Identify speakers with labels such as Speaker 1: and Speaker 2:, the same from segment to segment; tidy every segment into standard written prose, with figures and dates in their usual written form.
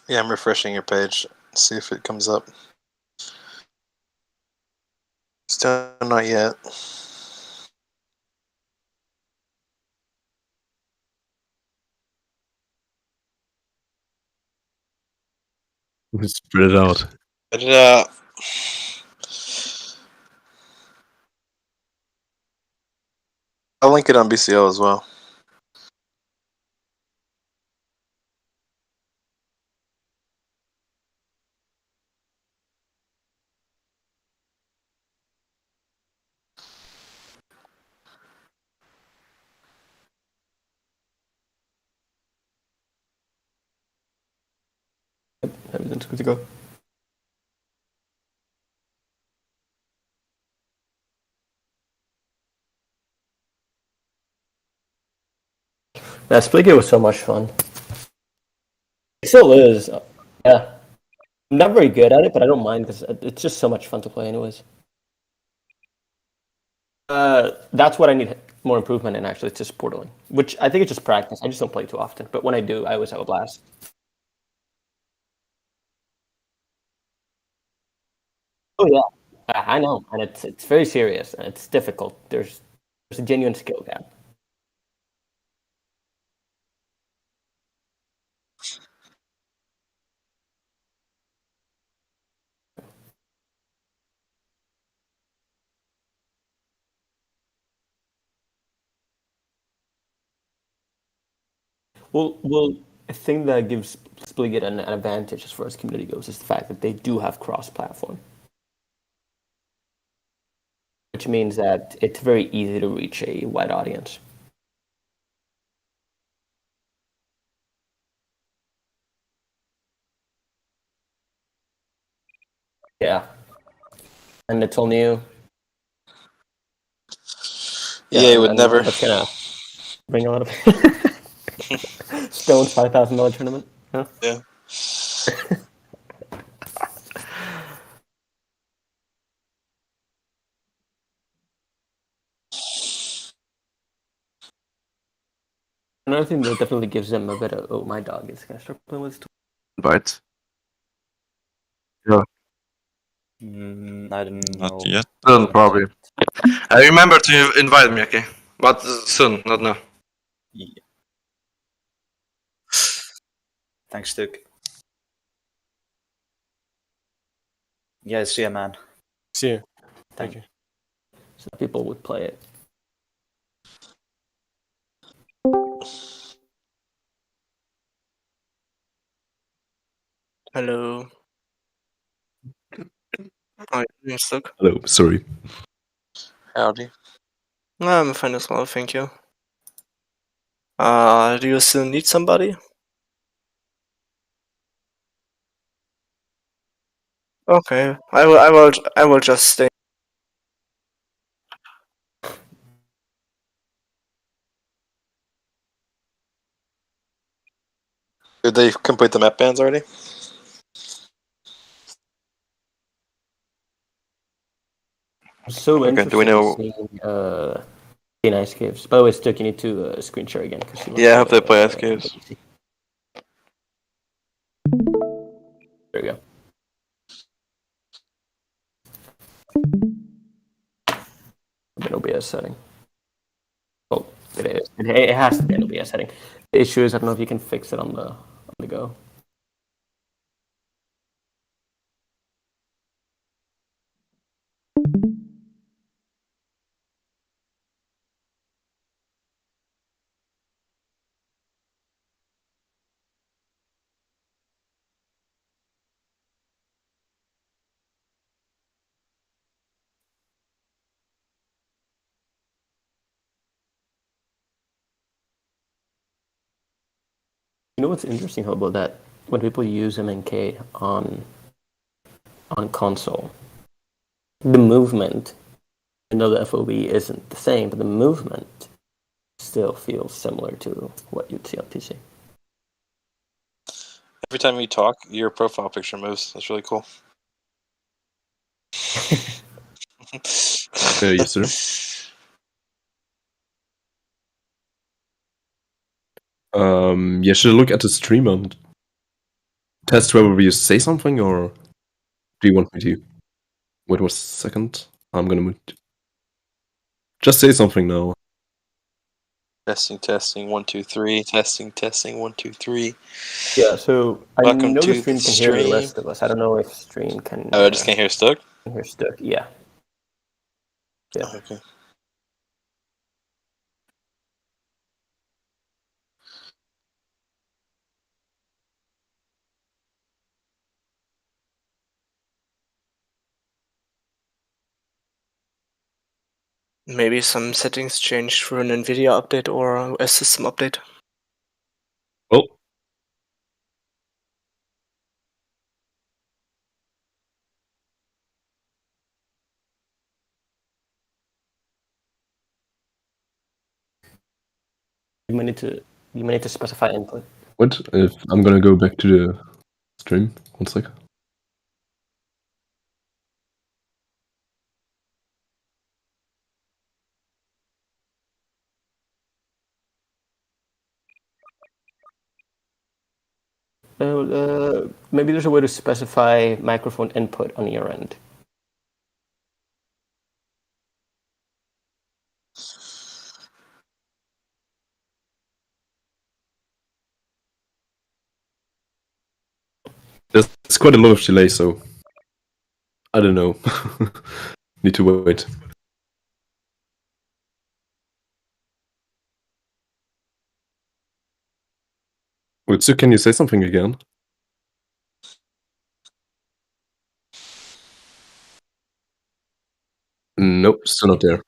Speaker 1: Yeah, I'm refreshing your page. See if it comes up. Still not yet.
Speaker 2: Spread it out.
Speaker 1: Spread it out. I'll link it on BCL as well.
Speaker 3: Everything's good to go. Yeah, Splitgate was so much fun. It still is. Yeah. I'm not very good at it, but I don't mind because it's just so much fun to play anyways. That's what I need more improvement in, actually. It's just portaling, which I think it's just practice. I just don't play too often. But when I do, I always have a blast. Oh, yeah. I know. And it's very serious and it's difficult. There's a genuine skill gap. Well, a thing that gives Splitgate an advantage as far as community goes is the fact that they do have cross-platform, which means that it's very easy to reach a wide audience. Yeah, and it's all new.
Speaker 1: Yeah, it would never.
Speaker 3: That's gonna bring a lot of Stone's $5,000 tournament. Huh?
Speaker 1: Yeah.
Speaker 3: Another thing that definitely gives them a bit of my dog is gonna start playing with.
Speaker 2: Invite. Yeah.
Speaker 4: I don't know.
Speaker 5: Not yet.
Speaker 2: Soon, probably. I remember to invite me, okay? But soon, not now.
Speaker 4: Yeah. Thanks, Duke. Yeah, see ya, man.
Speaker 3: See you. Thank you. So people would play it.
Speaker 6: Hello. Oh, you're stuck.
Speaker 2: Hello, sorry.
Speaker 1: Howdy.
Speaker 6: No, I'm fine as well, thank you. Do you still need somebody? Okay, I will just stay.
Speaker 1: Did they complete the map bans already?
Speaker 3: So
Speaker 1: Okay, do we
Speaker 3: interested
Speaker 1: know?
Speaker 3: in seeing Ice Caves. By the way, Stuck, you need to screen share again.
Speaker 1: Yeah, I hope they play Ice Caves.
Speaker 3: There we go. An OBS setting. Oh, it is. It has to be an OBS setting. The issue is I don't know if you can fix it on the go. You know what's interesting about that? When people use MNK on console, the movement, even though the FOV isn't the same, but the movement still feels similar to what you'd see on PC.
Speaker 1: Every time you talk, your profile picture moves. That's really cool.
Speaker 2: Yes, sir. You should look at the streamer.
Speaker 5: test whether you say something, or do you want me to? Wait 1 second. I'm gonna move. Just say something now.
Speaker 1: Testing, testing, 1, 2, 3. Testing, testing, 1, 2, 3.
Speaker 3: Yeah, so I
Speaker 1: Welcome
Speaker 3: know the
Speaker 1: to
Speaker 3: stream
Speaker 1: the
Speaker 3: can hear the
Speaker 1: stream.
Speaker 3: rest of us. I don't know if stream can
Speaker 1: Oh, I just can't hear Stuck?
Speaker 3: hear Stuck. Yeah. Yeah.
Speaker 1: Okay.
Speaker 6: Maybe some settings changed through an NVIDIA update or a system update.
Speaker 5: Oh,
Speaker 3: You might need to specify input.
Speaker 5: what? If I'm gonna go back to the stream. 1 sec.
Speaker 3: Maybe there's a way to specify microphone input on your end.
Speaker 5: There's quite a lot of delay, so I don't know. Need to wait. Wait, so can you say something again? Nope, still not there.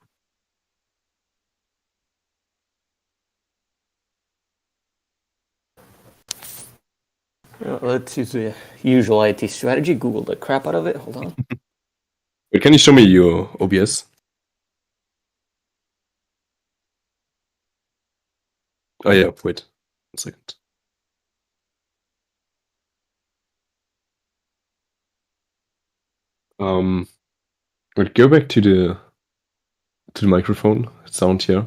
Speaker 3: Let's use the usual IT strategy. Google the crap out of it. Hold on.
Speaker 5: Wait, can you show me your OBS? Oh yeah, wait 1 second. Wait, go back to the microphone sound here.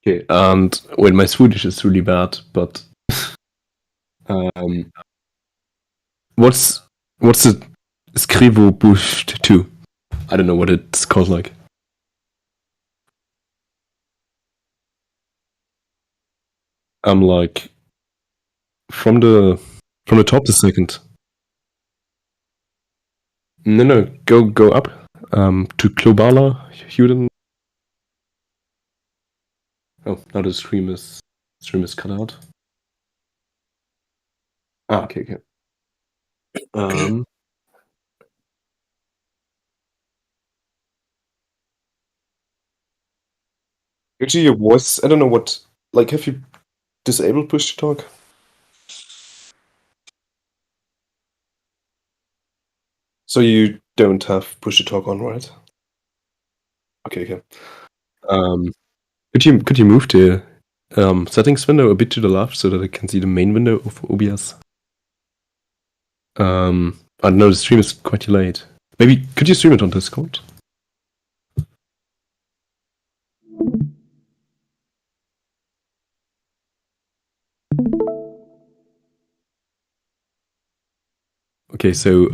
Speaker 5: Okay, and well, my Swedish is really bad, but what's the skrivo pushed to? I don't know what it's called like. Like from the top the second. No, go up to Globala Huden. Oh, now the stream is cut out. Ah, okay. Actually, your voice. I don't know what. Like, have you disabled push to talk? So you don't have push to talk on, right? Okay. Could you move the settings window a bit to the left so that I can see the main window of OBS? I don't know, the stream is quite delayed. Maybe could you stream it on Discord? Okay, so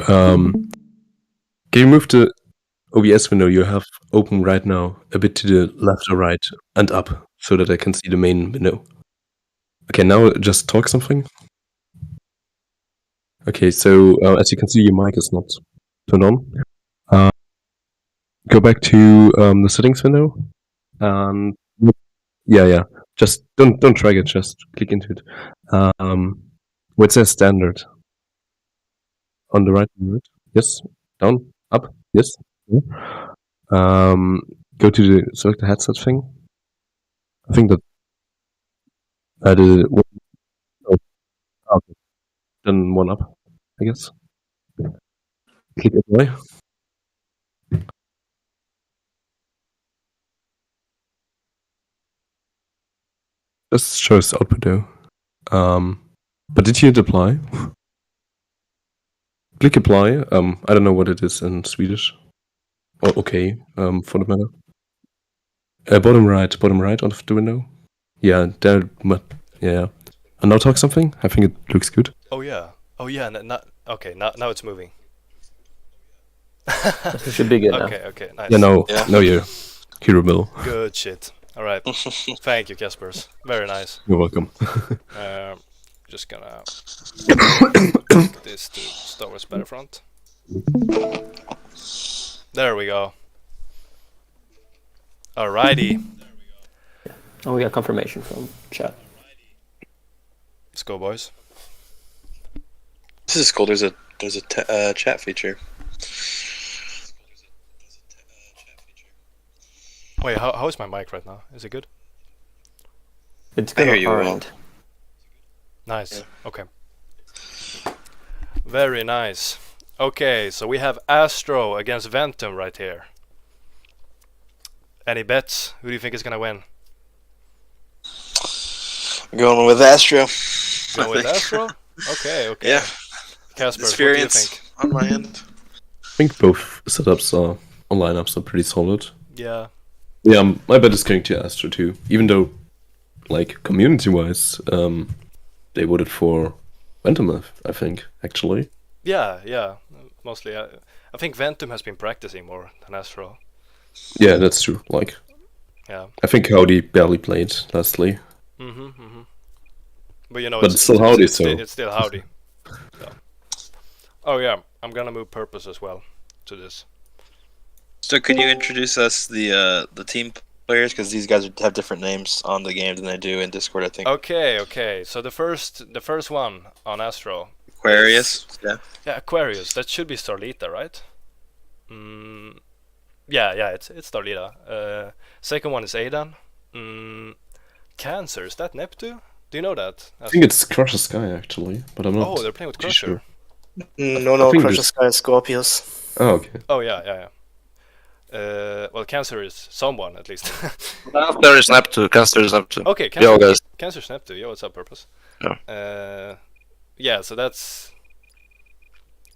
Speaker 5: can you move the OBS window you have open right now a bit to the left or right and up so that I can see the main window? Okay, now just talk something. Okay, so as you can see, your mic is not turned on. Go back to the settings window, and yeah. Just don't drag it. Just click into it. Where it says standard on the right. Yes. Down. Up. Yes. Go to the select the headset thing. I think that okay. Then one up, I guess. Click apply. Just shows output though. But did you hit apply? Click apply. I don't know what it is in Swedish. Or okay, for the matter. Bottom right of the window. Yeah, yeah. And now talk something. I think it looks good.
Speaker 7: Oh yeah. Okay. Now it's moving.
Speaker 3: This should be good now.
Speaker 7: Okay. Nice.
Speaker 5: Yeah, no,
Speaker 1: Yeah.
Speaker 5: no, you're Hero Mill.
Speaker 7: Good shit. All right. Thank you, Caspers. Very nice.
Speaker 5: You're welcome.
Speaker 7: Just gonna take this to Star Wars Battlefront. There we go. Alrighty.
Speaker 3: Oh, we got confirmation from chat.
Speaker 7: Let's go, boys.
Speaker 1: This is cool. There's a chat feature.
Speaker 7: Wait, how is my mic right now? Is it good?
Speaker 3: It's
Speaker 1: I
Speaker 3: good
Speaker 1: hear
Speaker 3: on
Speaker 1: you
Speaker 3: our
Speaker 1: well.
Speaker 3: end.
Speaker 7: Nice. Okay. Very nice. Okay, so we have Astro against Ventum right here. Any bets? Who do you think is gonna win?
Speaker 1: I'm going with Astro.
Speaker 7: Go with Astro? Okay.
Speaker 1: Yeah.
Speaker 7: Casper, what do you
Speaker 1: Experience
Speaker 7: think?
Speaker 1: on my end.
Speaker 5: I think both setups are on lineups are pretty solid.
Speaker 7: Yeah.
Speaker 5: Yeah, my bet is going to Astro too. Even though, like community-wise, they voted for Ventum. I think actually.
Speaker 7: Yeah. Mostly, I think Ventum has been practicing more than Astro.
Speaker 5: Yeah, that's true. Like,
Speaker 7: Yeah.
Speaker 5: I think Howdy barely played lastly.
Speaker 7: But you know,
Speaker 5: But it's still Howdy,
Speaker 7: it's,
Speaker 5: so
Speaker 7: it's still Howdy. So. Oh yeah, I'm gonna move Purpose as well to this.
Speaker 1: So, can you introduce us the team players, because these guys have different names on the game than they do in Discord, I think.
Speaker 7: Okay. So the first one on Astro.
Speaker 1: Aquarius. Yeah.
Speaker 7: Yeah, Aquarius. That should be Starlita, right? Yeah. It's Starlita. Second one is Aidan. Cancer. Is that Neptune? Do you know that?
Speaker 5: I think it's Crush the Sky actually, but I'm not.
Speaker 7: Oh, they're playing with
Speaker 5: too
Speaker 7: Crusher.
Speaker 5: sure.
Speaker 6: No,
Speaker 5: think
Speaker 6: Crush
Speaker 5: this-
Speaker 6: Sky Scorpius.
Speaker 5: Oh, okay.
Speaker 7: Oh yeah. Well, Cancer is someone at least.
Speaker 2: There is Neptune. Cancer is Neptune.
Speaker 7: Okay,
Speaker 2: Yo, guys.
Speaker 7: Cancer's Neptune. Yo, what's up, Purpose?
Speaker 2: Yeah.
Speaker 7: Yeah, so that's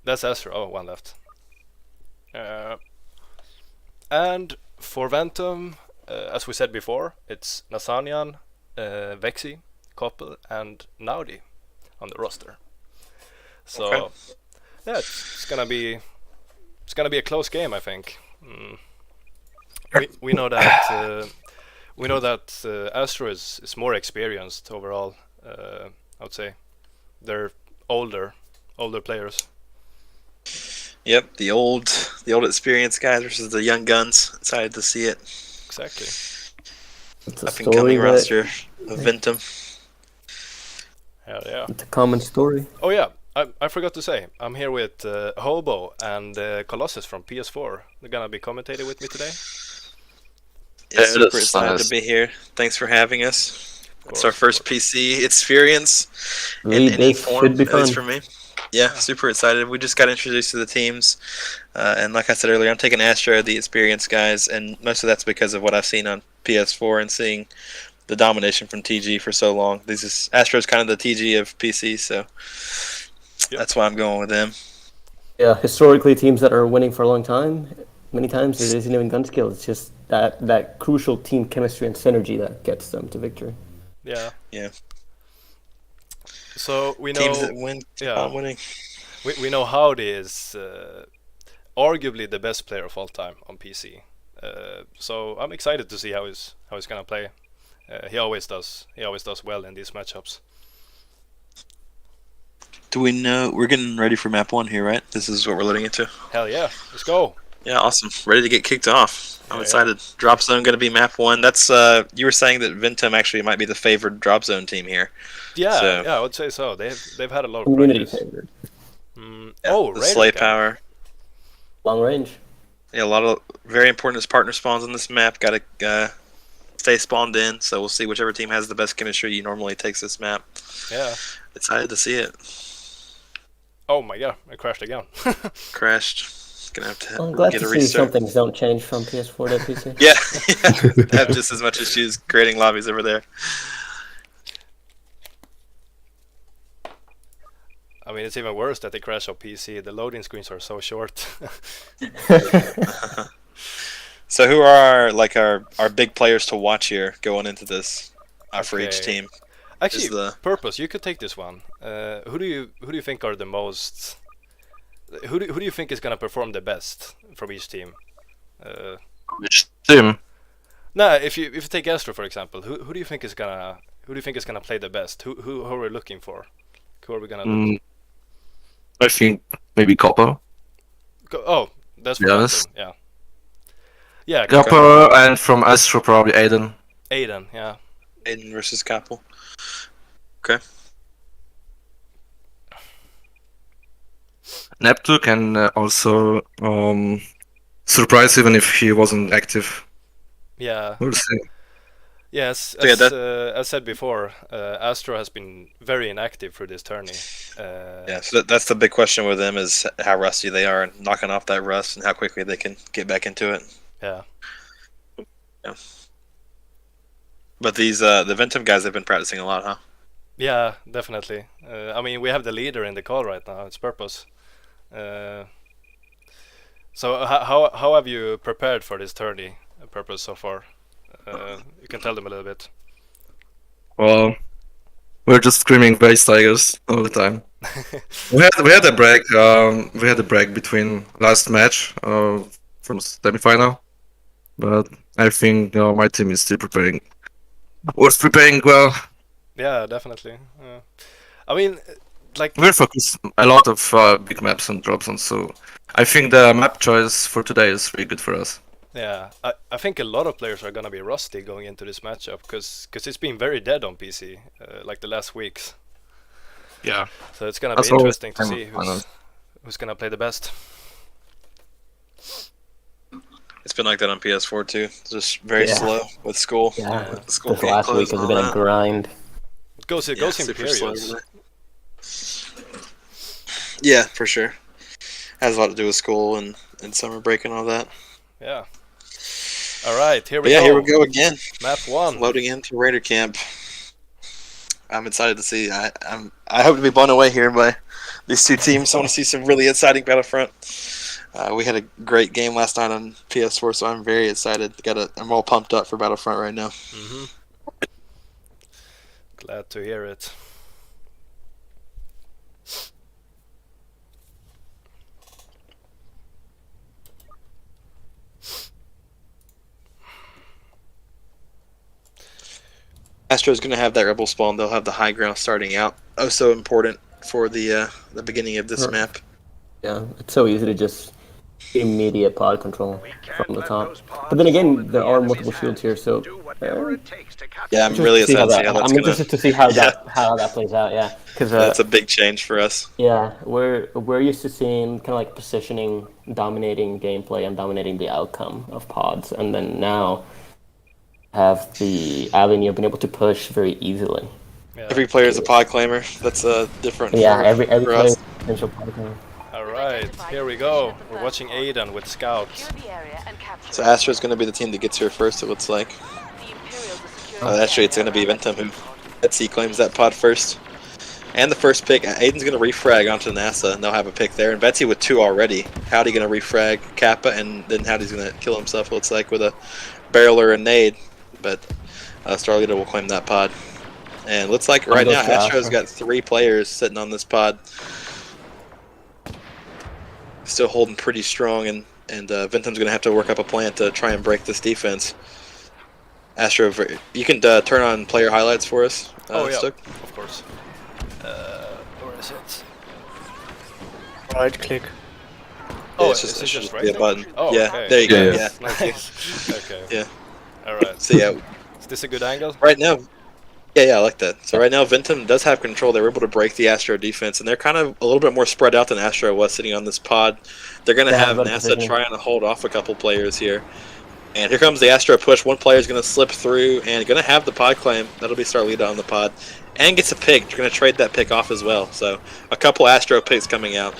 Speaker 7: Astro. Oh, one left. And for Ventum, as we said before, it's Nasanian, Vexi, Koppel, and Naudi on the roster. So
Speaker 1: Okay.
Speaker 7: yeah, it's gonna be a close game, I think. We know that Astro is more experienced overall. I would say they're older players.
Speaker 1: Yep. The old experienced guys versus the young guns. Excited to see it.
Speaker 7: Exactly.
Speaker 3: It's a
Speaker 1: Up and
Speaker 3: story
Speaker 1: coming
Speaker 3: that
Speaker 1: roster of Ventum.
Speaker 7: Hell yeah.
Speaker 3: it's a common story.
Speaker 7: Oh yeah, I forgot to say, I'm here with Hobo and Colossus from PS4. They're gonna be commentating with me today.
Speaker 1: Yeah,
Speaker 2: Yeah,
Speaker 1: super
Speaker 2: that's
Speaker 1: excited
Speaker 2: nice.
Speaker 1: to be here. Thanks for having us. It's
Speaker 7: course,
Speaker 1: our first
Speaker 7: of course.
Speaker 1: PC experience in
Speaker 3: Read
Speaker 1: any
Speaker 3: this,
Speaker 1: form,
Speaker 3: should be
Speaker 1: at least
Speaker 3: fun.
Speaker 1: for me. Yeah, super excited. We just got introduced to the teams, and like I said earlier, I'm taking Astro, the experienced guys, and most of that's because of what I've seen on PS4 and seeing the domination from TG for so long. Astro's kind of the TG of PC, so that's why I'm going with them.
Speaker 3: Yeah, historically, teams that are winning for a long time, many times it isn't even gun skill. It's just that crucial team chemistry and synergy that gets them to victory.
Speaker 7: Yeah.
Speaker 1: Yeah.
Speaker 7: So we know
Speaker 1: Teams that win keep
Speaker 7: yeah.
Speaker 1: on winning.
Speaker 7: we know Howdy is arguably the best player of all time on PC. So I'm excited to see how he's gonna play. He always does well in these matchups.
Speaker 1: Do we know we're getting ready for map 1 here, right? This is what we're loading into.
Speaker 7: Hell yeah, let's go.
Speaker 1: Yeah, awesome. Ready to get kicked off. I'm
Speaker 7: Yeah,
Speaker 1: excited. Drop zone going to be map 1. That's you were saying that Ventum actually might be the favored drop zone team here.
Speaker 7: Yeah,
Speaker 1: So-
Speaker 7: I would say so. They've had a lot of
Speaker 3: Community
Speaker 7: practice.
Speaker 3: favored.
Speaker 7: Oh,
Speaker 1: the
Speaker 7: radar
Speaker 1: Slay
Speaker 7: gun.
Speaker 1: power.
Speaker 3: Long range.
Speaker 1: Yeah, a lot of very important as partner spawns on this map. Got to stay spawned in. So we'll see whichever team has the best chemistry normally takes this map.
Speaker 7: Yeah.
Speaker 1: Excited to see it.
Speaker 7: Oh my god, I crashed again.
Speaker 1: Crashed. Gonna have to
Speaker 3: I'm glad
Speaker 1: get
Speaker 3: to
Speaker 1: a
Speaker 3: see some
Speaker 1: restart.
Speaker 3: things don't change from PS4 to PC.
Speaker 1: Yeah, have just as much issues creating lobbies over there.
Speaker 7: I mean, it's even worse that they crash on PC. The loading screens are so short.
Speaker 1: So who are our big players to watch here going into this? for each
Speaker 7: Okay.
Speaker 1: team.
Speaker 7: Actually,
Speaker 1: the-
Speaker 7: Purpose, you could take this one. Who do you think are the most? Who do you think is gonna perform the best from each team?
Speaker 2: Which team?
Speaker 7: Nah, if you take Astro for example, who do you think is gonna play the best? Who are we looking for? Who are we gonna look?
Speaker 2: I think maybe Copper.
Speaker 7: Oh, that's for
Speaker 2: Yes.
Speaker 7: Ventum, yeah. Yeah,
Speaker 2: Copper, and from Astro probably Aiden.
Speaker 7: Aiden, yeah.
Speaker 1: Aiden versus Kappel. Okay.
Speaker 2: Neptune can also surprise even if he wasn't active.
Speaker 7: Yeah.
Speaker 2: We'll see.
Speaker 7: Yes,
Speaker 1: So yeah,
Speaker 7: as said before, Astro has been very inactive for this tourney.
Speaker 1: Yeah, so that's the big question with them is how rusty they are and knocking off that rust and how quickly they can get back into it.
Speaker 7: Yeah.
Speaker 1: Yeah. But these the Ventum guys have been practicing a lot, huh?
Speaker 7: Yeah, definitely. I mean, we have the leader in the call right now. It's Purpose. So how have you prepared for this tourney, Purpose, so far? You can tell them a little bit.
Speaker 2: Well, we're just screaming base tigers all the time. we had a break. We had a break between last match from semi-final, but I think my team is still preparing. Was preparing well.
Speaker 7: Yeah, definitely. I mean, like
Speaker 2: We're focused a lot of big maps and drop zones, so I think the map choice for today is really good for us.
Speaker 7: yeah, I think a lot of players are gonna be rusty going into this matchup because it's been very dead on PC like the last weeks.
Speaker 2: Yeah.
Speaker 7: So it's gonna
Speaker 2: That's
Speaker 7: be
Speaker 2: always
Speaker 7: interesting to see
Speaker 2: fun.
Speaker 7: who's gonna play the best.
Speaker 1: It's been like that on PS4 too. It's just very
Speaker 3: Yeah.
Speaker 1: slow with school.
Speaker 3: Yeah,
Speaker 1: With the school
Speaker 3: this
Speaker 1: getting
Speaker 3: last week
Speaker 1: closed
Speaker 3: has
Speaker 1: and
Speaker 3: been
Speaker 1: all
Speaker 3: a
Speaker 1: that.
Speaker 3: grind.
Speaker 7: It goes in
Speaker 1: super slow
Speaker 7: periods.
Speaker 1: over there. Yeah, for sure. Has a lot to do with school and summer break and all that.
Speaker 7: Yeah. All right, here we
Speaker 1: But yeah,
Speaker 7: go.
Speaker 1: here we go again.
Speaker 7: Map 1.
Speaker 1: Loading into Raider Camp. I'm excited to see. I hope to be blown away here by these two teams. I want to see some really exciting Battlefront. We had a great game last night on PS4, so I'm very excited. I'm all pumped up for Battlefront right now.
Speaker 7: Glad to hear it.
Speaker 1: Astro's going to have that Rebel spawn. They'll have the high ground starting out. Oh, so important for the beginning of this map.
Speaker 3: Yeah, it's so easy to just immediate pod control from the top. But then again, there are multiple shields here, so
Speaker 1: Yeah, I'm really excited to see how that's
Speaker 3: I'm
Speaker 1: going
Speaker 3: interested to see how that plays out. Yeah, because
Speaker 1: That's a big change for us.
Speaker 3: yeah, we're used to seeing kind of like positioning, dominating gameplay, and dominating the outcome of pods, and then now have the avenue of being able to push very easily.
Speaker 7: Yeah.
Speaker 1: Every player is a pod claimer. That's different.
Speaker 3: Yeah,
Speaker 1: for,
Speaker 3: every
Speaker 1: for
Speaker 3: player
Speaker 1: us.
Speaker 3: is a potential pod claimer.
Speaker 7: All right, here we go. We're watching Aiden with scouts.
Speaker 1: So Astro's going to be the team that gets here first, it looks like. Actually, it's going to be Ventum who PSC claims that pod first. And the first pick, Aiden's going to refrag onto NASA, and they'll have a pick there. And Betsy with 2 already. Howdy going to refrag Kappa, and then Howdy's going to kill himself, it looks like, with a barrel or a nade. But Starleader will claim that pod. And looks like right now Astro's got 3 players sitting on this pod. Still holding pretty strong, and Ventum's going to have to work up a plan to try and break this defense. Astro, you can turn on player highlights for us.
Speaker 7: Oh yeah,
Speaker 1: Stuck?
Speaker 7: of course. Where is it?
Speaker 6: Right click.
Speaker 7: Oh,
Speaker 1: it's
Speaker 7: is it
Speaker 1: it should
Speaker 7: just
Speaker 1: be
Speaker 7: right
Speaker 1: a
Speaker 7: there?
Speaker 1: button.
Speaker 7: Oh,
Speaker 1: yeah,
Speaker 7: okay.
Speaker 1: there you go.
Speaker 2: Yeah.
Speaker 1: Yeah.
Speaker 7: Nice. Okay.
Speaker 1: Yeah.
Speaker 7: All right.
Speaker 1: So yeah,
Speaker 7: Is this a good angle?
Speaker 1: right now, yeah, I like that. So right now, Ventum does have control. They were able to break the Astro defense, and they're kind of a little bit more spread out than Astro was sitting on this pod. They're going to
Speaker 3: Yeah,
Speaker 1: have
Speaker 3: better
Speaker 1: NASA
Speaker 3: position.
Speaker 1: trying to hold off a couple players here. And here comes the Astro push. One player is going to slip through and going to have the pod claim. That'll be Starleader on the pod. And gets a pick. You're going to trade that pick off as well. So a couple Astro picks coming out.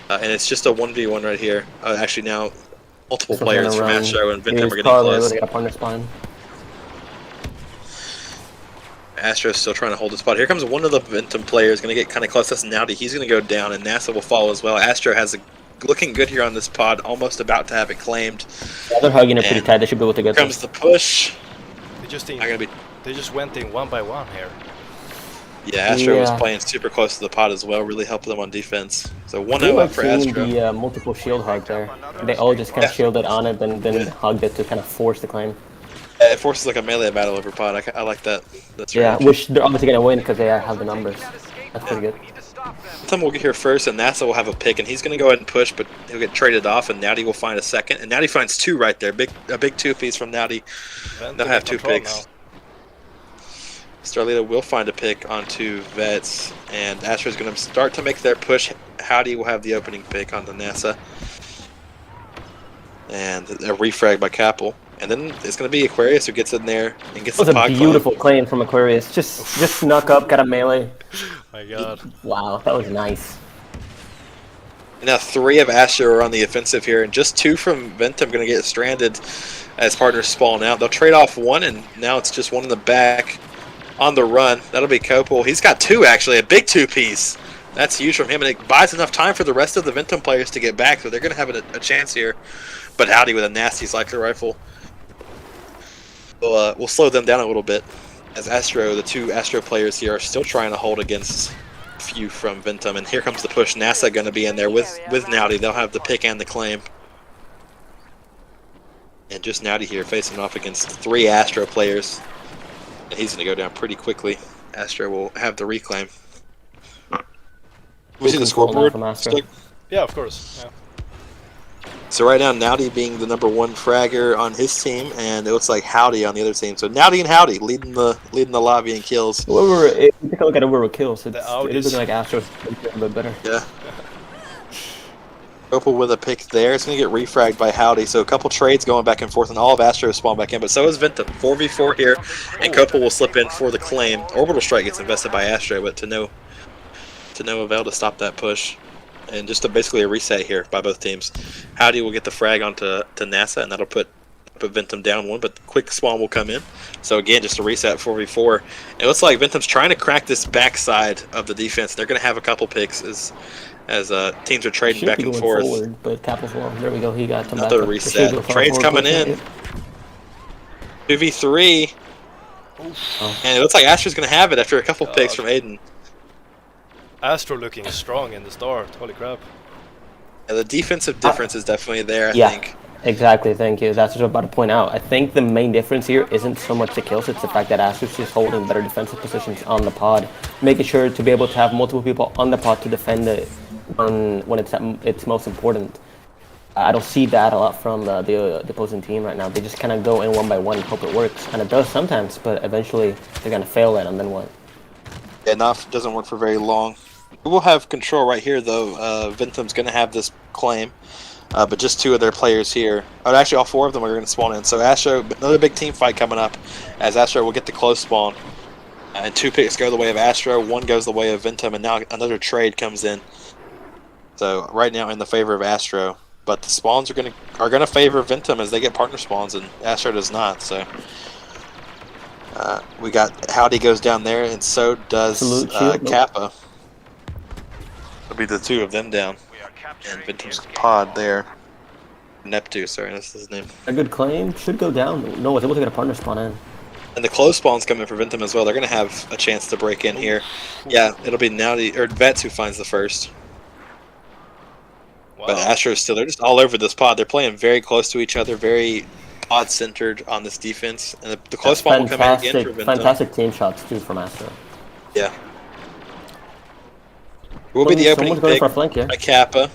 Speaker 1: And it's just a 1v1 right here. Actually now, multiple players from Astro and Ventum are getting close.
Speaker 3: They got a partner spawn.
Speaker 1: Astro's still trying to hold the spot. Here comes one of the Ventum players, going to get kind of close. That's Nowdy. He's going to go down, and NASA will follow as well. Astro has looking good here on this pod, almost about to have it claimed.
Speaker 3: Yeah, they're hugging it pretty
Speaker 1: And
Speaker 3: tight. They should be able to
Speaker 1: Here
Speaker 3: get
Speaker 1: comes the push.
Speaker 7: They just
Speaker 1: Not going to be
Speaker 7: They just went in one by one here.
Speaker 1: Yeah, Astro was
Speaker 3: Yeah.
Speaker 1: playing super close to the pod as well, really helped them on defense. So
Speaker 3: I
Speaker 1: 1-0
Speaker 3: do
Speaker 1: up
Speaker 3: like
Speaker 1: for
Speaker 3: seeing
Speaker 1: Astro.
Speaker 3: the multiple shield hug there. They all just kind of
Speaker 1: Yeah.
Speaker 3: shielded on it, then
Speaker 1: Yeah.
Speaker 3: hugged it to kind of force the claim.
Speaker 1: It forces like a melee battle over pod. I like that. That's
Speaker 3: Yeah,
Speaker 1: right.
Speaker 3: which they're obviously gonna win because they have the numbers. That's pretty good.
Speaker 1: Ventum will get here first, and NASA will have a pick, and he's going to go ahead and push, but he'll get traded off, and Nowdy will find a second, and Nowdy finds 2 right there. A big 2-piece from Nowdy.
Speaker 7: Ventum
Speaker 1: They'll have
Speaker 7: in
Speaker 1: 2
Speaker 7: control
Speaker 1: picks. Starlita will find a pick onto Vets, and Astro's going to start to make their push. Howdy will have the opening pick onto NASA. And a refrag by Capel. And then it's going to be Aquarius who gets in there and gets
Speaker 3: That
Speaker 1: the
Speaker 3: was a
Speaker 1: pod
Speaker 3: beautiful claim from Aquarius. Just snuck up, got a melee.
Speaker 7: My God.
Speaker 3: Wow, that was nice.
Speaker 1: And now 3 of Astro are on the offensive here, and just 2 from Ventum going to get stranded as partners spawn out. They'll trade off 1, and now it's just 1 in the back on the run. That'll be Copel. He's got 2 actually, a big 2-piece. That's huge from him, and it buys enough time for the rest of the Ventum players to get back, so they're going to have a chance here. But Howdy with a nasty Cycler rifle. We'll slow them down a little bit, as Astro, the 2 Astro players here, are still trying to hold against a few from Ventum. And here comes the push. NASA going to be in there with Nowdy. They'll have the pick and the claim. And just Nowdy here facing off against 3 Astro players. And he's going to go down pretty quickly. Astro will have the reclaim. We see the scoreboard.
Speaker 3: From Astro.
Speaker 7: Yeah, of course. Yeah.
Speaker 1: So right now, Nowdy being the number 1 fragger on his team, and it looks like Howdy on the other team. So Nowdy and Howdy leading the lobby in kills.
Speaker 3: If you take a look at overall kills, it is
Speaker 7: Audis.
Speaker 3: looking like Astro's a bit better.
Speaker 1: Yeah. Opal with a pick there. It's going to get refragged by Howdy. So a couple trades going back and forth, and all of Astro spawn back in. But so is Ventum. 4v4 here, and Copel will slip in for the claim. Orbital Strike gets invested by Astro, but to no avail to stop that push. And just basically a reset here by both teams. Howdy will get the frag onto NASA, and that'll put Ventum down 1, but quick spawn will come in. So again, just a reset 4v4. It looks like Ventum's trying to crack this backside of the defense. They're going to have a couple picks as teams are trading
Speaker 3: Should
Speaker 1: back
Speaker 3: be
Speaker 1: and
Speaker 3: going
Speaker 1: forth.
Speaker 3: forward, but Capel's long. There we go. He got some
Speaker 1: Another
Speaker 3: back up.
Speaker 1: reset.
Speaker 3: Should go
Speaker 1: Trade's
Speaker 3: forward
Speaker 1: coming
Speaker 3: quick.
Speaker 1: in. 2v3. And it looks like Astro's going to have it after a couple picks from Aiden.
Speaker 7: Astro looking strong in the start. Holy crap.
Speaker 1: Yeah, the defensive difference is definitely there, I
Speaker 3: Yeah.
Speaker 1: think.
Speaker 3: Exactly, thank you. That's what I was about to point out. I think the main difference here isn't so much the kills, it's the fact that Astro's just holding better defensive positions on the pod, making sure to be able to have multiple people on the pod to defend it when it's most important. I don't see that a lot from the opposing team right now. They just kind of go in 1 by 1 and hope it works, and it does sometimes, but eventually they're going to fail it, and then what?
Speaker 1: Yeah, doesn't work for very long. We will have control right here, though. Ventum's going to have this claim, but just 2 of their players here. Oh, actually, all 4 of them are going to spawn in. So Astro, another big team fight coming up, as Astro will get the close spawn. And 2 picks go the way of Astro, 1 goes the way of Ventum, and now another trade comes in. So right now in the favor of Astro, but the spawns are going to favor Ventum as they get partner spawns, and Astro does not. So we got Howdy goes down there, and so does Kappa. It'll be the 2 of them down, and Ventum's pod there. Neptune, sorry, that's his name.
Speaker 3: A good claim, should go down. No, it's able to get a partner spawn in.
Speaker 1: And the close spawn's coming for Ventum as well. They're going to have a chance to break in here. Yeah, it'll be Nowdy, or Vets who finds the first.
Speaker 7: Wow.
Speaker 1: But Astro's still, they're just all over this pod. They're playing very close to each other, very pod-centered on this defense. And the close spawn will come in again for Ventum.
Speaker 3: Fantastic team shots, too, from Astro.
Speaker 1: Yeah. Will be the opening pick
Speaker 3: for a flank here.
Speaker 1: by Kappa.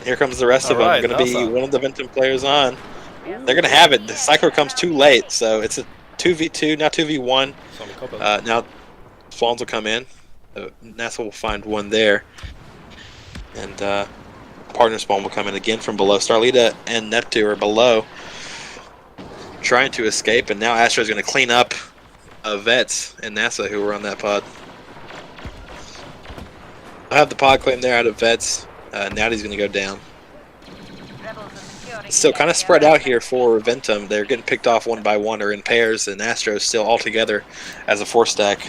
Speaker 1: Here comes the rest of them.
Speaker 7: Alright,
Speaker 1: Going to be
Speaker 7: awesome.
Speaker 1: one of the Ventum players on. They're going to have it. The cycle comes too late, so it's a 2v2, now 2v1. Now spawns will come in. NASA will find 1 there. And partner spawn will come in again from below. Starlita and Neptune are below, trying to escape, and now Astro's going to clean up Vets and NASA who were on that pod. I have the pod claim there out of Vets. Nowdy's going to go down. Still kind of spread out here for Ventum. They're getting picked off 1 by 1 or in pairs, and Astro's still all together as a 4-stack.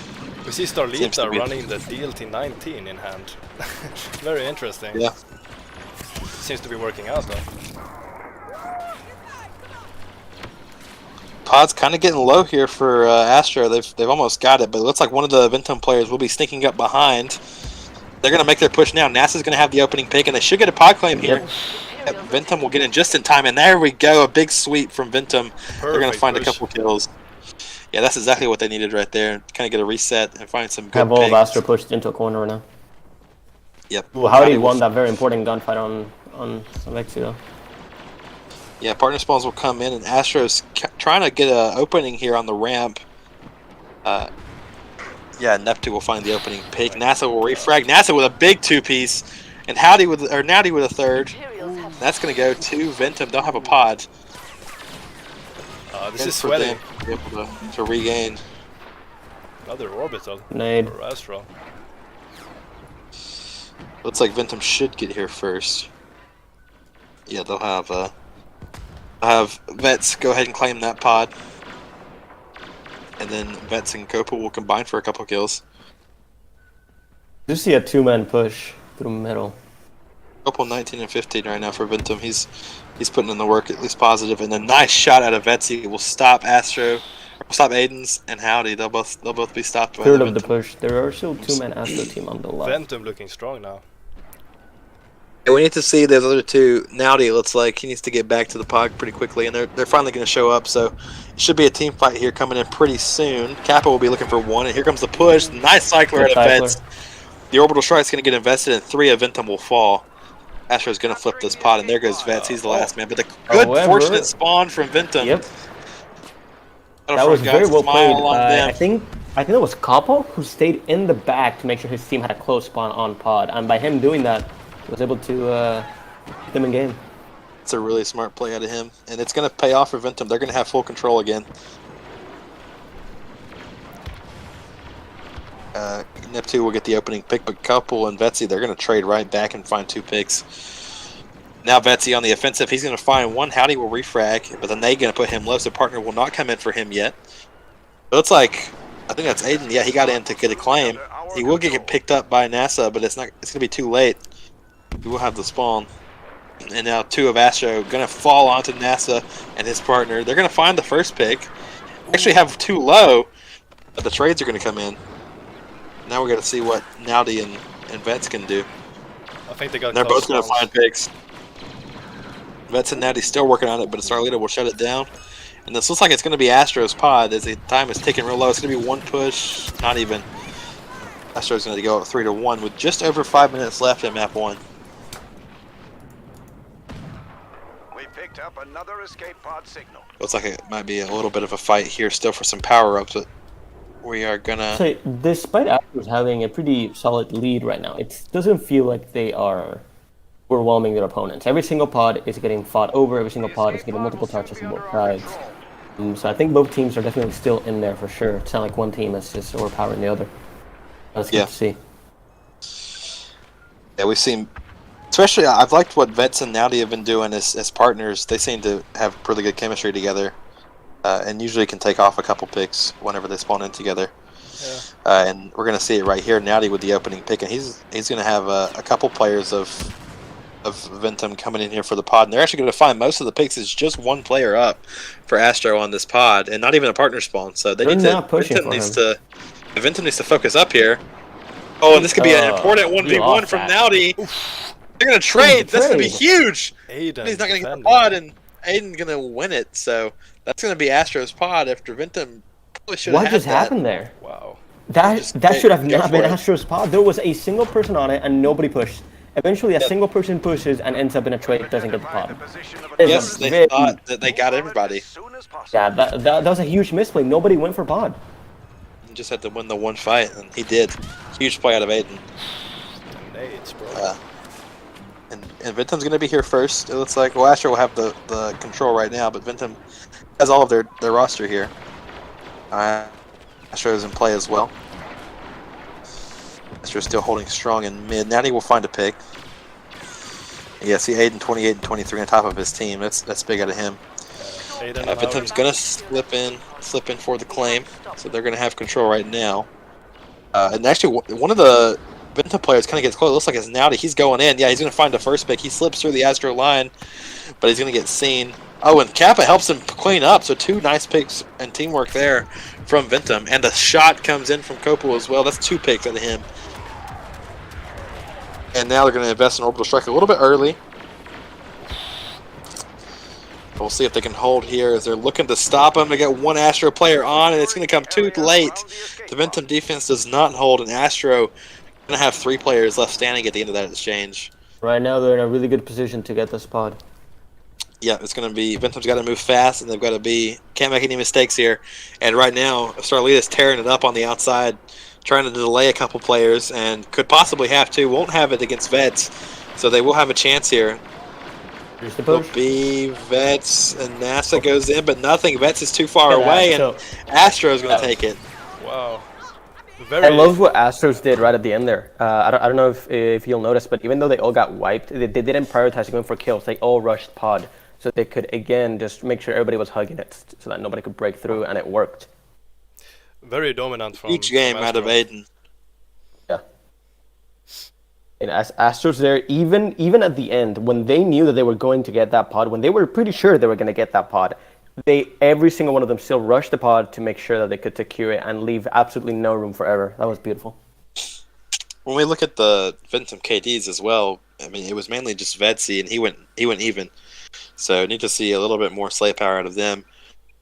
Speaker 7: We see Starlita running the DLT-19 in hand. Very interesting.
Speaker 1: Yeah.
Speaker 7: Seems to be working out though.
Speaker 1: pod's kind of getting low here for Astro. They've almost got it, but it looks like one of the Ventum players will be sneaking up behind. They're going to make their push now. NASA's going to have the opening pick, and they should get a pod claim here. Yep, Ventum will get in just in time, and there we go. A big sweep from Ventum. They're going to find a couple kills. Yeah, that's exactly what they needed right there. Kind of get a reset and find some good
Speaker 3: Have all of
Speaker 1: picks.
Speaker 3: Astro pushed into a corner now.
Speaker 1: Yep.
Speaker 3: Well, Howdy won that very important gunfight on Vexio.
Speaker 1: Yeah, partner spawns will come in, and Astro's trying to get an opening here on the ramp. Yeah, Neptune will find the opening pick. NASA will refrag. NASA with a big two-piece, and Natty with a third. That's going to go to Ventum. Don't have a pod.
Speaker 7: This is sweaty.
Speaker 1: To be able to regain.
Speaker 7: Another orbital
Speaker 3: Nade.
Speaker 7: for Astro.
Speaker 1: Looks like Ventum should get here first. Yeah, they'll have Vets go ahead and claim that pod. And then Vets and Copa will combine for a couple kills.
Speaker 3: You see a two-man push through the middle.
Speaker 1: Copa 19 and 15 right now for Ventum. He's putting in the work, at least positive. And a nice shot out of Vetsy will stop Astro, stop Aiden's and Howdy. They'll both be stopped by
Speaker 3: Third
Speaker 1: the
Speaker 3: of the
Speaker 1: Ventum.
Speaker 3: push. There are still two-man Astro team on the left.
Speaker 7: Ventum looking strong now.
Speaker 1: Yeah, we need to see those other two. Nowdy looks like he needs to get back to the pod pretty quickly, and they're finally going to show up. So it should be a team fight here coming in pretty soon. Kappa will be looking for one, and here comes the push. Nice cycler out of Vets. The orbital strike's going to get invested, and 3 of Ventum will fall. Astro's going to flip this pod, and there goes Vets. He's the last man. But the good, fortunate spawn from Ventum.
Speaker 3: Yep. That was very well played. I think that was Capo who stayed in the back to make sure his team had a close spawn on pod, and by him doing that, he was able to get them in game.
Speaker 1: It's a really smart play out of him, and it's going to pay off for Ventum. They're going to have full control again. Neptune will get the opening pick, but Couple and Vetsy, they're going to trade right back and find 2 picks. Now Vetsy on the offensive, he's going to find one. Howdy will refrag, but then they're going to put him low, so partner will not come in for him yet. It looks like, I think that's Aiden. Yeah, he got in to get a claim. He will get picked up by NASA, but it's going to be too late. We will have the spawn. And now 2 of Astro going to fall onto NASA and his partner. They're going to find the first pick. Actually have 2 low, but the trades are going to come in. Now we're going to see what Nowdy and Vets can do.
Speaker 7: I think they got.
Speaker 1: They're both going to find picks. Vets and Nowdy still working on it, but Starlita will shut it down. And this looks like it's going to be Astro's pod as the time is ticking real low. It's going to be 1 push, not even. Astro's going to go up 3-1 with just over 5 minutes left in map 1.
Speaker 8: Picked up another escape pod signal.
Speaker 1: Looks like it might be a little bit of a fight here still for some power-ups, but we are gonna...
Speaker 3: So, despite Astros having a pretty solid lead right now, it doesn't feel like they are overwhelming their opponents. Every single pod is getting fought over, every single pod is getting multiple touches on both sides. So I think both teams are definitely still in there for sure. It's not like one team is just overpowering the other. That's good to see.
Speaker 1: Yeah, we've seen... Especially, I've liked what Vets and Nowdy have been doing as partners. They seem to have pretty good chemistry together, and usually can take off a couple picks whenever they spawn in together. Yeah. And we're going to see it right here. Nowdy with the opening pick, and he's going to have a couple players of Ventum coming in here for the pod. And they're actually going to find most of the picks is just 1 player up for Astro on this pod, and not even a partner spawn. So they need to. Ventum needs to focus up here. Oh, and this could be an important 1v1 from Nowdy. They're going to trade. That's going to be huge.
Speaker 7: Aiden
Speaker 1: He's not going to get the pod, and Aiden going to win it. So that's going to be Astro's pod after Ventum probably should have had
Speaker 3: What just happened there?
Speaker 7: Wow.
Speaker 3: That should have not been Astro's pod. There was a single person on it, and nobody pushed. Eventually, a single person pushes and ends up in a trade, doesn't get the pod.
Speaker 1: Yes, they thought that they got everybody.
Speaker 3: Yeah, that was a huge misplay. Nobody went for pod.
Speaker 1: He just had to win the 1 fight, and he did. Huge play out of Aiden.
Speaker 7: Nades, bro.
Speaker 1: And Ventum's going to be here first. It looks like, well, Astro will have the control right now, but Ventum has all of their roster here. Astro is in play as well. Astro's still holding strong in mid. Now he will find a pick. Yeah, see Aiden 28 and 23 on top of his team. That's big out of him. Ventum's going to slip in for the claim, so they're going to have control right now. And actually, one of the Ventum players kind of gets close. It looks like it's Nowdy. He's going in. Yeah, he's going to find the first pick. He slips through the Astro line, but he's going to get seen. Oh, and Kappa helps him clean up, so 2 nice picks and teamwork there from Ventum. And the shot comes in from Copel as well. That's 2 picks out of him. And now they're going to invest in Orbital Strike a little bit early. We'll see if they can hold here as they're looking to stop him. They get 1 Astro player on, and it's going to come too late. The Ventum defense does not hold, and Astro going to have 3 players left standing at the end of that exchange.
Speaker 3: Right now, they're in a really good position to get this pod.
Speaker 1: Yeah, it's going to be Ventum's got to move fast, and they've got to can't make any mistakes here. And right now, Starlita's tearing it up on the outside, trying to delay a couple players, and could possibly have to. Won't have it against Vets, so they will have a chance here.
Speaker 3: Here's the
Speaker 1: Will
Speaker 3: push.
Speaker 1: be Vets, and NASA goes in, but nothing. Vets is too far away, and
Speaker 3: So,
Speaker 1: Astro's going to take it.
Speaker 7: Wow.
Speaker 3: I love what Astros did right at the end there. I don't know if you'll notice, but even though they all got wiped, they didn't prioritize going for kills. They all rushed pod, so they could again just make sure everybody was hugging it, so that nobody could break through, and it worked.
Speaker 7: Very dominant from
Speaker 1: Each game
Speaker 7: from
Speaker 1: out of
Speaker 7: Astro.
Speaker 1: Aiden.
Speaker 3: Yeah. And as Astros there, even at the end, when they knew that they were going to get that pod, when they were pretty sure they were going to get that pod, every single one of them still rushed the pod to make sure that they could secure it and leave absolutely no room for error. That was beautiful.
Speaker 1: When we look at the Ventum KDs as well, I mean, it was mainly just Vetsy, and he went even. So need to see a little bit more slay power out of them.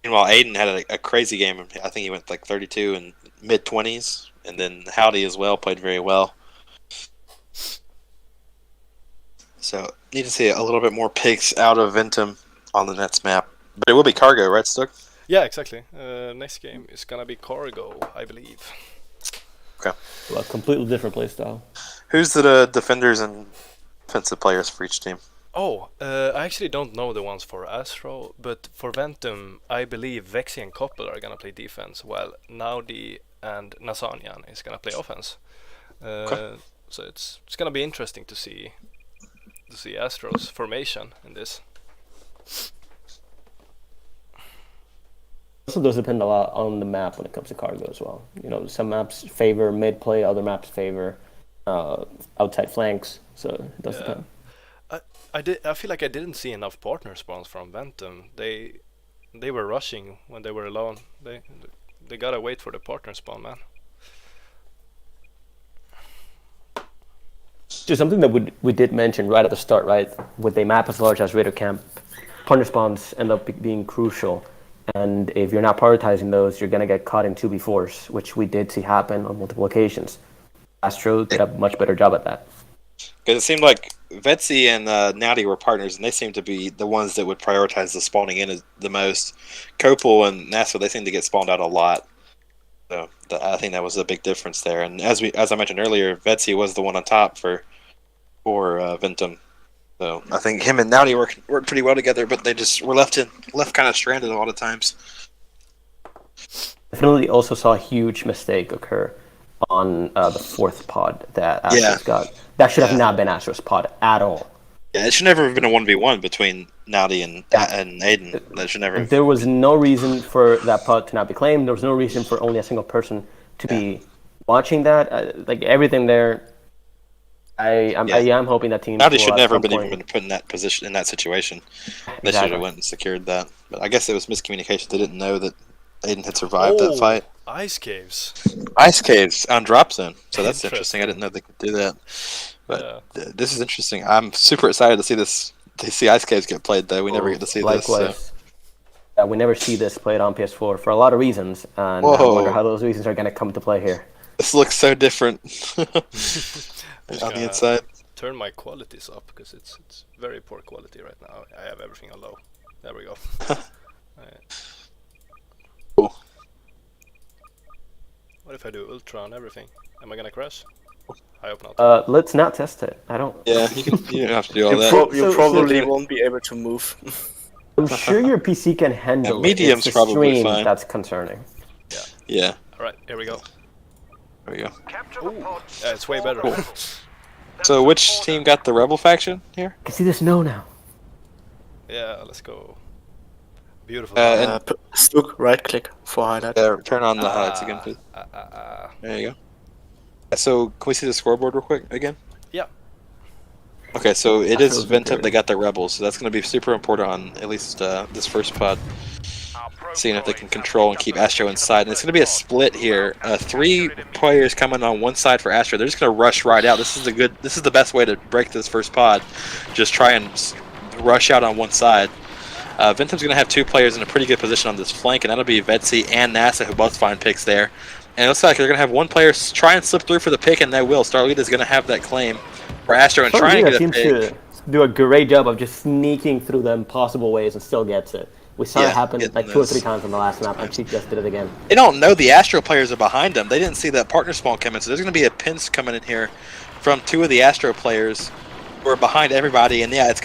Speaker 1: Meanwhile, Aiden had a crazy game. I think he went like 32 and mid-20s, and then Howdy as well played very well. So need to see a little bit more picks out of Ventum on the Nets map. But it will be Cargo, right, Stuck?
Speaker 7: Yeah, exactly. Next game is gonna be Cargo, I believe.
Speaker 1: Okay.
Speaker 3: Well, a completely different play style.
Speaker 1: Who's the defenders and defensive players for each team?
Speaker 7: Oh, I actually don't know the ones for Astro, but for Ventum, I believe Vexy and Koppel are gonna play defense, while Naudi and Nasanyan is gonna play offense. So it's gonna be interesting to see Astro's formation in this.
Speaker 3: Also does depend a lot on the map when it comes to Cargo as well. You know, some maps favor mid play, other maps favor outside flanks. So it does depend.
Speaker 7: I feel like I didn't see enough partner spawns from Ventum. They were rushing when they were alone. They gotta wait for the partner spawn, man.
Speaker 3: Just something that we did mention right at the start, right? With a map as large as Raider Camp, partner spawns end up being crucial. And if you're not prioritizing those, you're going to get caught in 2v4s, which we did see happen on multiple occasions. Astro did a much better job at that.
Speaker 1: Because it seemed like Vetsy and Natty were partners, and they seemed to be the ones that would prioritize the spawning in the most. Copel and NASA, they seem to get spawned out a lot. So I think that was a big difference there. And as I mentioned earlier, Vetsy was the one on top for Ventum. So I think him and Naughty worked pretty well together, but they just were left kind of stranded a lot of times.
Speaker 3: Definitely also saw a huge mistake occur on the 4th pod that Astros got. That should have not been Astro's pod at all.
Speaker 1: Yeah, it should never have been a 1v1 between Naughty and Aiden. That should never have...
Speaker 3: There was no reason for that pod to not be claimed. There was no reason for only a single person to be watching that. Like everything there... I'm hoping that team.
Speaker 1: Naughty should never have been put in that position, in that situation. They
Speaker 3: Exactly.
Speaker 1: should have went and secured that. But I guess it was miscommunication. They didn't know that Aiden had survived that fight.
Speaker 7: Ice caves.
Speaker 1: Ice caves on drop zone. So that's interesting. I didn't know they could do that. But this is interesting. I'm super excited to see this. To see ice caves get played, though. We never get to see this.
Speaker 3: Likewise. We never see this played on PS4 for a lot of reasons, and I wonder how those reasons are going to come to play here.
Speaker 1: This looks so different. On the inside.
Speaker 7: Turn my qualities up because it's very poor quality right now. I have everything on low. There we go.
Speaker 1: Cool.
Speaker 7: What if I do ultra on everything? Am I gonna crash? I hope not.
Speaker 3: Let's not test it. I don't.
Speaker 1: Yeah, you don't have to do all that.
Speaker 6: You probably won't be able to move.
Speaker 3: I'm sure your PC can handle it.
Speaker 1: Medium's
Speaker 3: It's the
Speaker 1: probably
Speaker 3: stream
Speaker 1: fine.
Speaker 3: that's concerning.
Speaker 1: Yeah.
Speaker 7: All right, here we go.
Speaker 1: There we go.
Speaker 7: Yeah, it's way better.
Speaker 1: Cool. So which team got the Rebel faction here?
Speaker 3: I can see the snow now.
Speaker 7: Yeah, let's go. Beautiful.
Speaker 6: Stuck, right click for highlight.
Speaker 1: Turn on the highlights again, please. There you go. So can we see the scoreboard real quick again?
Speaker 7: Yeah.
Speaker 1: Okay, so it
Speaker 3: Astro
Speaker 1: is
Speaker 3: was
Speaker 1: Ventum.
Speaker 3: third.
Speaker 1: They got the Rebels, so that's going to be super important on at least this first pod. Seeing if they can control and keep Astro inside. And it's going to be a split here. 3 players coming on one side for Astro. They're just going to rush right out. This is the best way to break this first pod. Just try and rush out on one side. Ventum's going to have 2 players in a pretty good position on this flank, and that'll be Vetsy and NASA, who both find picks there. And it looks like they're going to have one player try and slip through for the pick, and they will. Starlita's going to have that claim for Astro and trying to get a
Speaker 3: seems
Speaker 1: pick.
Speaker 3: to do a great job of just sneaking through the impossible ways and still gets it. We saw it happen like 2 or 3 times on the last map, and she just did it again.
Speaker 1: They don't know the Astro players are behind them. They didn't see that partner spawn come in, so there's going to be a pinch coming in here from 2 of the Astro players who are behind everybody. And yeah, it's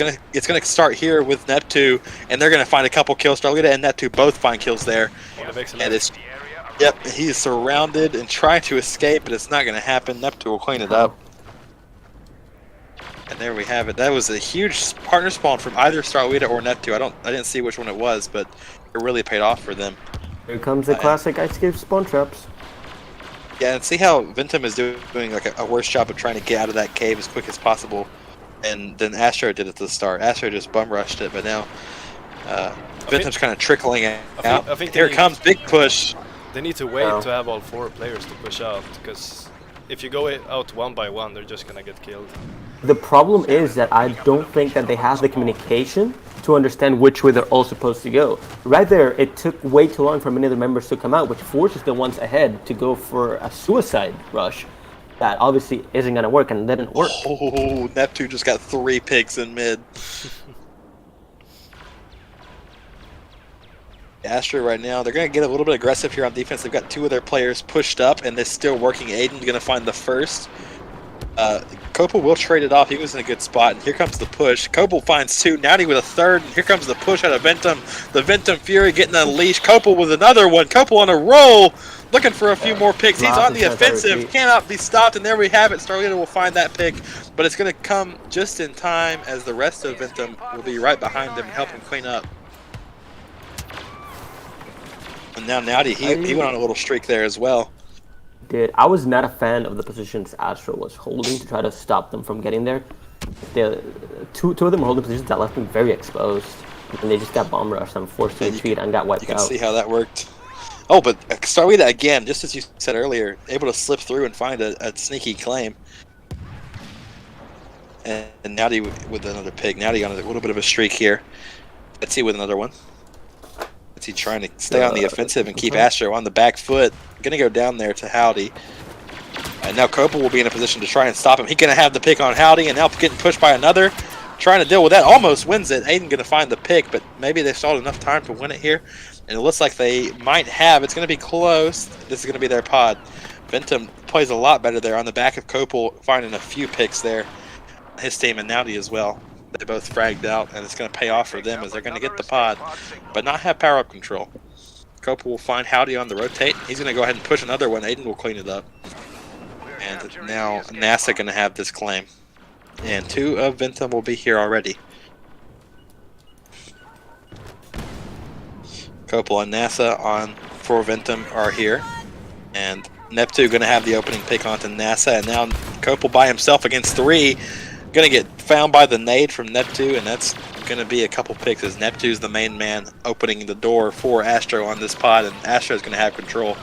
Speaker 1: gonna start here with Neptune, and they're going to find a couple kills. Starlita and Neptune both find kills there. And it's he's surrounded and trying to escape, but it's not going to happen. Neptune will clean it up. And there we have it. That was a huge partner spawn from either Starlita or Neptune. I didn't see which one it was, but it really paid off for them.
Speaker 3: Here comes the classic ice cave spawn traps.
Speaker 1: Yeah, and see how Ventum is doing like a worse job of trying to get out of that cave as quick as possible. And then Astro did it at the start. Astro just bum rushed it, but now Ventum's kind of trickling it out.
Speaker 7: I think
Speaker 1: Here comes big push.
Speaker 7: They need to wait to have all 4 players to push out, because if you go out one by one, they're just gonna get killed.
Speaker 3: The problem is that I don't think that they have the communication to understand which way they're all supposed to go. Right there, it took way too long for many of the members to come out, which forces the ones ahead to go for a suicide rush. That obviously isn't going to work, and didn't work.
Speaker 1: Oh, Neptune just got 3 picks in mid. Astro right now, they're going to get a little bit aggressive here on defense. They've got 2 of their players pushed up, and they're still working. Aiden's going to find the first. Copel will trade it off. He was in a good spot, and here comes the push. Copel finds 2. Nowdy with a third, and here comes the push out of Ventum. The Ventum Fury getting unleashed. Copel with another one. Copel on a roll, looking for a few more picks. He's on the offensive, cannot be stopped, and there we have it. Starlita will find that pick, but it's going to come just in time as the rest of Ventum will be right behind him and help him clean up. And now Nowdy, he went on a little streak there as well.
Speaker 3: I was not a fan of the positions Astro was holding to try to stop them from getting there. Two of them were holding positions that left them very exposed, and they just got bomb rushed and forced to retreat and got wiped out.
Speaker 1: You can see how that worked. Oh, but Starlita again, just as you said earlier, able to slip through and find a sneaky claim. And Nowdy with another pick. Nowdy on a little bit of a streak here. Let's see with another one. Let's see trying to stay on the offensive and keep Astro on the back foot. Gonna go down there to Howdy. And now Copel will be in a position to try and stop him. He's gonna have the pick on Howdy, and now getting pushed by another. Trying to deal with that, almost wins it. Aiden gonna find the pick, but maybe they stalled enough time to win it here. And it looks like they might have. It's gonna be close. This is gonna be their pod. Ventum plays a lot better there on the back of Copel, finding a few picks there. His team and Nowdy as well. They both fragged out, and it's gonna pay off for them as they're gonna get the pod, but not have power up control. Copel will find Howdy on the rotate. He's going to go ahead and push another one. Aiden will clean it up. And now NASA going to have this claim. And 2 of Ventum will be here already. Copel and NASA on for Ventum are here. And Neptune going to have the opening pick onto NASA. And now Copel by himself against 3. Going to get found by the nade from Neptune, and that's going to be a couple picks as Neptune's the main man opening the door for Astro on this pod, and Astro's going to have control.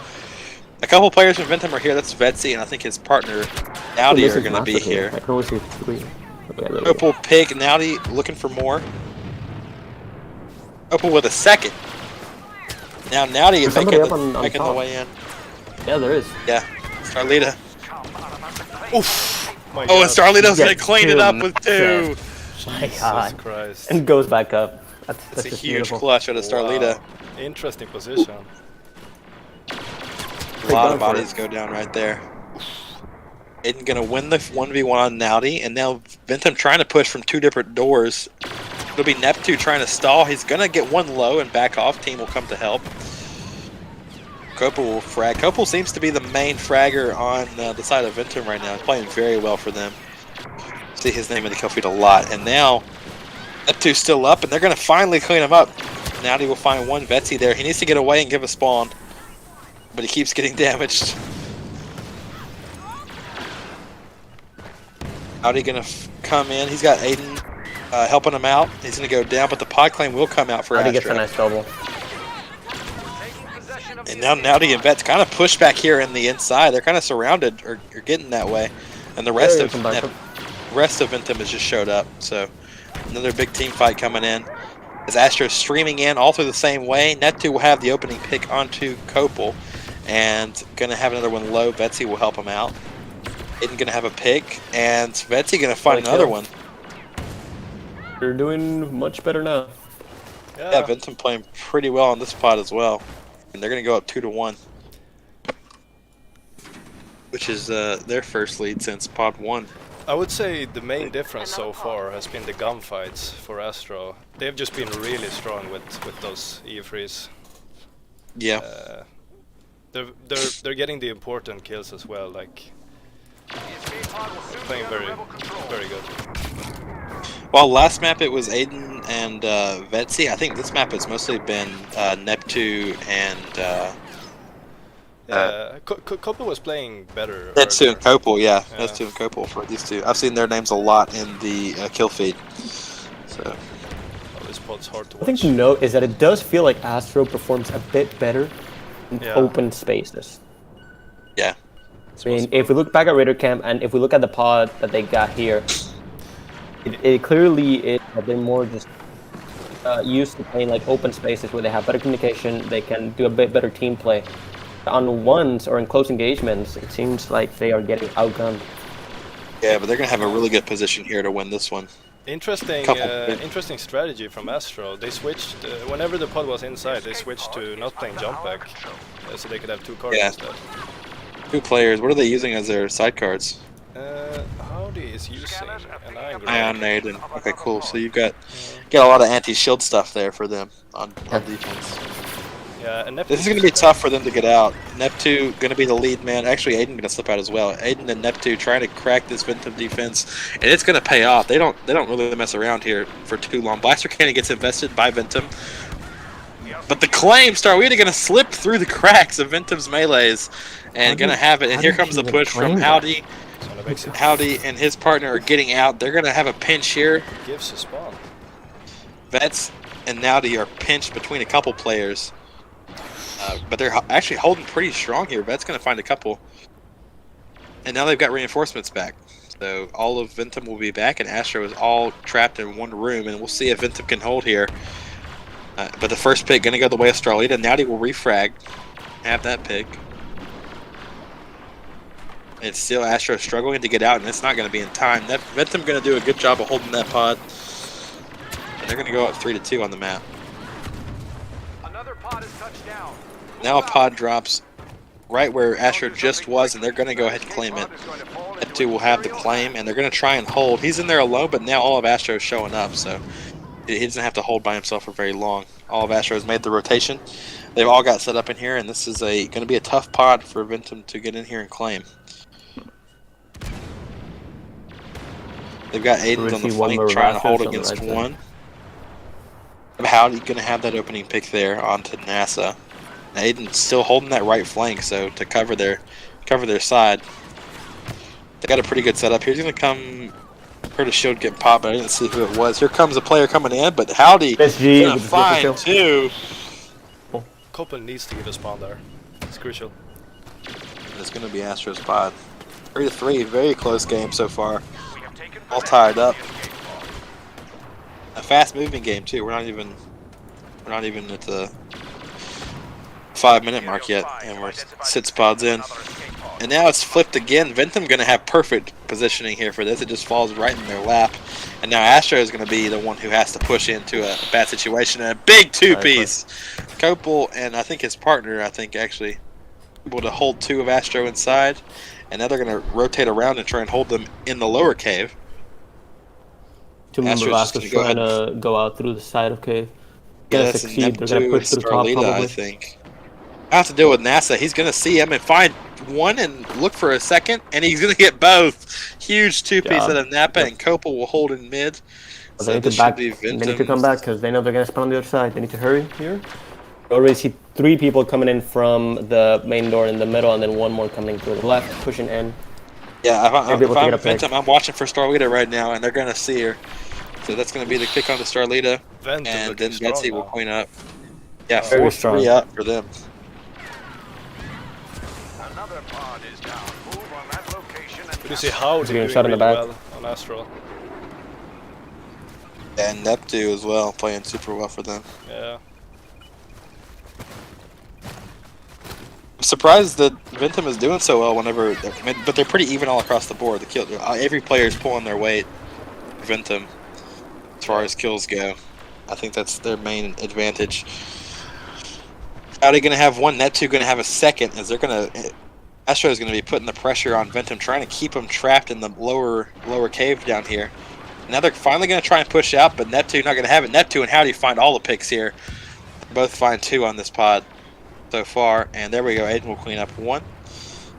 Speaker 1: A couple players from Ventum are here. That's Vetsy, and I think his partner Nowdy are going to be here.
Speaker 3: I can always see 3.
Speaker 1: Copel pick, Nowdy looking for more. Copel with a second. Now Nowdy is making the way in.
Speaker 3: Yeah, there is.
Speaker 1: Yeah, Starlita.
Speaker 7: Oof.
Speaker 1: And Starlita's going to clean it up with 2.
Speaker 3: My God.
Speaker 7: Christ.
Speaker 3: And goes back up.
Speaker 1: That's a huge clutch out of Starlita.
Speaker 7: Wow. Interesting position.
Speaker 1: A lot of bodies go down right there. Aiden going to win the 1v1 on Nowdy, and now Ventum trying to push from 2 different doors. It'll be Neptune trying to stall. He's going to get 1 low and back off. Team will come to help. Copel will frag. Copel seems to be the main fragger on the side of Ventum right now. He's playing very well for them. See his name in the kill feed a lot. And now, Neptune's still up, and they're going to finally clean him up. Nowdy will find 1 Vetsy there. He needs to get away and give a spawn. But he keeps getting damaged. Howdy gonna come in. He's got Aiden helping him out. He's gonna go down, but the pod claim will come out for
Speaker 3: Howdy gets a
Speaker 1: Astro.
Speaker 3: nice double.
Speaker 1: And now Nowdy and Vet's kind of pushed back here in the inside. They're kind of surrounded or getting that way. And the rest of Ventum has just showed up. So another big team fight coming in. As Astro streaming in all through the same way. Net2 will have the opening pick onto Kopel. And gonna have another one low. Vetsy will help him out. Aiden gonna have a pick. And Vetsy gonna find another one.
Speaker 3: You're doing much better now.
Speaker 1: Yeah, Ventum playing pretty well on this pod as well. And they're going to go up 2-1. Which is their first lead since pod 1.
Speaker 7: I would say the main difference so far has been the gunfights for Astro. They've just been really strong with those E3s.
Speaker 1: Yeah.
Speaker 7: They're getting the important kills as well. Like playing very good.
Speaker 1: Well, last map it was Aiden and Vetsy. I think this map has mostly been Neptune and
Speaker 7: Kopel was playing better.
Speaker 1: Neptune and Kopel, yeah.
Speaker 7: Yeah.
Speaker 1: Neptune and Kopel for these two. I've seen their names a lot in the kill feed. So
Speaker 7: this pod's hard to watch.
Speaker 3: I think to note is that it does feel like Astro performs a bit better in open spaces.
Speaker 1: Yeah.
Speaker 3: I mean, if we look back at Raider Camp and if we look at the pod that they got here, it clearly is that they're more just used to playing like open spaces where they have better communication, they can do a bit better team play. On ones or in close engagements, it seems like they are getting outgunned.
Speaker 1: Yeah, but they're going to have a really good position here to win this one.
Speaker 7: Interesting strategy from Astro. They switched, whenever the pod was inside, they switched to not playing jump back, so they could have two cards instead. 2
Speaker 1: players. What are they using as their side cards?
Speaker 7: Howdy is using an
Speaker 1: Ion Nade. Okay, cool. So you've got a lot of anti-shield stuff there for them on defense.
Speaker 7: Yeah, and
Speaker 1: this is going to be tough for them to get out. Neptune going to be the lead man. Actually, Aiden going to slip out as well. Aiden and Neptune trying to crack this Ventum defense, and it's going to pay off. They don't really mess around here for too long. Blaster Cannon gets invested by Ventum, but the claim Starweed going to slip through the cracks of Ventum's melees and going to have it. And here comes the push from Howdy. Howdy and his partner are getting out. They're going to have a pinch here.
Speaker 7: Gives a spawn.
Speaker 1: Vets and Nowdy are pinched between a couple players. But they're actually holding pretty strong here. Vet's going to find a couple. And now they've got reinforcements back. So all of Ventum will be back, and Astro is all trapped in one room. And we'll see if Ventum can hold here. But the first pick going to go the way of Starlita. Nowdy will refrag. Have that pick. It's still Astro struggling to get out, and it's not going to be in time. Ventum going to do a good job of holding that pod. And they're going to go up 3-2 on the map.
Speaker 8: Another pod is touched down.
Speaker 1: Now a pod drops right where Astro just was, and they're going to go ahead and claim it. Neptune will have the claim, and they're going to try and hold. He's in there alone, but now all of Astro is showing up, so he doesn't have to hold by himself for very long. All of Astro has made the rotation. They've all got set up in here, and this is going to be a tough pod for Ventum to get in here and claim. They've got Aiden's on the flank trying to hold against one. Howdy's going to have that opening pick there onto NASA. Aiden's still holding that right flank, so to cover their side. They got a pretty good setup here. He's going to come. Heard a shield get popped, but I didn't see who it was. Here comes a player coming in, but Howdy going to find two.
Speaker 7: Kopel needs to get a spawn there. It's crucial.
Speaker 1: And it's going to be Astro's pod. 3-3, very close game so far. All tied up. A fast-moving game too. We're not even at the 5-minute mark yet, and we're 6 pods in. And now it's flipped again. Ventum going to have perfect positioning here for this. It just falls right in their lap. And now Astro is going to be the one who has to push into a bad situation. And a big 2-piece. Kopel and I think his partner, actually able to hold 2 of Astro inside. And now they're going to rotate around and try and hold them in the lower cave.
Speaker 3: Astro's trying to go out through the side of cave.
Speaker 1: Yeah, that's
Speaker 3: succeed. They're going to push through the top, probably.
Speaker 1: I think. I have to deal with NASA. He's going to see him and find one and look for a second, and he's going to get both. Huge 2-piece out of Napa, and Kopel will hold in mid.
Speaker 3: So they need to come back because they know they're going to spawn on the other side. They need to hurry here. We already see 3 people coming in from the main door in the middle, and then 1 more coming to the left, pushing in.
Speaker 1: Yeah,
Speaker 3: Maybe
Speaker 1: if
Speaker 3: we'll
Speaker 1: I'm
Speaker 3: get a pick.
Speaker 1: Ventum, I'm watching for Starlita right now, and they're gonna see her. So that's gonna be the pick on the Starlita,
Speaker 7: Ventum
Speaker 1: and
Speaker 7: looking
Speaker 1: then
Speaker 7: strong
Speaker 1: Betsy will
Speaker 7: now.
Speaker 1: clean up. Yeah,
Speaker 7: Wow.
Speaker 3: Very
Speaker 1: 4-3
Speaker 3: strong.
Speaker 1: up for them.
Speaker 8: Another pod is down. Move on that location and
Speaker 7: But you see Howdy
Speaker 3: He's getting
Speaker 7: doing
Speaker 3: shot in the
Speaker 7: really
Speaker 3: back.
Speaker 7: well on Astro.
Speaker 1: And Neptune as well, playing super well for them.
Speaker 7: Yeah.
Speaker 1: I'm surprised that Ventum is doing so well whenever, but they're pretty even all across the board. The kill, every player is pulling their weight for Ventum as far as kills go. I think that's their main advantage. How are they going to have one? Neptune going to have a second, as they're going to. Astro is going to be putting the pressure on Ventum, trying to keep them trapped in the lower cave down here. Now they're finally going to try and push out, but Neptune not going to have it. Neptune and Howdy find all the picks here. Both find 2 on this pod so far, and there we go. Aiden will clean up 1.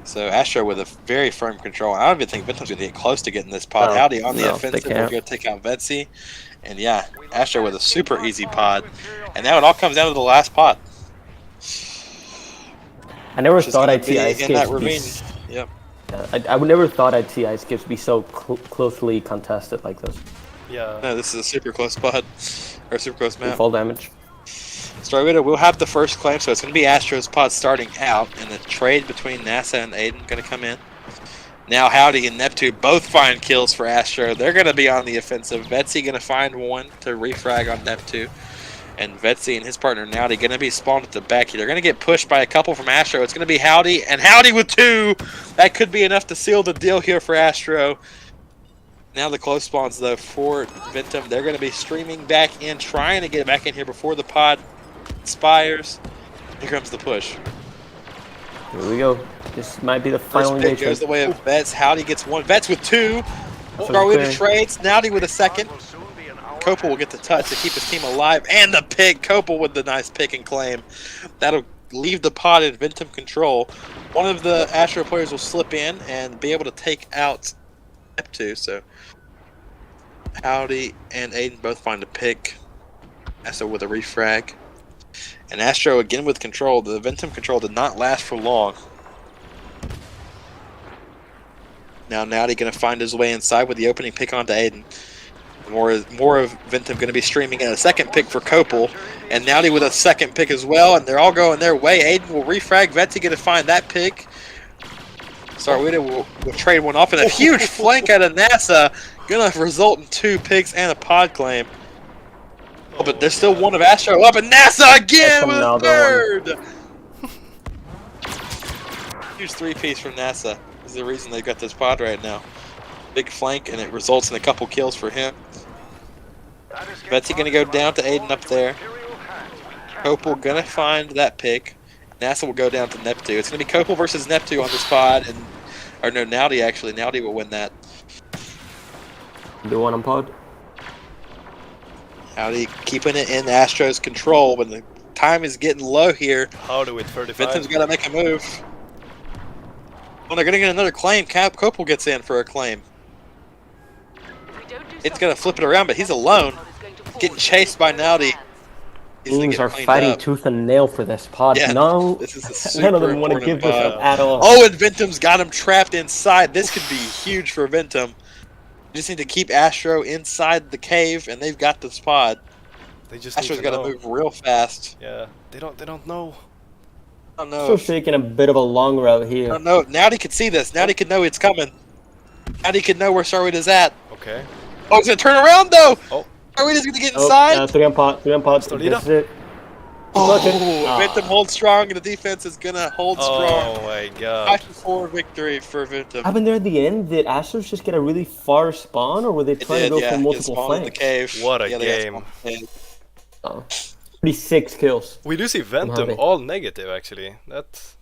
Speaker 1: So Astro with a very firm control. I don't even think Ventum's going to get close to getting this pod.
Speaker 3: No,
Speaker 1: Howdy on the
Speaker 3: no, they
Speaker 1: offensive will
Speaker 3: can't.
Speaker 1: go take out Betsy. And yeah, Astro with a super easy pod. And now it all comes down to the last pod.
Speaker 3: I never
Speaker 1: Which is
Speaker 3: thought
Speaker 1: gonna
Speaker 3: I'd see
Speaker 1: be
Speaker 3: ice
Speaker 1: in that
Speaker 3: skips be.
Speaker 1: ravine. Yep.
Speaker 3: I would never thought I'd see ice skips be so closely contested like this.
Speaker 7: Yeah.
Speaker 1: No, this is a super close pod. Or super close map.
Speaker 3: Full damage.
Speaker 1: Starwitter will have the first claim, so it's going to be Astro's pod starting out, and the trade between NASA and Aiden going to come in. Now Howdy and Neptune both find kills for Astro. They're going to be on the offensive. Betsy going to find 1 to refrag on Neptune. And Betsy and his partner Nowdy going to be spawned at the back here. They're going to get pushed by a couple from Astro. It's going to be Howdy, and Howdy with 2! That could be enough to seal the deal here for Astro. Now the close spawns, though, for Ventum. They're going to be streaming back in, trying to get back in here before the pod expires. Here comes the push.
Speaker 3: Here we go. This might be the
Speaker 1: First
Speaker 3: final
Speaker 1: pick
Speaker 3: engagement.
Speaker 1: goes the way of Vets. Howdy gets 1. Vets with 2.
Speaker 3: That's
Speaker 1: Starwitter
Speaker 3: okay.
Speaker 1: trades. Nowdy with a second.
Speaker 8: will soon be an hour
Speaker 1: Copel will get the touch to keep his team alive. And the pick. Copel with the nice pick and claim. That'll leave the pod in Ventum control. One of the Astro players will slip in and be able to take out Neptune. So Howdy and Aiden both find a pick. Astro with a refrag. And Astro again with control. The Ventum control did not last for long. Now Nowdy going to find his way inside with the opening pick onto Aiden. More of Ventum going to be streaming in a second pick for Copel. And Nowdy with a second pick as well. And they're all going their way. Aiden will refrag. Vetsy going to find that pick. Starwitter will trade one off. And a huge flank out of NASA. Going to result in 2 picks and a pod claim. Oh, but there's still one of Astro up. And NASA again with a
Speaker 3: Another
Speaker 1: third. Huge 3-piece from NASA. Is the reason they got this pod right now. Big flank, and it results in a couple kills for him. Betsy gonna go down to Aiden up there. Copel gonna find that pick. NASA will go down to Neptune. It's gonna be Copel versus Neptune on this pod, and or no, Nowdy actually. Nowdy will win that.
Speaker 3: Do one on pod.
Speaker 1: Howdy keeping it in Astro's control, but the time is getting low here.
Speaker 7: Howdy with 35.
Speaker 1: Ventum's gotta make a move. Well, they're gonna get another claim. Copel gets in for a claim. It's gonna flip it around, but he's alone. Getting chased by Nowdy. He's gonna
Speaker 3: Teams
Speaker 1: get
Speaker 3: are
Speaker 1: cleaned
Speaker 3: fighting
Speaker 1: up.
Speaker 3: tooth and nail for this pod.
Speaker 1: Yeah,
Speaker 3: No,
Speaker 1: this is a
Speaker 3: none of
Speaker 1: super
Speaker 3: them want to
Speaker 1: important
Speaker 3: give this
Speaker 1: pod.
Speaker 3: up at all.
Speaker 1: Oh, and Ventum's got him trapped inside. This could be huge for Ventum. You just need to keep Astro inside the cave, and they've got this pod.
Speaker 7: They just
Speaker 1: Astro's
Speaker 7: need to
Speaker 1: got to
Speaker 7: know.
Speaker 1: move real fast.
Speaker 7: Yeah, they don't know.
Speaker 1: I don't know.
Speaker 3: So taking a bit of a long route
Speaker 1: I
Speaker 3: here.
Speaker 1: don't know. Nowdy could see this. Nowdy could know it's coming. Nowdy could know where Starweed is at.
Speaker 7: Okay.
Speaker 1: Oh, he's gonna turn around though.
Speaker 7: Oh.
Speaker 1: Starweed is gonna get
Speaker 3: Oh,
Speaker 1: inside.
Speaker 3: 3 on pod.
Speaker 7: Starlita?
Speaker 3: This is it.
Speaker 1: Oh,
Speaker 3: Clutch it.
Speaker 1: Ventum holds strong, and the defense is gonna hold strong.
Speaker 7: Oh my god.
Speaker 1: 5-4 victory for Ventum.
Speaker 3: Happened there at the end? Did Astros just get a really far spawn, or were they
Speaker 1: It
Speaker 3: trying
Speaker 1: did,
Speaker 3: to go
Speaker 1: yeah.
Speaker 3: for
Speaker 1: Get
Speaker 3: multiple
Speaker 1: spawned in the
Speaker 3: flanks?
Speaker 1: cave.
Speaker 7: What a
Speaker 1: Yeah, they got
Speaker 7: game.
Speaker 1: spawned in the cave.
Speaker 3: Oh. 36 kills.
Speaker 7: We do see Ventum
Speaker 3: Howdy.
Speaker 7: all negative actually. That's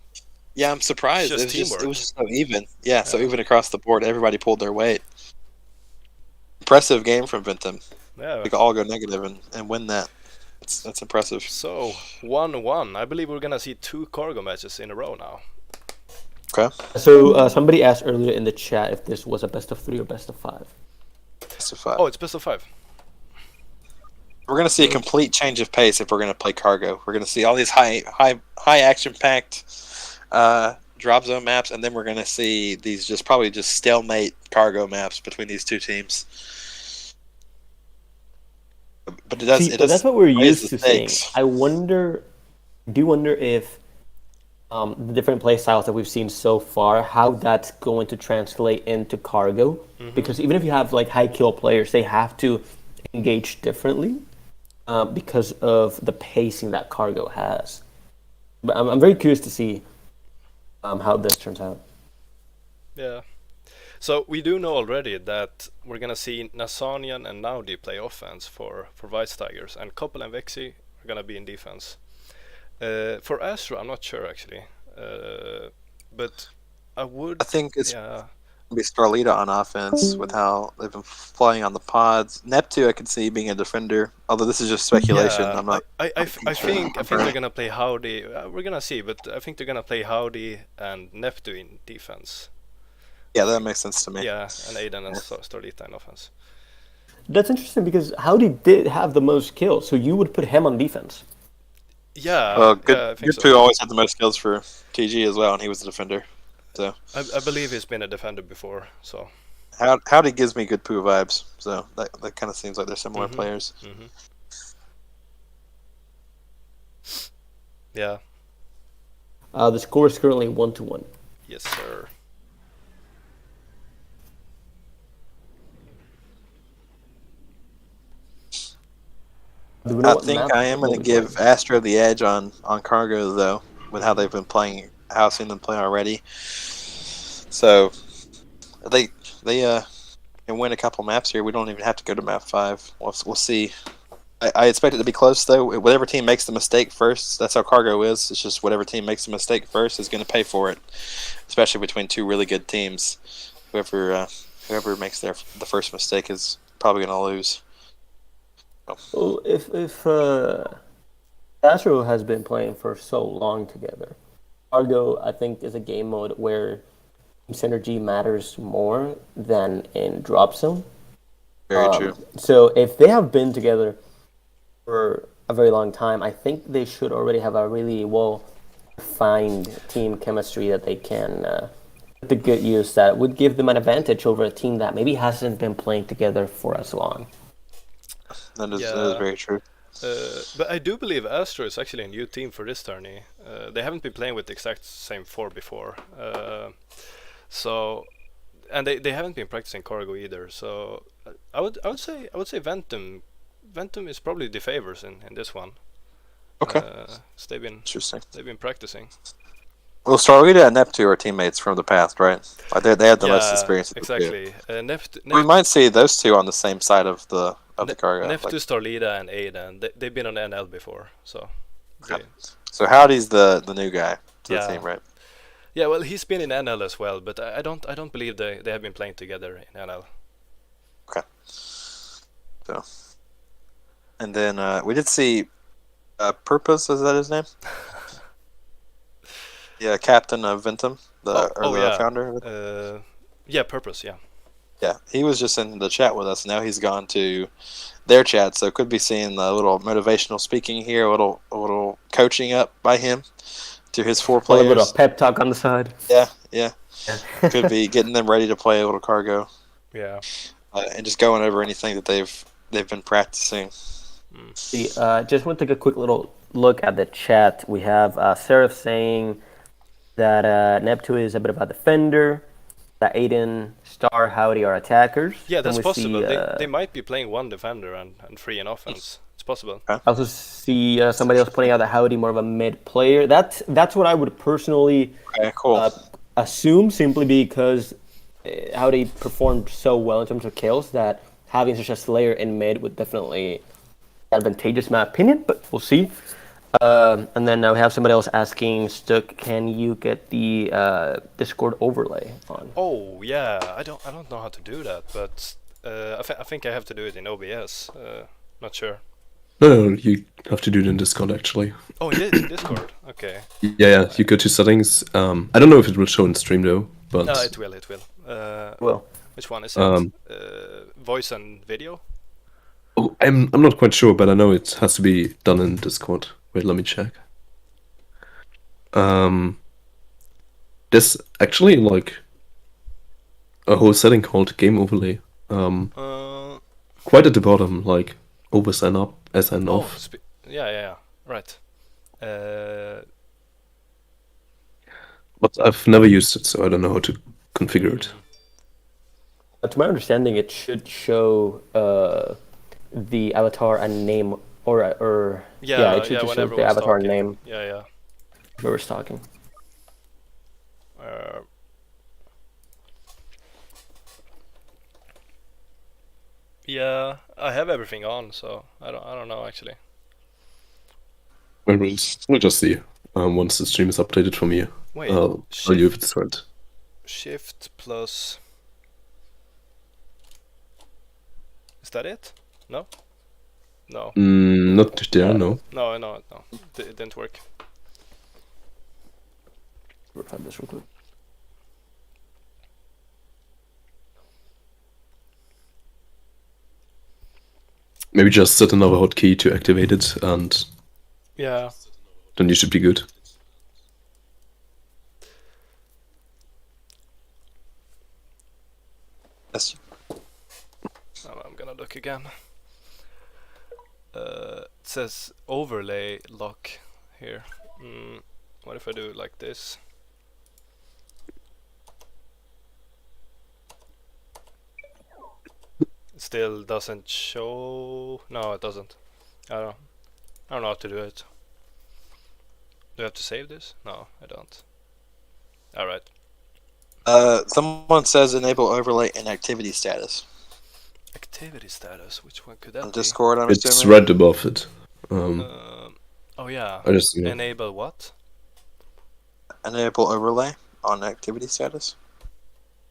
Speaker 1: Yeah, I'm surprised.
Speaker 7: It's
Speaker 1: It
Speaker 7: just
Speaker 1: was just, it
Speaker 7: teamwork.
Speaker 1: was just so even. Yeah, so even across the board, everybody pulled their weight. Impressive game from Ventum.
Speaker 7: yeah.
Speaker 1: We could all go negative and win that. That's impressive.
Speaker 7: So 1-1. I believe we're gonna see 2 cargo matches in a row now.
Speaker 1: Okay.
Speaker 3: So somebody asked earlier in the chat if this was a best of 3 or best of 5.
Speaker 1: Best of 5.
Speaker 7: Oh, it's best of 5.
Speaker 1: We're gonna see a complete change of pace if we're gonna play cargo. We're gonna see all these high action packed drop zone maps, and then we're going to see these probably just stalemate cargo maps between these two teams. But it does.
Speaker 3: See, but that's what we're
Speaker 1: raise
Speaker 3: used
Speaker 1: the
Speaker 3: to seeing.
Speaker 1: stakes.
Speaker 3: I wonder if the different play styles that we've seen so far, how that's going to translate into cargo. Because even if you have like high kill players, they have to engage differently because of the pacing that cargo has. But I'm very curious to see how this turns out.
Speaker 7: Yeah. So we do know already that we're gonna see Nasanian and Naudi play offense for Vice Tigers, and Koppel and Vexi are gonna be in defense. For Astro, I'm not sure actually, but I
Speaker 1: think it's
Speaker 7: yeah.
Speaker 1: be Starlita on offense with how they've been playing on the pods. Neptune, I could see being a defender, although this is just speculation.
Speaker 7: Yeah,
Speaker 1: I'm not.
Speaker 7: I think they're gonna play Howdy. We're gonna see, but I think they're gonna play Howdy and Neptune in defense.
Speaker 1: Yeah, that makes sense to me.
Speaker 7: Yeah, and Aiden and Starlita in offense.
Speaker 3: That's interesting because Howdy did have the most kills, so you would put him on defense.
Speaker 7: Yeah,
Speaker 1: Well, good.
Speaker 7: yeah, I think
Speaker 1: Good
Speaker 7: so.
Speaker 1: always had the most kills for TG as well, and he was a defender. So
Speaker 7: I believe he's been a defender before, so.
Speaker 1: Howdy gives me good poo vibes. So that kind of seems like they're similar players.
Speaker 7: Yeah.
Speaker 3: The score is currently 1-1.
Speaker 7: Yes, sir.
Speaker 3: Do we know
Speaker 1: I
Speaker 3: what
Speaker 1: think
Speaker 3: map
Speaker 1: I am going to
Speaker 3: they're
Speaker 1: give
Speaker 3: playing?
Speaker 1: Astro the edge on cargo though, with how they've been playing, how I've seen them play already. So they can win a couple maps here. We don't even have to go to map 5. We'll see. I expect it to be close though. Whatever team makes the mistake first, that's how cargo is. It's just whatever team makes the mistake first is going to pay for it, especially between two really good teams. Whoever makes the first mistake is probably going to lose.
Speaker 3: Well, if Astro has been playing for so long together, Cargo I think is a game mode where synergy matters more than in drop zone.
Speaker 1: Very true.
Speaker 3: So if they have been together for a very long time, I think they should already have a really well-defined team chemistry that they can put to good use that would give them an advantage over a team that maybe hasn't been playing together for as long.
Speaker 1: That is very true.
Speaker 7: But I do believe Astro is actually a new team for this tourney. They haven't been playing with the exact same 4 before. And they haven't been practicing cargo either. So I would say Ventum is probably the favors in this one.
Speaker 1: Okay.
Speaker 7: So they've been practicing.
Speaker 1: Well, Starlita and Neptune are teammates from the past, right? Like they had the most experience.
Speaker 7: Exactly.
Speaker 1: We might see those two on the same side of the cargo.
Speaker 7: Neptune, Starlita, and Aiden. They've been on NL before, so.
Speaker 1: Okay. So Howdy's the new guy to the team, right?
Speaker 7: Yeah, well, he's been in NL as well, but I don't believe they have been playing together in NL.
Speaker 1: Okay. So, and then we did see Purpose. Is that his name? Yeah, captain of Ventum, the founder.
Speaker 7: Yeah, Purpose. Yeah.
Speaker 1: Yeah, he was just in the chat with us. Now he's gone to their chat, so could be seeing a little motivational speaking here, a little coaching up by him to his 4 players.
Speaker 3: A little bit of pep talk on the side.
Speaker 1: Yeah. Could be getting them ready to play a little cargo.
Speaker 7: Yeah.
Speaker 1: And just going over anything that they've been practicing.
Speaker 3: See, just want to take a quick little look at the chat. We have Seraph saying that Neptune is a bit of a defender, that Aiden, Star, Howdy are attackers.
Speaker 7: Yeah, that's possible. They might be playing 1 defender and 3 in offense. It's possible.
Speaker 3: I also see somebody else pointing out that Howdy more of a mid player. That's what I would personally assume, simply because Howdy performed so well in terms of kills that having such a slayer in mid would definitely be advantageous in my opinion, but we'll see. And then we have somebody else asking, Stuck, can you get the Discord overlay on?
Speaker 7: Oh yeah, I don't know how to do that, but I think I have to do it in OBS. Not sure.
Speaker 5: No, you have to do it in Discord actually.
Speaker 7: Oh, in Discord. Okay.
Speaker 5: Yeah. You go to settings. I don't know if it will show in stream though, but
Speaker 7: no, it will.
Speaker 3: Well,
Speaker 7: which one is it? Voice and video.
Speaker 5: Oh, I'm not quite sure, but I know it has to be done in Discord. Wait, let me check. there's actually like a whole setting called game overlay. Quite at the bottom, like over sign up, SN
Speaker 7: Oh,
Speaker 5: off.
Speaker 7: yeah, right.
Speaker 5: But I've never used it, so I don't know how to configure it.
Speaker 3: To my understanding, it should show the avatar and name, or it should just show
Speaker 7: whenever
Speaker 3: the
Speaker 7: we're
Speaker 3: avatar
Speaker 7: talking.
Speaker 3: name.
Speaker 7: Yeah.
Speaker 3: Whoever's talking.
Speaker 7: Yeah, I have everything on, so I don't know actually.
Speaker 5: We'll just see once the stream is updated from here.
Speaker 7: Wait,
Speaker 5: I'll tell you if it's right.
Speaker 7: Shift plus. Is that it? No. No.
Speaker 5: Not there, no.
Speaker 7: No. It didn't work.
Speaker 3: Verify this real quick.
Speaker 5: Maybe just set another hotkey to activate it, and
Speaker 7: Yeah.
Speaker 5: then you should be good.
Speaker 1: Yes.
Speaker 7: I'm gonna look again. It says overlay lock here. What if I do it like this? It still doesn't show. No, it doesn't. I don't know how to do it. Do I have to save this? No, I don't. Alright.
Speaker 1: Someone says enable overlay and activity status.
Speaker 7: Activity status, which one could that
Speaker 1: On
Speaker 7: be?
Speaker 1: Discord, I'm
Speaker 5: It's
Speaker 1: assuming.
Speaker 5: right above it.
Speaker 7: Oh yeah.
Speaker 5: I just
Speaker 7: Enable what?
Speaker 1: Enable overlay on activity status.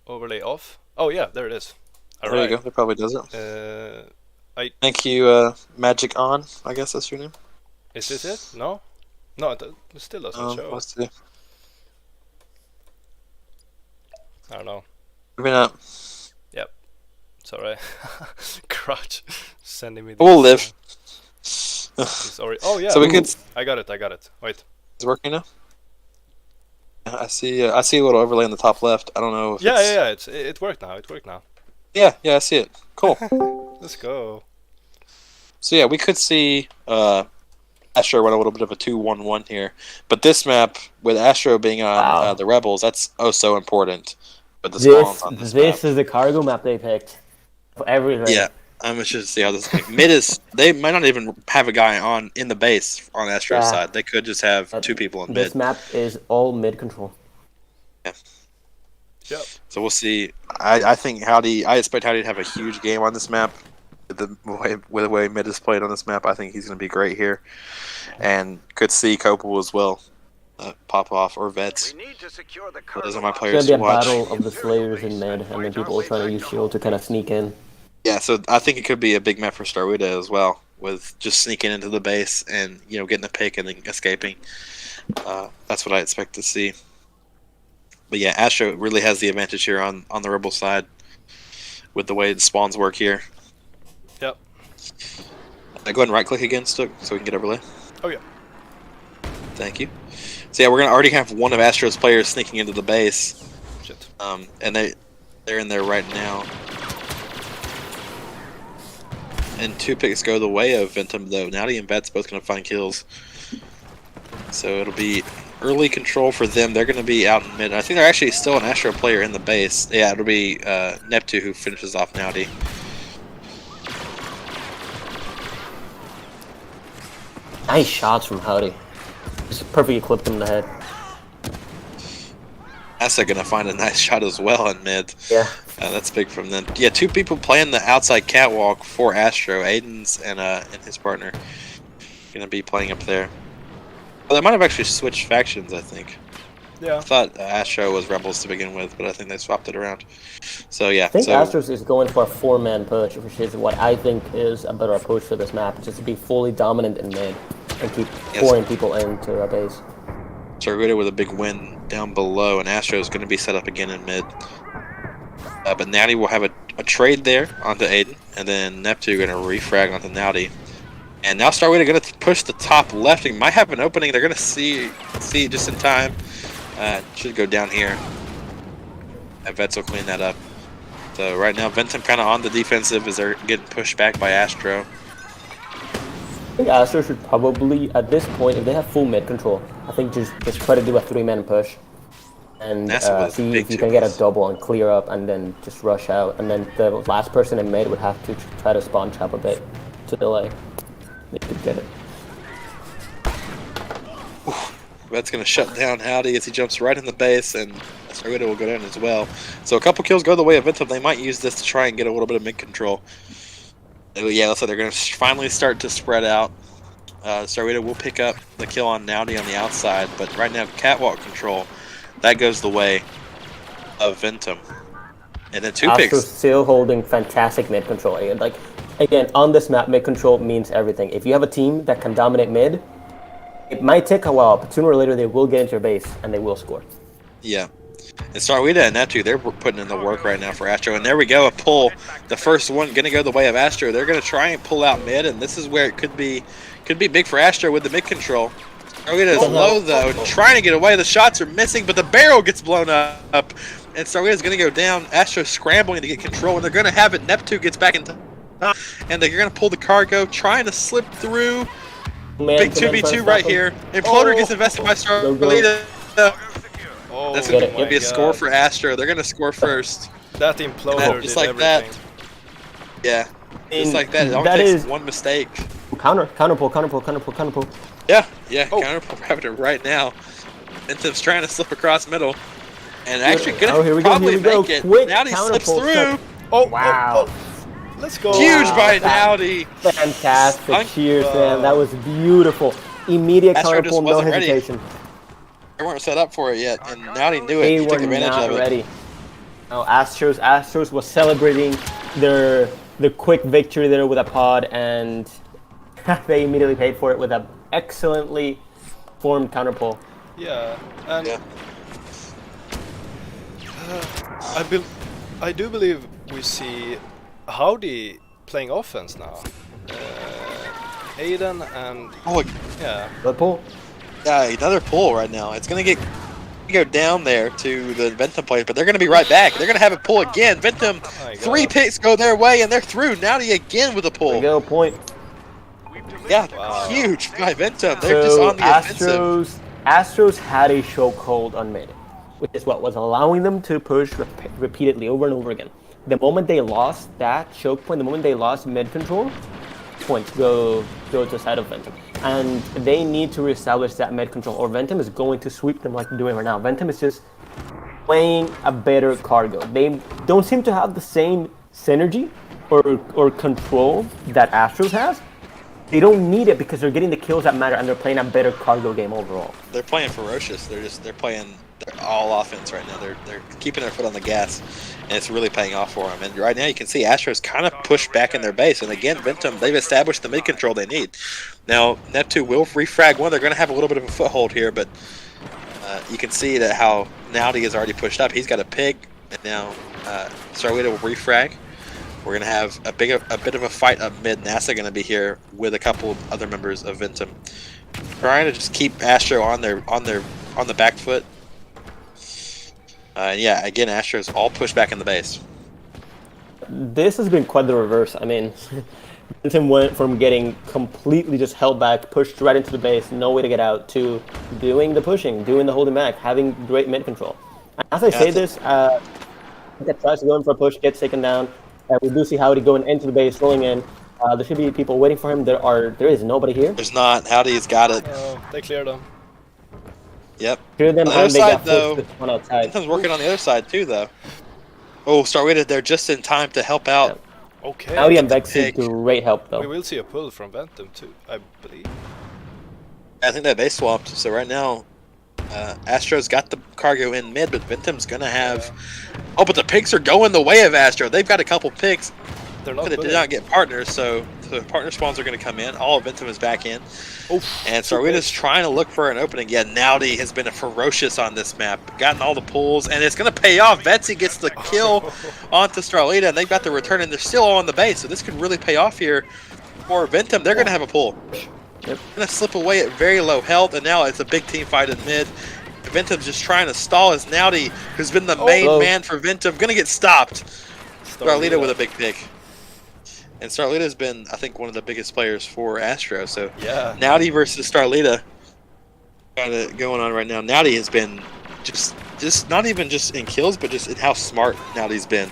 Speaker 7: Overlay off? Oh yeah, there it is.
Speaker 1: There you go. It probably does it. Thank you, Magic On. I guess that's your name.
Speaker 7: Is this it? No? No, it still doesn't show.
Speaker 1: Let's see.
Speaker 7: I don't know.
Speaker 1: Maybe not.
Speaker 7: Yep. It's alright. Crutch sending me.
Speaker 1: We'll live.
Speaker 7: Sorry. Oh yeah.
Speaker 1: So we could.
Speaker 7: I got it. Wait.
Speaker 1: It's working now. I see. I see a little overlay on the top left. I don't know. If
Speaker 7: Yeah. It worked now.
Speaker 1: Yeah. I see it. Cool.
Speaker 7: Let's go.
Speaker 1: So yeah, we could see Astro went a little bit of a 2-1-1 here, but this map with Astro being on the Rebels, that's so important. But the spawns on this map.
Speaker 3: Is the cargo map they picked for everything.
Speaker 1: Yeah, I'm interested to see how this mid is. They might not even have a guy in the base on Astro's side. They could just have two people in mid.
Speaker 3: This map is all mid control.
Speaker 1: Yeah.
Speaker 7: Yep.
Speaker 1: So we'll see. I think I expect Howdy to have a huge game on this map. With the way mid is played on this map, I think he's going to be great here, and could see Copel as well pop off, or Vets. Those are my players
Speaker 3: It's
Speaker 1: to
Speaker 3: going to be a
Speaker 1: watch.
Speaker 3: battle of the Slayers in mid, and then people are trying to use shield to kind of sneak in.
Speaker 1: Yeah, so I think it could be a big map for Starwida as well, with just sneaking into the base and getting a pick and then escaping. That's what I expect to see. But yeah, Astro really has the advantage here on the Rebel side with the way the spawns work here.
Speaker 7: Yep.
Speaker 1: Go ahead and right click again, Stook, so we can get overlay.
Speaker 7: Oh yeah.
Speaker 1: Thank you. So yeah, we're gonna already have one of Astro's players sneaking into the base.
Speaker 7: Shit.
Speaker 1: And they're in there right now. And two picks go the way of Ventum though. Nowdy and Vet's both gonna find kills. So it'll be early control for them. They're gonna be out in mid. I think they're actually still an Astro player in the base. Yeah, it'll be Neptune who finishes off Nowdy.
Speaker 3: Nice shots from Howdy. Just perfectly clipped him in the head.
Speaker 1: Asa gonna find a nice shot as well in mid.
Speaker 3: Yeah.
Speaker 1: That's big from them. Yeah, two people playing the outside catwalk for Astro. Aiden's and his partner gonna be playing up there. Well, they might have actually switched factions, I think.
Speaker 7: Yeah.
Speaker 1: I thought Astro was Rebels to begin with, but I think they swapped it around. So yeah.
Speaker 3: I think Astros is going for a 4-man push, which is what I think is a better approach for this map, just to be fully dominant in mid and keep pouring people into a base.
Speaker 1: Starwida with a big win down below, and Astro is going to be set up again in mid. But Nowdy will have a trade there onto Aiden, and then Neptune going to refrag onto Nowdy. And now Starwida going to push the top left. He might have an opening. They're going to see it just in time. Should go down here. And Vets will clean that up. So right now, Ventum kind of on the defensive as they're getting pushed back by Astro.
Speaker 3: I think Astro should probably, at this point, if they have full mid control, I think just try to do a 3-man push. And see if you can get a double and clear up and then just rush out. And then the last person in mid would have to try to spawn trap a bit to delay. They could get it.
Speaker 1: That's going to shut down Howdy as he jumps right in the base, and Sarita will go down as well. So a couple kills go the way of Ventum. They might use this to try and get a little bit of mid control. Yeah, looks like they're going to finally start to spread out. Sarita will pick up the kill on Nowdy on the outside, but right now catwalk control, that goes the way of Ventum. And then 2
Speaker 3: Astro's
Speaker 1: picks.
Speaker 3: still holding fantastic mid control. Like, again, on this map, mid control means everything. If you have a team that can dominate mid, it might take a while, but sooner or later they will get into your base and they will score.
Speaker 1: Yeah. And Starweeda and Neptune, they're putting in the work right now for Astro. And there we go, a pull. The first one going to go the way of Astro. They're going to try and pull out mid, and this is where it could be big for Astro with the mid control. Starweeda is low, though, and trying to get away. The shots are missing, but the barrel gets blown up. And Starweeda is going to go down. Astro scrambling to get control, and they're going to have it. Neptune gets back in top, and they're going to pull the cargo, trying to slip through. Big 2v2 right here. Imploder gets invested by Starweeda. That's going to be a score for Astro. They're going to score first.
Speaker 7: That imploder
Speaker 1: Just
Speaker 7: did
Speaker 1: like
Speaker 7: everything.
Speaker 1: that. Yeah. Just like that. It only
Speaker 3: that
Speaker 1: takes
Speaker 3: is
Speaker 1: one mistake.
Speaker 3: counter pull.
Speaker 1: Yeah, counter pull happening right now. Ventum's trying to slip across middle. And actually gonna probably make it.
Speaker 3: Quick
Speaker 1: Nowdy slips through.
Speaker 7: Oh,
Speaker 3: Wow.
Speaker 7: Let's go.
Speaker 1: Huge by Nowdy.
Speaker 3: Fantastic. Cheers, man. That was beautiful. Immediate
Speaker 1: Astro
Speaker 3: counter
Speaker 1: just
Speaker 3: pull, no
Speaker 1: wasn't ready.
Speaker 3: hesitation.
Speaker 1: They weren't set up for it yet, and Nowdy knew it.
Speaker 3: They
Speaker 1: He took
Speaker 3: were
Speaker 1: advantage
Speaker 3: not
Speaker 1: of it.
Speaker 3: ready. No, Astros was celebrating the quick victory there with a pod, and they immediately paid for it with an excellently formed counter pull.
Speaker 7: Yeah, and
Speaker 1: Yeah.
Speaker 7: I do believe we see Howdy playing offense now. Aiden and
Speaker 1: Oh,
Speaker 7: yeah,
Speaker 3: Good pull.
Speaker 1: yeah, another pull right now. It's gonna go down there to the Ventum players, but they're gonna be right back. They're gonna have it pull again. Ventum,
Speaker 7: Oh my
Speaker 1: 3
Speaker 7: God.
Speaker 1: picks go their way, and they're through. Nowdy again with a
Speaker 3: There we
Speaker 1: pull.
Speaker 3: go, point.
Speaker 1: Yeah,
Speaker 7: Wow.
Speaker 1: huge by Ventum. They're just on the offensive.
Speaker 3: Astros had a chokehold on mid, which is what was allowing them to push repeatedly over and over again. The moment they lost that choke point, the moment they lost mid control, points go to the side of Ventum. And they need to reestablish that mid control, or Ventum is going to sweep them like they're doing right now. Ventum is just playing a better cargo. They don't seem to have the same synergy or control that Astros has. They don't need it because they're getting the kills that matter, and they're playing a better cargo game overall.
Speaker 1: They're playing ferocious. They're playing all offense right now. They're keeping their foot on the gas, and it's really paying off for them. And right now you can see Astros kind of pushed back in their base. And again, Ventum, they've established the mid control they need. Now Neptune will refrag one. They're going to have a little bit of a foothold here, but you can see that how Nowdy is already pushed up. He's got a pig, and now Starweeda will refrag. We're going to have a bit of a fight up mid. NASA going to be here with a couple of other members of Ventum, trying to just keep Astro on the back foot. Yeah, again, Astro's all pushed back in the base.
Speaker 3: This has been quite the reverse. I mean, Ventum went from getting completely just held back, pushed right into the base, no way to get out, to doing the pushing, doing the holding back, having great mid control. And as I say this, that tries to go in for a push, gets taken down. We do see Howdy going into the base, rolling in. There should be people waiting for him. There is nobody here.
Speaker 1: There's not. Howdy's got it.
Speaker 7: they cleared them.
Speaker 1: Yep.
Speaker 3: Clear them,
Speaker 1: On the other
Speaker 3: and they
Speaker 1: side,
Speaker 3: got
Speaker 1: though,
Speaker 3: forced one outside.
Speaker 1: Ventum's working on the other side too, though. Oh, Starweeda, they're just in time to help out.
Speaker 7: Okay.
Speaker 3: Howdy and Vexy,
Speaker 1: pick.
Speaker 3: great help though.
Speaker 7: We will see a pull from Ventum too, I believe.
Speaker 1: I think that base swapped. So right now, Astro's got the cargo in mid, but Ventum's gonna have. Oh, but the picks are going the way of Astro. They've got a couple picks.
Speaker 7: They're not
Speaker 1: But they did
Speaker 7: pulling.
Speaker 1: not get partners, so the partner spawns are going to come in. All of Ventum is back in.
Speaker 7: Oof.
Speaker 1: And Starweeda's trying to look for an opening. Yeah, Nowdy has been ferocious on this map. Gotten all the pulls, and it's going to pay off. Betsy gets the kill onto Starweeda, and they've got the return, and they're still all on the base. So this could really pay off here for Ventum. They're going to have a pull.
Speaker 3: Yep.
Speaker 1: Going to slip away at very low health, and now it's a big team fight in mid. Ventum's just trying to stall as Naughty, who's been the main
Speaker 3: hello.
Speaker 1: man for Ventum, gonna get stopped. Starlita with a big pick. And Starlita's been, I think, one of the biggest players for Astro. So
Speaker 7: Yeah.
Speaker 1: Naughty versus Starlita got it going on right now. Naughty has been just not even just in kills, but just in how smart Naughty's been.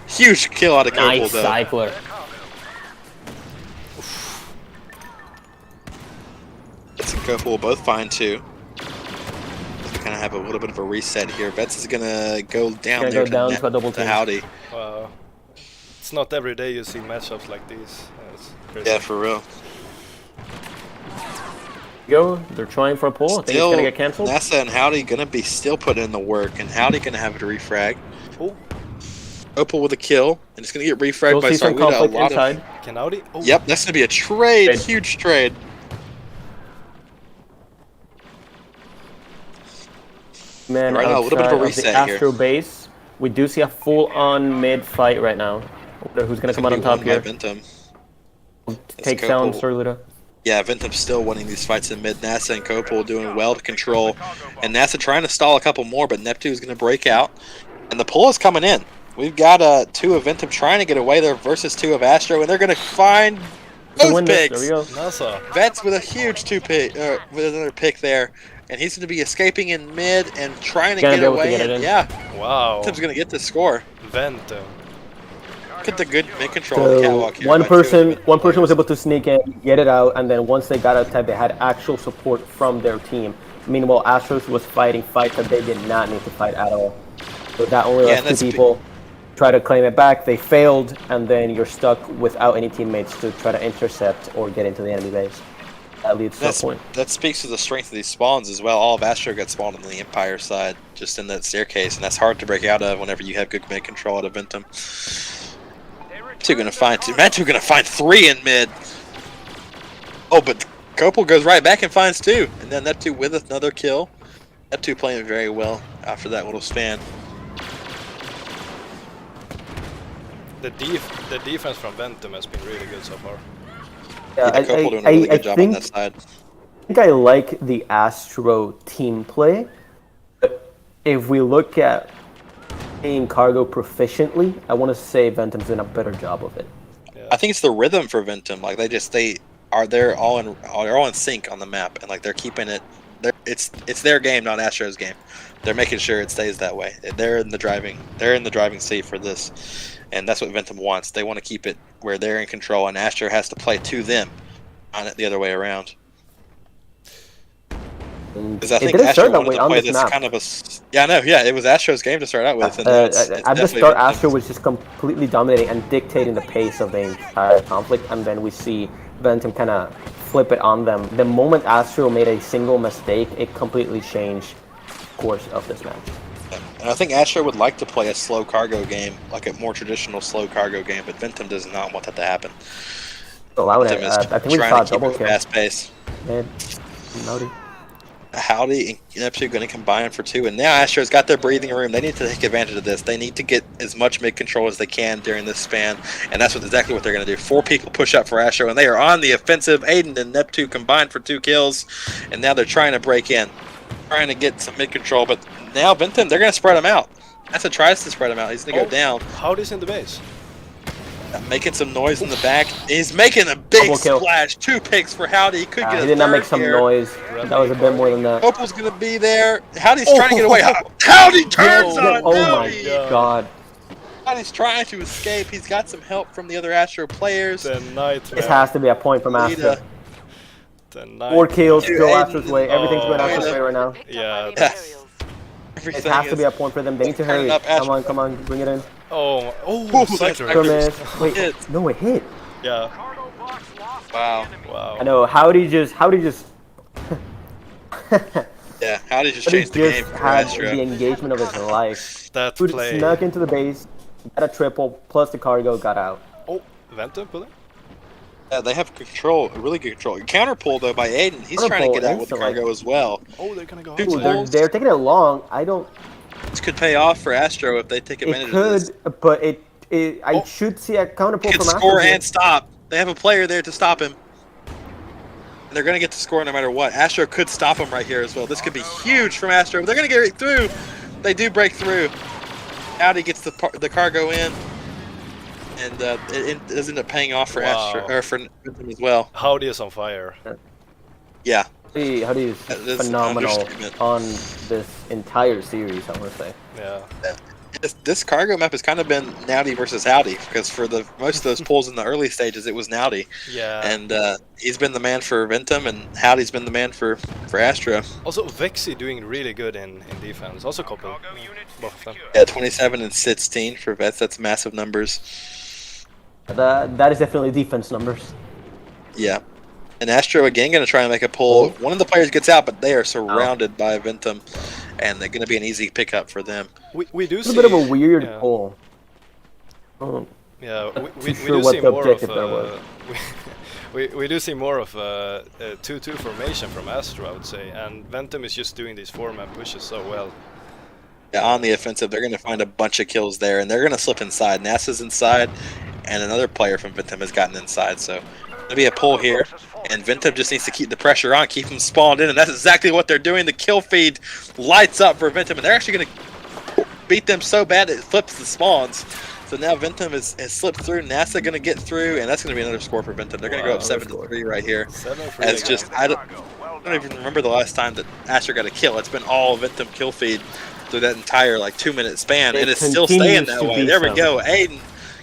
Speaker 1: Huge kill out of Copel,
Speaker 3: Nice
Speaker 1: though.
Speaker 3: cycler.
Speaker 1: Vets and Copel will both find 2. We kind of have a little bit of a reset here. Vets is gonna go down there
Speaker 3: to a double
Speaker 1: to
Speaker 3: team.
Speaker 1: Howdy.
Speaker 7: Wow. It's not every day you see matchups like these. It's crazy.
Speaker 1: Yeah, for real.
Speaker 3: Go. They're trying for a pull. I think it's
Speaker 1: Still,
Speaker 3: gonna get canceled.
Speaker 1: NASA and Howdy gonna be still putting in the work, and Howdy gonna have to refrag.
Speaker 7: Oh,
Speaker 1: Opal with a kill, and it's gonna get refragged
Speaker 3: We'll
Speaker 1: by
Speaker 3: see some
Speaker 1: Starlita.
Speaker 3: conflict inside.
Speaker 7: can Audi? Oh,
Speaker 1: Yep, that's gonna be a trade,
Speaker 3: Trade.
Speaker 1: huge trade.
Speaker 3: Man,
Speaker 1: Right now, a little bit of a
Speaker 3: outside
Speaker 1: reset
Speaker 3: the
Speaker 1: here.
Speaker 3: Astro base, we do see a full-on mid fight right now. I wonder who's gonna come out on top here.
Speaker 1: Ventum.
Speaker 3: Takes down
Speaker 1: Copel.
Speaker 3: Starlita.
Speaker 1: Yeah, Ventum's still winning these fights in mid. NASA and Copel doing well to control, and NASA trying to stall a couple more, but Neptune's gonna break out, and the pull is coming in. We've got 2 of Ventum trying to get away there versus 2 of Astro, and they're gonna find both
Speaker 3: Win this.
Speaker 1: picks.
Speaker 3: There we go.
Speaker 7: NASA.
Speaker 1: Vets with a huge 2 pick, with another pick there, and he's going to be escaping in mid and trying to
Speaker 3: Gonna
Speaker 1: get
Speaker 3: be able to
Speaker 1: away.
Speaker 3: get it
Speaker 1: And
Speaker 3: in.
Speaker 1: yeah,
Speaker 7: Wow.
Speaker 1: Ventum's going to get the score.
Speaker 7: Ventum.
Speaker 1: Look at the good mid control of the
Speaker 3: So
Speaker 1: catwalk here.
Speaker 3: one
Speaker 1: by 2 of the
Speaker 3: person
Speaker 1: Ventum
Speaker 3: was
Speaker 1: players.
Speaker 3: able to sneak in, get it out, and then once they got outside, they had actual support from their team. Meanwhile, Astros was fighting fights that they did not need to fight at all. So that only
Speaker 1: Yeah,
Speaker 3: left
Speaker 1: and
Speaker 3: 2
Speaker 1: that's
Speaker 3: people try to claim it back. They failed, and then you're stuck without any teammates to try to intercept or get into the enemy base. That leads to a point.
Speaker 1: That speaks to the strength of these spawns as well. All of Astro got spawned on the Empire side, just in that staircase, and that's hard to break out of whenever you have good mid control out of Ventum. Neptune gonna find 2. Neptune gonna find 3 in mid. Oh, but Copel goes right back and finds 2, and then Neptune with another kill. Neptune playing very well after that little span.
Speaker 7: The defense from Ventum has been really good so far.
Speaker 3: Yeah,
Speaker 1: Copel doing a really good job on that side.
Speaker 3: I think I like the Astro team play, but if we look at playing cargo proficiently, I want to say Ventum's doing a better job of it.
Speaker 1: I think it's the rhythm for Ventum. Like they're all in sync on the map, and like they're keeping it. It's their game, not Astro's game. They're making sure it stays that way. They're in the driving seat for this, and that's what Ventum wants. They want to keep it where they're in control, and Astro has to play to them, on it the other way around. Because I think
Speaker 3: didn't
Speaker 1: Astro
Speaker 3: start that
Speaker 1: wanted
Speaker 3: way
Speaker 1: to
Speaker 3: on
Speaker 1: play
Speaker 3: this
Speaker 1: this
Speaker 3: map.
Speaker 1: kind of it was Astro's game to start out with. And now it's
Speaker 3: At the
Speaker 1: definitely
Speaker 3: start,
Speaker 1: Ventum's.
Speaker 3: Astro was just completely dominating and dictating the pace of the entire conflict, and then we see Ventum kind of flip it on them. The moment Astro made a single mistake, it completely changed the course of this match.
Speaker 1: And I think Astro would like to play a slow cargo game, like a more traditional slow cargo game, but Ventum does not want that to happen.
Speaker 3: Allowing
Speaker 1: Ventum
Speaker 3: it.
Speaker 1: is
Speaker 3: I think we
Speaker 1: trying
Speaker 3: saw a
Speaker 1: to keep
Speaker 3: double
Speaker 1: it
Speaker 3: kill.
Speaker 1: fast pace.
Speaker 3: Man, Naughty.
Speaker 1: Howdy and Neptune going to combine for 2, and now Astro's got their breathing room. They need to take advantage of this. They need to get as much mid control as they can during this span, and that's exactly what they're going to do. 4 people push up for Astro, and they are on the offensive. Aiden and Neptune combined for 2 kills, and now they're trying to break in, trying to get some mid control. But now Ventum, they're going to spread him out. That's what tries to spread him out. He's going to go down.
Speaker 7: Howdy's in the base.
Speaker 1: Making some noise in the back. He's making a big
Speaker 3: Double kill.
Speaker 1: splash. 2 picks for Howdy. He could get
Speaker 3: He
Speaker 1: a
Speaker 3: did not make
Speaker 1: third
Speaker 3: some
Speaker 1: here.
Speaker 3: noise. That was a bit more than that.
Speaker 1: Opal's gonna be there. Howdy's trying to get away. Howdy turns on
Speaker 3: Oh my
Speaker 1: Howdy.
Speaker 3: god.
Speaker 1: Howdy's trying to escape. He's got some help from the other Astro players.
Speaker 7: The nightmare.
Speaker 3: This has to be a point from Astro.
Speaker 1: Lita.
Speaker 7: The
Speaker 3: 4
Speaker 7: nightmare.
Speaker 3: kills,
Speaker 1: Dude,
Speaker 3: go
Speaker 1: Aiden-
Speaker 3: Astro's way. Everything's going Astro's
Speaker 1: Lita.
Speaker 3: way right now.
Speaker 7: Yeah.
Speaker 1: Yes.
Speaker 3: It
Speaker 1: Everything
Speaker 3: has to be
Speaker 1: is-
Speaker 3: a point for them. They need to hurry.
Speaker 1: Turn it up,
Speaker 3: Come on, bring it in.
Speaker 7: Oh,
Speaker 1: Ooh,
Speaker 7: cycler.
Speaker 3: Skirmish. Wait,
Speaker 1: Hit.
Speaker 3: no, it hit.
Speaker 7: Yeah.
Speaker 1: Wow.
Speaker 7: Wow.
Speaker 3: I know. Howdy just
Speaker 1: Yeah. Howdy just
Speaker 3: Howdy
Speaker 1: changed the game
Speaker 3: just
Speaker 1: for
Speaker 3: had
Speaker 1: Astro.
Speaker 3: the engagement of his life.
Speaker 7: That
Speaker 3: Dude
Speaker 7: play.
Speaker 3: snuck into the base, got a triple, plus the cargo got out.
Speaker 7: Oh, Ventum pulling?
Speaker 1: Yeah, they have control, really good control. Counter pull though by Aiden. He's
Speaker 3: Counter
Speaker 1: trying to
Speaker 3: pull
Speaker 1: get out with the
Speaker 3: instantly.
Speaker 1: cargo as well.
Speaker 7: Oh, they're gonna go
Speaker 1: Dude,
Speaker 3: Ooh,
Speaker 7: outside.
Speaker 3: they're taking it long. I don't.
Speaker 1: This could pay off for Astro if they take
Speaker 3: It
Speaker 1: advantage of this.
Speaker 3: could, but I should see a counter pull
Speaker 1: He can
Speaker 3: from
Speaker 1: score
Speaker 3: Astro.
Speaker 1: and stop. They have a player there to stop him. and they're going to get to score no matter what. Astro could stop them right here as well. This could be huge from Astro. They're going to get right through. They do break through. Audi gets the cargo in, and it does end up paying off for Astro or for Ventum as well.
Speaker 7: Howdy is on fire.
Speaker 1: Yeah.
Speaker 3: Howdy is phenomenal on this entire series, I want to say.
Speaker 7: Yeah.
Speaker 1: This cargo map has kind of been Nowdy versus Howdy, because for the most of those pulls in the early stages, it was Nowdy.
Speaker 7: Yeah.
Speaker 1: And he's been the man for Ventum, and Howdy's been the man for Astro.
Speaker 7: Also, Vexy doing really good in defense. Also, couple. Both of them.
Speaker 1: Yeah, 27 and 16 for Vets. That's massive numbers.
Speaker 3: That is definitely defense numbers.
Speaker 1: Yeah. And Astro again going to try and make a pull. One of the players gets out, but they are surrounded by Ventum, and they're going to be an easy pickup for them.
Speaker 7: We do see
Speaker 3: a bit of a weird pull.
Speaker 7: Yeah, we
Speaker 3: sure
Speaker 7: do
Speaker 3: what
Speaker 7: see
Speaker 3: the
Speaker 7: more
Speaker 3: objective
Speaker 7: of
Speaker 3: there was.
Speaker 7: we do see more of a 2-2 formation from Astro, I would say, and Ventum is just doing these 4-man pushes so well.
Speaker 1: Yeah, on the offensive, they're going to find a bunch of kills there, and they're going to slip inside. NASA's inside, and another player from Ventum has gotten inside, so there'll be a pull here, and Ventum just needs to keep the pressure on, keep them spawned in, and that's exactly what they're doing. The kill feed lights up for Ventum, and they're actually going to beat them so bad it flips the spawns. So now Ventum has slipped through. NASA going to get through, and that's going to be another score for Ventum. They're going to go up 7-3 right here.
Speaker 7: 7-3
Speaker 1: As just I don't even remember the last time that Astro got a kill. It's been all Ventum kill feed through that entire 2-minute span, and it's still staying that way. There we go. Aiden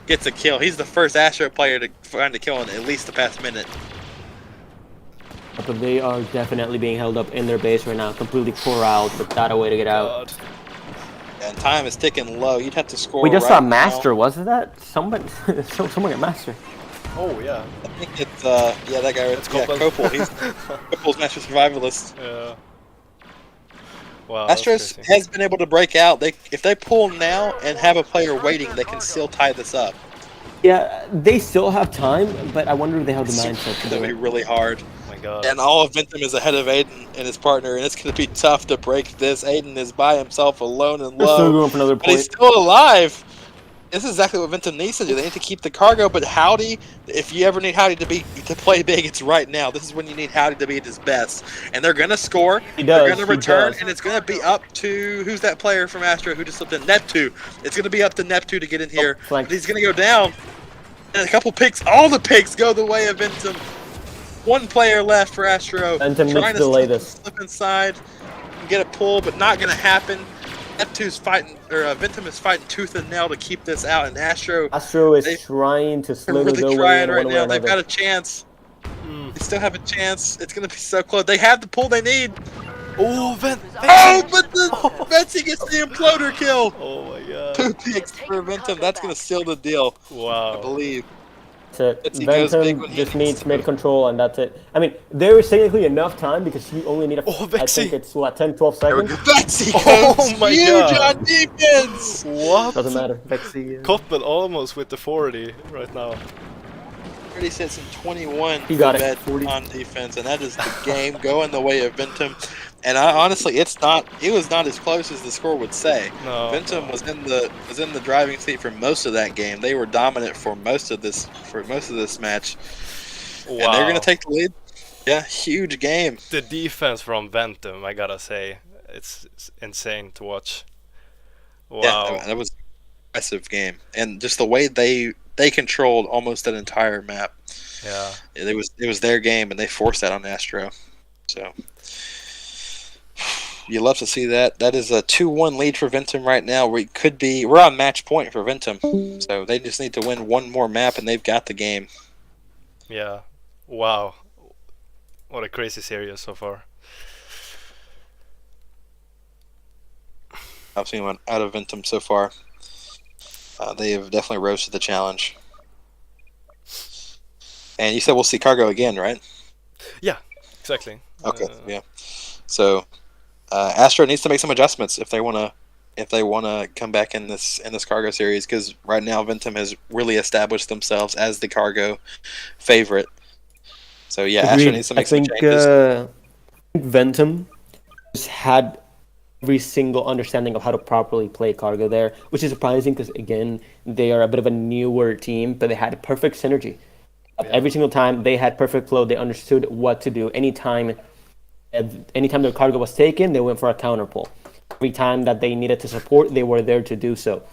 Speaker 1: gets a kill. He's the first Astro player to find a kill in at least the past minute.
Speaker 3: But they are definitely being held up in their base right now, completely corralled, without a way to get out.
Speaker 1: And time is ticking low. You'd have to score.
Speaker 3: We just
Speaker 1: right
Speaker 3: saw Master,
Speaker 1: now.
Speaker 3: wasn't that? Someone got Master.
Speaker 7: Oh yeah.
Speaker 1: I think it's yeah, that guy. It's Kopel. He's Kopel's Master Survivalist.
Speaker 7: Yeah. Wow.
Speaker 1: Astros has been able to break out. If they pull now and have a player waiting, they can still tie this up.
Speaker 3: Yeah, they still have time, but I wonder if they have the mindset to do
Speaker 1: That'd be
Speaker 3: it.
Speaker 1: really hard.
Speaker 7: Oh my God.
Speaker 1: And all of Ventum is ahead of Aiden and his partner, and it's going to be tough to break this. Aiden is by himself, alone and
Speaker 3: They're still
Speaker 1: low,
Speaker 3: going for another
Speaker 1: but he's
Speaker 3: point.
Speaker 1: still alive. This is exactly what Ventum needs to do. They need to keep the cargo, but Howdy, if you ever need Howdy to play big, it's right now. This is when you need Howdy to be at his best. And they're going to score.
Speaker 3: He does,
Speaker 1: They're going to return,
Speaker 3: does.
Speaker 1: and it's going to be up to, who's that player from Astro who just slipped in? Neptune. It's going to be up to Neptune to get in here.
Speaker 3: flanked.
Speaker 1: But he's going to go down. And a couple picks, all the picks go the way of Ventum. One player left for Astro.
Speaker 3: Ventum
Speaker 1: Trying
Speaker 3: needs to delay this.
Speaker 1: slip inside, get a pull, but not going to happen. Neptune's fighting, or Ventum is fighting tooth and nail to keep this out, and Astro
Speaker 3: is trying to
Speaker 1: they're
Speaker 3: slither
Speaker 1: really
Speaker 3: their way
Speaker 1: trying
Speaker 3: in
Speaker 1: right
Speaker 3: one way
Speaker 1: now.
Speaker 3: or
Speaker 1: They've got
Speaker 3: another.
Speaker 1: a chance. They still have a chance. It's going to be so close. They have the pull they need.
Speaker 7: Oh,
Speaker 1: Oh, but the Betsy gets the imploder kill.
Speaker 7: Oh my God.
Speaker 1: 2 picks for Ventum. That's going to seal the deal, I
Speaker 7: Wow.
Speaker 1: believe.
Speaker 3: That's it.
Speaker 1: Betsy goes big when
Speaker 3: Ventum
Speaker 1: he
Speaker 3: just
Speaker 1: needs
Speaker 3: needs
Speaker 1: to.
Speaker 3: mid control, and that's it. I mean, there is technically enough time because you only need
Speaker 7: Oh,
Speaker 3: I
Speaker 7: Vexy.
Speaker 3: think it's, 10, 12
Speaker 1: There we
Speaker 3: seconds?
Speaker 1: go. Betsy goes
Speaker 7: Oh my
Speaker 1: huge
Speaker 7: God.
Speaker 1: on defense.
Speaker 7: What?
Speaker 3: Doesn't matter. Vexy,
Speaker 7: Koppel almost with the 40 right now.
Speaker 1: 36 and 21
Speaker 3: He got
Speaker 1: for
Speaker 3: it.
Speaker 1: Bet
Speaker 3: 40.
Speaker 1: on defense, and that is the game going the way of Ventum. And honestly, it was not as close as the score would say.
Speaker 7: No.
Speaker 1: Ventum was in the driving seat for most of that game. They were dominant for most of this match,
Speaker 7: Wow.
Speaker 1: and they're going to take the lead. Yeah, huge game.
Speaker 7: The defense from Ventum, I gotta say, it's insane to watch. Wow.
Speaker 1: Yeah, that was an impressive game, and just the way they controlled almost that entire map.
Speaker 7: Yeah.
Speaker 1: It was their game, and they forced that on Astro. So you love to see that. That is a 2-1 lead for Ventum right now. We're on match point for Ventum, so they just need to win one more map, and they've got the game.
Speaker 7: Yeah. Wow. What a crazy series so far.
Speaker 1: I've seen one out of Ventum so far. They have definitely rose to the challenge. And you said we'll see Cargo again, right?
Speaker 7: Yeah, exactly.
Speaker 1: Okay, yeah. So Astro needs to make some adjustments if they want to come back in this Cargo series, because right now Ventum has really established themselves as the Cargo favorite. So yeah,
Speaker 3: Agreed.
Speaker 1: Astro needs to make some changes.
Speaker 3: I think Ventum has had every single understanding of how to properly play Cargo there, which is surprising because, again, they are a bit of a newer team, but they had perfect synergy. Every single time they had perfect flow, they understood what to do. Anytime their cargo was taken, they went for a counter pull. Every time that they needed to support, they were there to do so.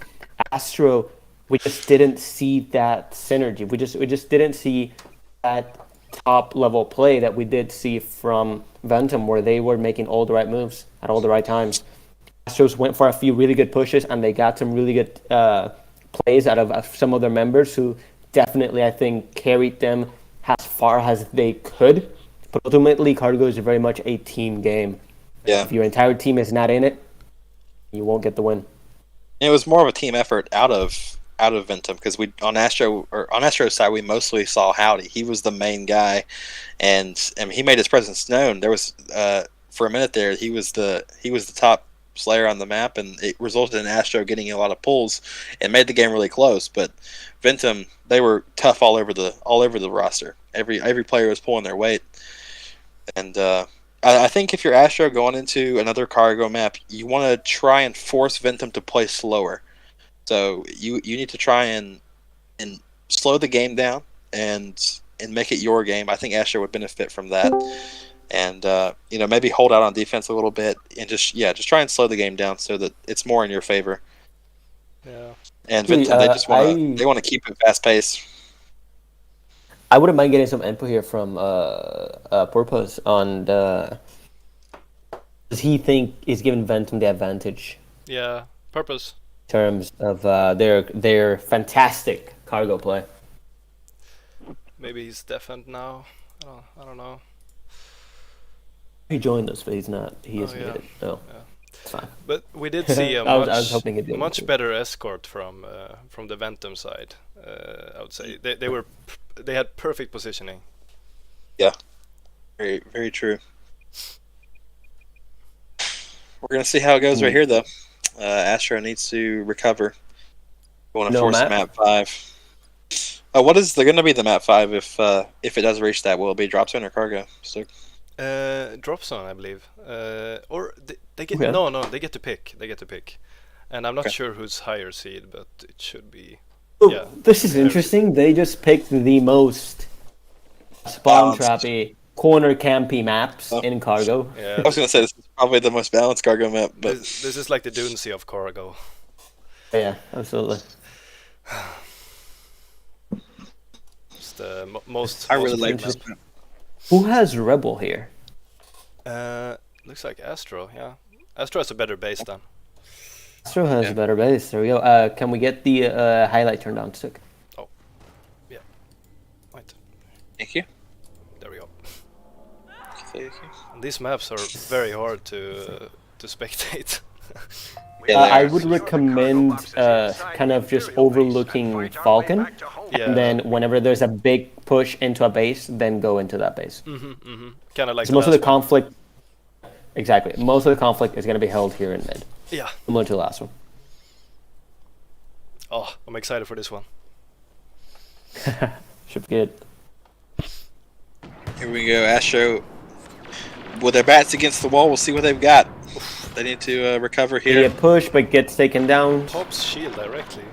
Speaker 3: Astro, we just didn't see that synergy. We just didn't see that top level play that we did see from Ventum, where they were making all the right moves at all the right times. Astros went for a few really good pushes, and they got some really good plays out of some of their members who definitely, I think, carried them as far as they could. But ultimately, Cargo is very much a team game.
Speaker 1: Yeah.
Speaker 3: If your entire team is not in it, you won't get the win.
Speaker 1: It was more of a team effort out of Ventum, because on Astro's side we mostly saw Howdy. He was the main guy, and he made his presence known. There was for a minute there he was the top Slayer on the map, and it resulted in Astro getting a lot of pulls and made the game really close. But Ventum, they were tough all over the roster. Every player was pulling their weight, and I think if you're Astro going into another cargo map, you want to try and force Ventum to play slower. So you need to try and slow the game down and make it your game. I think Astro would benefit from that. And maybe hold out on defense a little bit and just try and slow the game down so that it's more in your favor.
Speaker 7: Yeah.
Speaker 1: And Ventum, they want to keep it fast paced.
Speaker 3: I wouldn't mind getting some input here from Purpose on does he think is giving Ventum the advantage?
Speaker 7: Yeah, Purpose.
Speaker 3: In terms of their fantastic cargo play.
Speaker 7: Maybe he's deafened now. I don't know.
Speaker 3: He joined us, but he's not. He isn't
Speaker 7: yeah.
Speaker 3: muted. No,
Speaker 7: Yeah.
Speaker 3: it's fine.
Speaker 7: But we did see a
Speaker 3: I was hoping he'd be able
Speaker 7: much
Speaker 3: to.
Speaker 7: better escort from the Ventum side. I would say they had perfect positioning.
Speaker 1: Yeah, very very true. We're gonna see how it goes right here, though. Astro needs to recover. We want to force map 5. What is going to be the map 5 if it does reach that? Will it be drop zone or cargo? So.
Speaker 7: Drop zone, I believe. Or they get
Speaker 3: Okay.
Speaker 7: no, they get to pick. They get to pick, and I'm not sure who's higher seed, but it should be.
Speaker 3: Oh,
Speaker 7: Yeah.
Speaker 3: this is interesting. They just picked the most spawn trappy, corner campy maps in cargo.
Speaker 7: Yeah,
Speaker 1: I was going to say this is probably the most balanced cargo map, but
Speaker 7: this is like the Dunesy of cargo.
Speaker 3: Yeah, absolutely.
Speaker 7: It's the most.
Speaker 1: I really
Speaker 7: most
Speaker 1: like
Speaker 7: played
Speaker 1: this
Speaker 7: map.
Speaker 1: map.
Speaker 3: Who has Rebel here?
Speaker 7: Looks like Astro. Yeah, Astro has a better base then.
Speaker 3: Astro has a better base. There we go. Can we get the highlight turned on, Stick?
Speaker 7: Oh, yeah. Right.
Speaker 1: Thank you.
Speaker 7: There we go.
Speaker 1: Thank you.
Speaker 7: And these maps are very hard to spectate.
Speaker 1: Yeah,
Speaker 3: I
Speaker 1: they are.
Speaker 3: would recommend kind of just overlooking Falcon,
Speaker 7: Yeah.
Speaker 3: and then whenever there's a big push into a base, then go into that base.
Speaker 7: Kind of like
Speaker 3: So most of the
Speaker 7: last one.
Speaker 3: conflict, exactly, most of the conflict is going to be held here in mid,
Speaker 7: Yeah.
Speaker 3: similar to the last one.
Speaker 7: Oh, I'm excited for this one.
Speaker 3: Should be good.
Speaker 1: Here we go, Astro. With their bats against the wall, we'll see what they've got. They need to recover
Speaker 3: They
Speaker 1: here.
Speaker 3: get pushed, but gets taken down.
Speaker 7: Pops shield directly.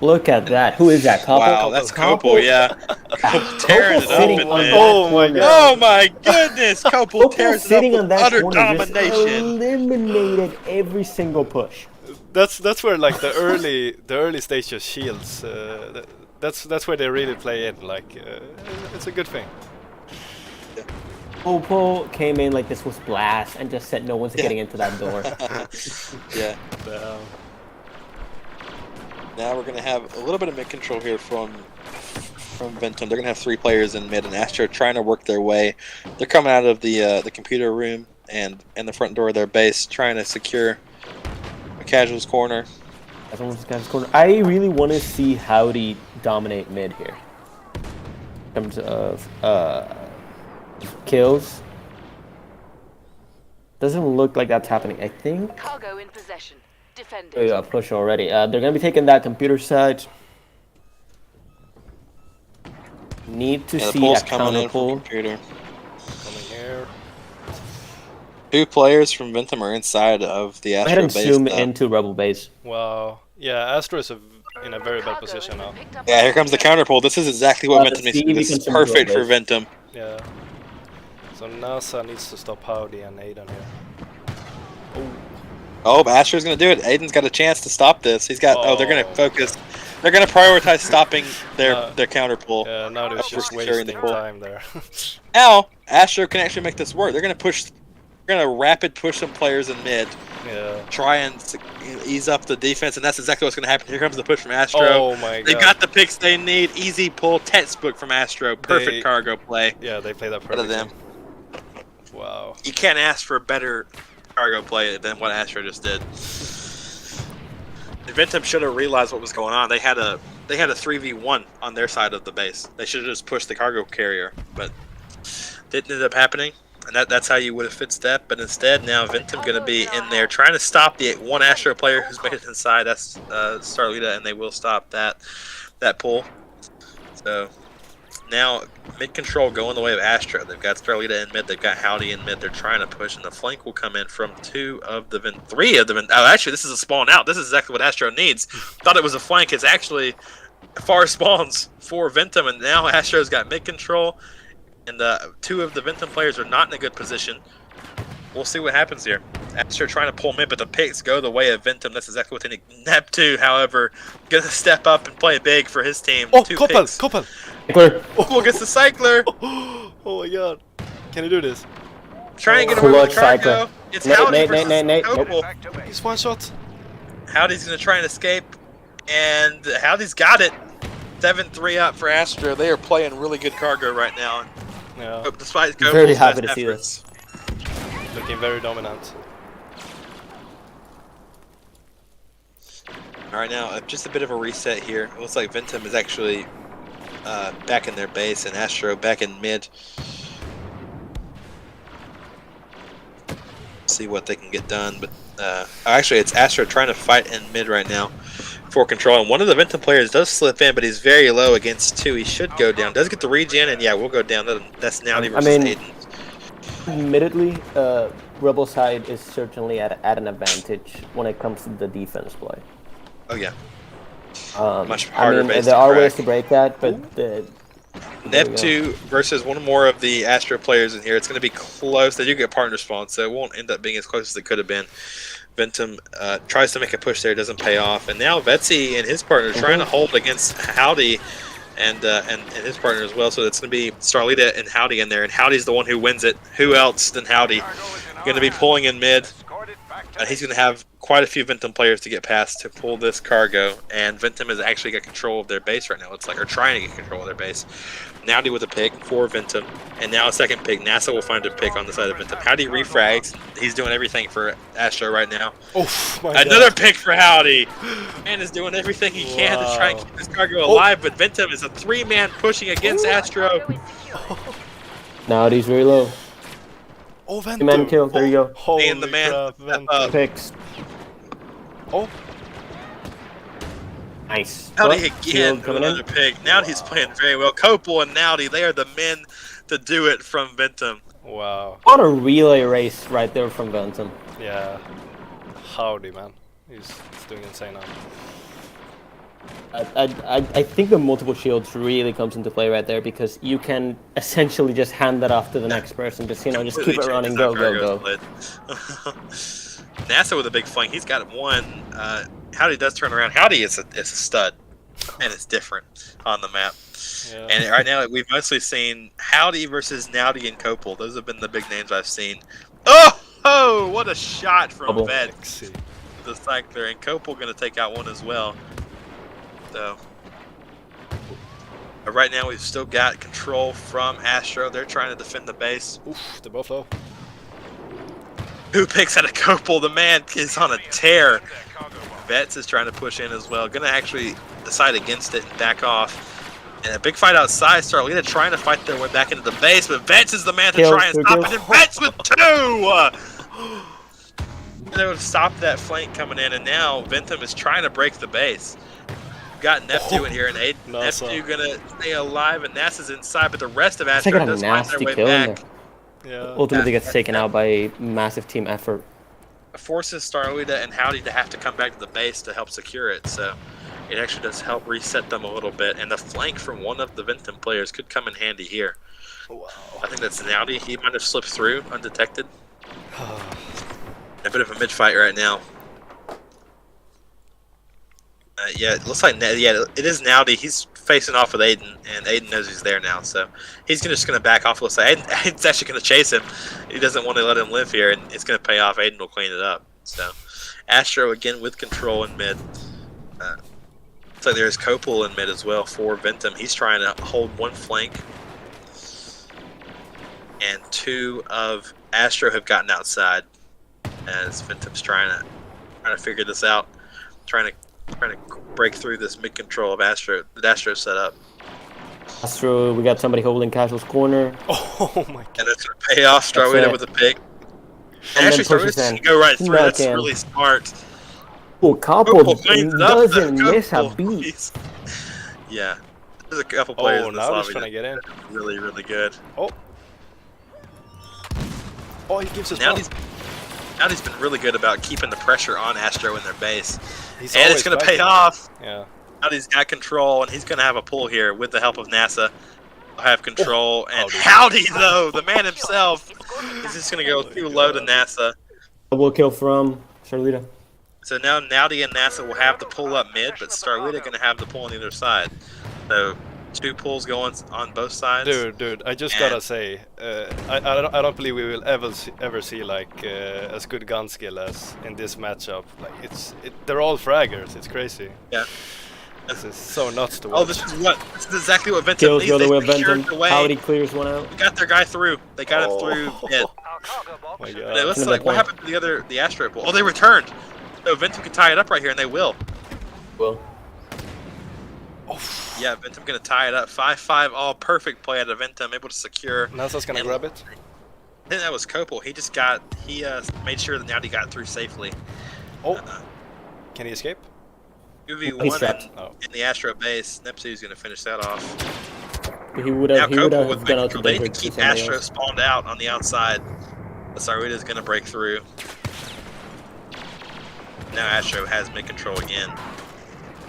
Speaker 3: Look at that. Who is that? Koppel?
Speaker 1: Wow, that's Copel, yeah. Copel tearing it up.
Speaker 3: sitting
Speaker 1: in
Speaker 3: on
Speaker 1: mid.
Speaker 3: that corner.
Speaker 1: Oh my goodness! Copel
Speaker 3: Koppel
Speaker 1: tears it up
Speaker 3: sitting on
Speaker 1: with
Speaker 3: that
Speaker 1: utter
Speaker 3: corner just
Speaker 1: domination.
Speaker 3: eliminated every single push.
Speaker 7: That's where like the early stages shields. That's where they really play in. Like it's a good thing.
Speaker 3: Koppel came in like this was blast and just said no one's getting into that door.
Speaker 1: Yeah. Now we're gonna have a little bit of mid control here from Ventum. They're gonna have 3 players in mid, and Astro trying to work their way. They're coming out of the computer room and the front door of their base, trying to secure a casual's corner.
Speaker 3: I really want to see Howdy dominate mid here. In terms of kills. Doesn't look like that's happening. I think
Speaker 9: Cargo in possession. Defended.
Speaker 3: we got push already. They're gonna be taking that computer side. Need to
Speaker 1: Yeah, the
Speaker 3: see
Speaker 1: pull's
Speaker 3: a
Speaker 1: coming
Speaker 3: counter
Speaker 1: in from
Speaker 3: pull.
Speaker 1: computer.
Speaker 7: Coming here.
Speaker 1: 2 players from Ventum are inside of the
Speaker 3: Go ahead
Speaker 1: Astro
Speaker 3: and
Speaker 1: base.
Speaker 3: zoom
Speaker 1: though.
Speaker 3: into Rebel base.
Speaker 7: Wow. Yeah, Astro is a in a very bad position now.
Speaker 1: Yeah, here comes the counter pull. This is exactly what Ventum needs to do. This is perfect for Ventum.
Speaker 7: Yeah. So NASA needs to stop Howdy and Aiden here.
Speaker 1: Oh, but Astro's going to do it. Aiden's got a chance to stop this. He's got. Oh, they're going to focus. They're going to prioritize stopping their counter pull.
Speaker 7: Yeah, now they're just wasting time there.
Speaker 1: Now, Astro can actually make this work. They're going to push. They're going to rapid push some players in mid.
Speaker 7: Yeah.
Speaker 1: Try and ease up the defense, and that's exactly what's going to happen. Here comes the push from Astro.
Speaker 7: Oh my god.
Speaker 1: They've got the picks they need. Easy pull, textbook from Astro. Perfect cargo play.
Speaker 7: Yeah, they play that perfectly.
Speaker 1: Them.
Speaker 7: Wow.
Speaker 1: You can't ask for a better cargo play than what Astro just did. Ventum should have realized what was going on. They had a 3v1 on their side of the base. They should have just pushed the cargo carrier, but didn't end up happening. And that's how you would have fit step, but instead now Ventum going to be in there trying to stop the one Astro player who's made it inside. That's Starlita, and they will stop that pull. So now mid control going the way of Astro. They've got Starlita in mid. They've got Howdy in mid. They're trying to push, and the flank will come in from 3 of the Oh, actually, this is a spawn out. This is exactly what Astro needs. Thought it was a flank. It's actually far spawns for Ventum, and now Astro's got mid control. And 2 of the Ventum players are not in a good position. We'll see what happens here. Astro trying to pull mid, but the picks go the way of Ventum. That's exactly what they need. Nep2, however, going to step up and play big for his team.
Speaker 7: Oh,
Speaker 1: 2
Speaker 7: Koppel!
Speaker 1: picks.
Speaker 7: Koppel!
Speaker 1: Koppel gets the Cycler.
Speaker 7: Oh my god. Can he do this?
Speaker 1: Try and get him over the cargo. It's Howdy versus
Speaker 3: Nate.
Speaker 1: Koppel.
Speaker 7: He's one shot.
Speaker 1: Howdy's going to try and escape, and Howdy's got it. 7-3 up for Astro. They are playing really good cargo right now.
Speaker 7: Yeah.
Speaker 1: Despite
Speaker 3: I'm very happy to see this.
Speaker 7: Looking very dominant.
Speaker 1: Alright, now just a bit of a reset here. It looks like Ventum is actually back in their base and Astro back in mid. See what they can get done, but actually it's Astro trying to fight in mid right now for control, and one of the Ventum players does slip in, but he's very low against 2. He should go down. Does get the regen, and yeah, we'll go down. That's Nowdy versus Aiden.
Speaker 3: Admittedly, Rebel side is certainly at an advantage when it comes to the defense play.
Speaker 1: Oh yeah. Much harder.
Speaker 3: I mean, there are ways to break that, but
Speaker 1: Nep2 versus one more of the Astro players in here. It's going to be close. They do get partner spawn, so it won't end up being as close as it could have been. Ventum tries to make a push there, doesn't pay off, and now Vetsy and his partner trying to hold against Howdy and his partner as well. So it's going to be Starlita and Howdy in there, and Howdy's the one who wins it. Who else than Howdy? Going to be pulling in mid, and he's going to have quite a few Ventum players to get past to pull this cargo, and Ventum has actually got control of their base right now. It's like, or trying to get control of their base. Nowdy with a pick for Ventum, and now a second pick. NASA will find a pick on the side of Ventum. Howdy refrags. He's doing everything for Astro right now.
Speaker 7: Oh my
Speaker 1: Another
Speaker 7: god.
Speaker 1: pick for Howdy. Man is doing everything he can to try and keep this cargo alive, but Ventum is a 3-man pushing against Astro.
Speaker 3: Nowdy's very low.
Speaker 7: Oh, Ventum.
Speaker 3: 2-man kill. There you go.
Speaker 7: Holy
Speaker 1: And the man
Speaker 7: crap, Ventum.
Speaker 3: Picks.
Speaker 7: Oh.
Speaker 3: Nice.
Speaker 1: Nowdy again with another pick. Now he's playing very well. Koppel and Nowdy, they are the men to do it from Ventum.
Speaker 7: Wow.
Speaker 3: What a relay race right there from Ventum.
Speaker 7: Yeah. Howdy, man. He's doing insane now.
Speaker 3: I think the multiple shields really comes into play right there, because you can essentially just hand that off to the next person. Just just keep it running, go.
Speaker 1: NASA with a big flank. He's got one. Howdy does turn around. Howdy is a stud, and it's different on the map.
Speaker 7: Yeah.
Speaker 1: And right now we've mostly seen Howdy versus Nowdy and Koppel. Those have been the big names I've seen. Oh, what a shot from Vet. The cycler, and Koppel going to take out one as well. So right now we've still got control from Astro. They're trying to defend the base.
Speaker 7: Oof, they're both low.
Speaker 1: Who picks out a Koppel? The man is on a tear. Vets is trying to push in as well. Gonna actually decide against it and back off. And a big fight outside. Starlita trying to fight their way back into the base, but Vets is the man to try and stop it. And Vets with 2! They would have stopped that flank coming in, and now Ventum is trying to break the base. Got Nep2 in here, and Nep2 gonna stay alive, and NASA's inside, but the rest of Astro does find their way back.
Speaker 7: Yeah.
Speaker 3: Ultimately gets taken out by a massive team effort.
Speaker 1: Forces Starlita and Howdy to have to come back to the base to help secure it. So it actually does help reset them a little bit, and the flank from one of the Ventum players could come in handy here.
Speaker 7: Wow.
Speaker 1: I think that's Naudi. He might have slipped through undetected. A bit of a mid-fight right now. Yeah, it looks like it is Naudi. He's facing off with Aiden, and Aiden knows he's there now, so he's just going to back off. Looks like Aiden's actually going to chase him. He doesn't want to let him live here, and it's going to pay off. Aiden will clean it up. So Astro again with control in mid. Looks like there's Copel in mid as well for Ventum. He's trying to hold one flank, and 2 of Astro have gotten outside as Ventum's trying to figure this out, trying to break through this mid control of Astro. The Astro set up.
Speaker 3: Astro, we got somebody holding Casual's corner.
Speaker 7: Oh my god.
Speaker 1: And it's going to pay off. Starwita with a pick. And actually, Starwita's going to go right through. That's really smart.
Speaker 3: Oh, Copel doesn't miss a beat.
Speaker 1: Yeah. There's a couple players in this lobby
Speaker 7: trying to get in.
Speaker 1: Really, really good.
Speaker 7: Oh, he gives us
Speaker 1: Naughty's been really good about keeping the pressure on Astro in their base.
Speaker 7: And
Speaker 1: it's going to pay off.
Speaker 7: Yeah.
Speaker 1: Naughty's got control, and he's going to have a pull here with the help of NASA. He'll have control, and Howdy, though, the man himself, is just going to go too low to NASA.
Speaker 3: Double kill from Starlita.
Speaker 1: So now Naughty and NASA will have the pull up mid, but Starlita going to have the pull on the other side. So 2 pulls going on both sides.
Speaker 7: Dude, I just gotta say, I don't believe we will ever see like as good gun skill as in this matchup. Like they're all fraggers. It's crazy.
Speaker 1: Yeah.
Speaker 7: This is so nuts to watch.
Speaker 1: Oh, this is exactly what Ventum needs.
Speaker 3: They
Speaker 1: secured the way.
Speaker 3: Howdy clears one out.
Speaker 1: They got their guy through. They got him through mid.
Speaker 7: Oh my god.
Speaker 1: It looks like what happened to the Astro pull? Oh, they returned. So Ventum can tie it up right here, and they will.
Speaker 3: Well.
Speaker 1: Yeah, Ventum gonna tie it up. 5-5, all perfect play out of Ventum, able to secure.
Speaker 7: NASA's gonna grab it.
Speaker 1: I think that was Copel. He made sure that Naughty got through safely.
Speaker 7: Oh, can he escape?
Speaker 1: 2v1 in the Astro base. Neptune's gonna finish that off.
Speaker 3: He would have gone out to
Speaker 1: they need to keep Astro spawned out on the outside. Sarita's gonna break through. Now Astro has mid control again.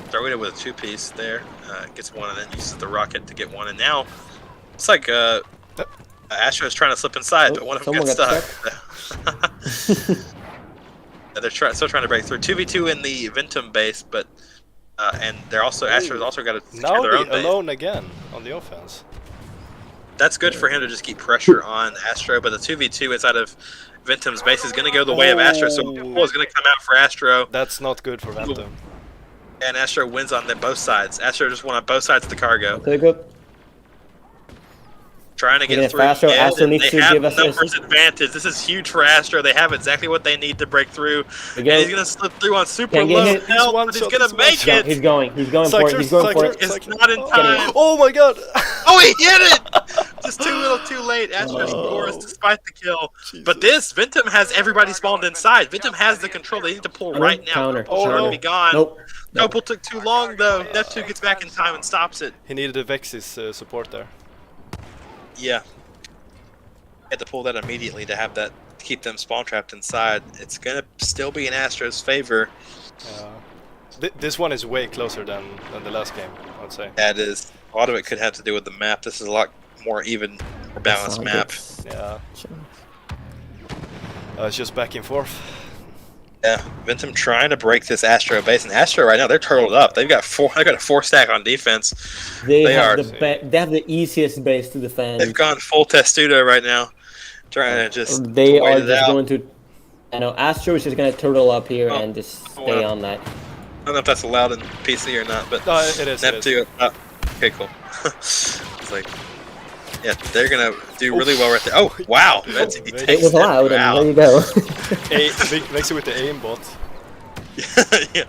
Speaker 1: Sarita with a 2-piece there, gets one and then uses the rocket to get one. And now it's like Astro's trying to slip inside, but one of them got stuck. They're still trying to break through. 2v2 in the Ventum base, but and they're also Astro's also got to secure their own base.
Speaker 7: Alone again on the offense.
Speaker 1: That's good for him to just keep pressure on Astro, but the 2v2 inside of Ventum's base is going to go the way of Astro, so Copel is going to come out for Astro.
Speaker 7: That's not good for Ventum.
Speaker 1: And Astro wins on both sides. Astro just won on both sides of the cargo.
Speaker 3: Take up.
Speaker 1: Trying to get through.
Speaker 3: Astro needs to give us
Speaker 1: numbers advantage. This is huge for Astro. They have exactly what they need to break through. And he's going to slip through on super low health, but he's going to make it.
Speaker 3: He's going for it. He's going for it.
Speaker 1: It's not in time.
Speaker 7: Oh my god.
Speaker 1: Oh, he hit it! Just too late. Astro scores despite the kill. But this, Ventum has everybody spawned inside. Ventum has the control. They need to pull right now.
Speaker 3: Counter.
Speaker 1: Oh, be gone.
Speaker 3: Nope.
Speaker 1: Copel took too long, though. Neptune gets back in time and stops it.
Speaker 7: He needed a Vex's support there.
Speaker 1: Yeah. Had to pull that immediately to have that keep them spawn trapped inside. It's gonna still be in Astro's favor.
Speaker 7: This one is way closer than the last game, I would say.
Speaker 1: That is. A lot of it could have to do with the map. This is a lot more even, more balanced map.
Speaker 7: Yeah. It's just back and forth.
Speaker 1: Yeah, Ventum trying to break this Astro base, and Astro right now they're turtled up. They've got a 4-stack on defense.
Speaker 3: They have the easiest base to defend.
Speaker 1: They've gone full Testudo right now, trying to just.
Speaker 3: They are just going to. I know Astro is just going to turtle up here and just stay on that.
Speaker 1: I don't know if that's allowed in PC or not, but
Speaker 7: no, it is.
Speaker 1: Neptune. Okay, cool. It's like. Yeah, they're gonna do really well right there. Oh, wow!
Speaker 3: It was loud, and there you go.
Speaker 7: Makes it with the aimbot.
Speaker 1: Yeah.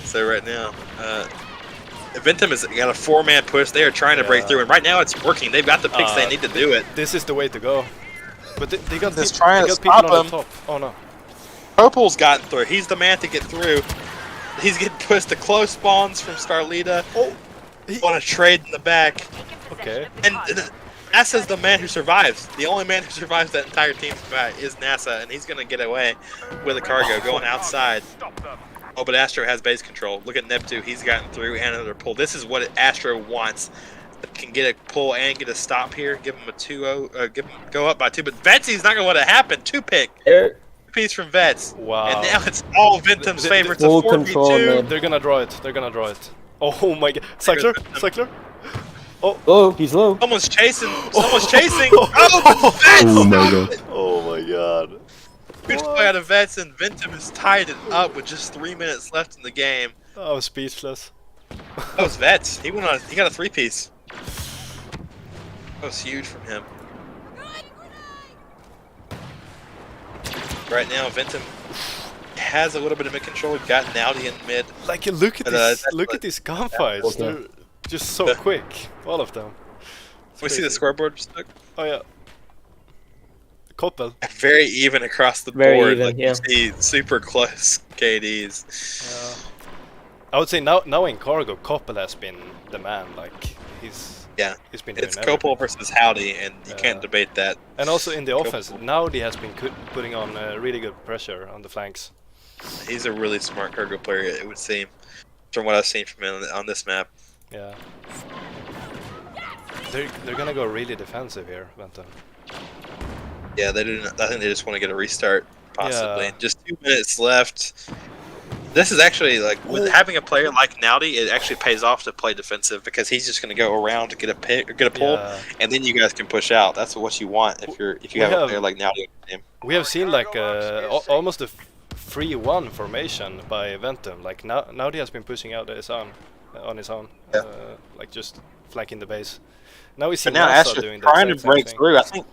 Speaker 1: So right now, Ventum has got a 4-man push. They are trying to break through, and right now it's working. They've got the picks they need to do it.
Speaker 7: This is the way to go. But they got
Speaker 1: this trying to stop
Speaker 7: people on the top. Oh no!
Speaker 1: Copel's gotten through. He's the man to get through. He's getting pushed to close spawns from Starlita.
Speaker 7: Oh,
Speaker 1: want to trade in the back.
Speaker 7: Okay.
Speaker 1: And NASA's the man who survives. The only man who survives that entire team is NASA, and he's going to get away with a cargo going outside. Oh, but Astro has base control. Look at Neptune. He's gotten through and another pull. This is what Astro wants. Can get a pull and get a stop here. Give him a 2-0. Give him go up by 2. But Vetsy's not going to let it happen. 2-pick. Piece from Vets.
Speaker 7: Wow.
Speaker 1: And now it's all Ventum's favor. It's a
Speaker 3: Full
Speaker 1: 4v2.
Speaker 3: control, man.
Speaker 7: They're gonna draw it. They're gonna draw it. Oh my god. Cycler? Cycler?
Speaker 3: Oh, he's low.
Speaker 1: Someone's chasing. Someone's chasing. Oh, Vets!
Speaker 5: Oh my god.
Speaker 7: Oh my god.
Speaker 1: Good play out of Vets, and Ventum has tied it up with just 3 minutes left in the game.
Speaker 7: I was speechless.
Speaker 1: That was Vets. He went on. He got a 3-piece. That was huge from him. Right now, Ventum has a little bit of mid control. Got Naudi in mid.
Speaker 7: Like, look at
Speaker 1: But,
Speaker 7: this.
Speaker 1: that's
Speaker 7: Look
Speaker 1: what-
Speaker 7: at these gunfights.
Speaker 3: Yeah.
Speaker 7: They're just so quick. All of them. It's
Speaker 1: We see the
Speaker 7: crazy.
Speaker 1: scoreboard. Just look.
Speaker 7: Oh yeah. Koppel.
Speaker 1: Very even across the
Speaker 3: Very
Speaker 1: board.
Speaker 3: even,
Speaker 1: like
Speaker 3: yeah.
Speaker 1: you see, super close KDs.
Speaker 7: I would say now in Cargo, Koppel has been the man. Like he's been doing
Speaker 1: It's
Speaker 7: everything.
Speaker 1: Copel versus Howdy, and you
Speaker 7: Yeah.
Speaker 1: can't debate that.
Speaker 7: And also in the
Speaker 1: Copel.
Speaker 7: offense, Naudi has been putting on really good pressure on the flanks.
Speaker 1: He's a really smart cargo player, it would seem, from what I've seen from him on this map.
Speaker 7: Yeah. They're gonna go really defensive here, Ventum.
Speaker 1: Yeah, they do. I think they just want to get a restart, possibly.
Speaker 7: Yeah.
Speaker 1: Just 2 minutes left. This is actually like with having a player like Naudi, it actually pays off to play defensive because he's just going to go around to get a pick or get a pull,
Speaker 7: Yeah.
Speaker 1: and then you guys can push out. That's what you want if you
Speaker 7: We
Speaker 1: have a
Speaker 7: have-
Speaker 1: player like Naudi on your team.
Speaker 7: We have seen like almost a 3-1 formation by Ventum. Like Naudi has been pushing out his own, on his own,
Speaker 1: Yeah.
Speaker 7: like just flanking the base. Now we see
Speaker 1: But now
Speaker 7: NASA
Speaker 1: Astro's
Speaker 7: doing the
Speaker 1: trying to
Speaker 7: exact same
Speaker 1: break
Speaker 7: thing.
Speaker 1: through. I think.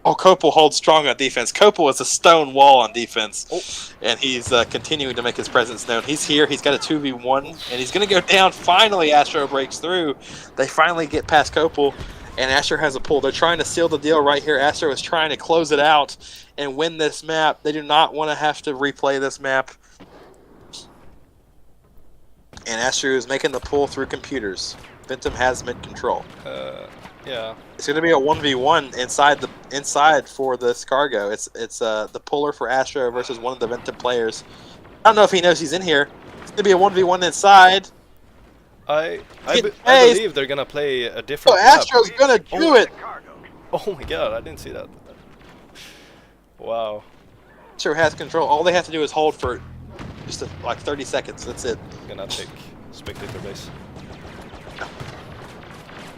Speaker 1: Oh, Copel holds strong on defense. Copel is a stone wall on defense, and he's continuing to make his presence known. He's here. He's got a 2v1, and he's going to go down. Finally, Astro breaks through. They finally get past Copel, and Astro has a pull. They're trying to seal the deal right here. Astro is trying to close it out and win this map. They do not want to have to replay this map. And Astro is making the pull through computers. Ventum has mid control.
Speaker 7: Yeah.
Speaker 1: It's going to be a 1v1 inside for this cargo. It's the puller for Astro versus one of the Ventum players. I don't know if he knows he's in here. It's going to be a 1v1 inside.
Speaker 7: I
Speaker 1: Get
Speaker 7: I
Speaker 1: phased.
Speaker 7: believe they're gonna play a
Speaker 1: Oh,
Speaker 7: different map.
Speaker 1: Astro's going to do it.
Speaker 7: Oh my god, I didn't see that. Wow.
Speaker 1: Astro has control. All they have to do is hold for just like 30 seconds. That's it.
Speaker 7: Gonna take spectator base.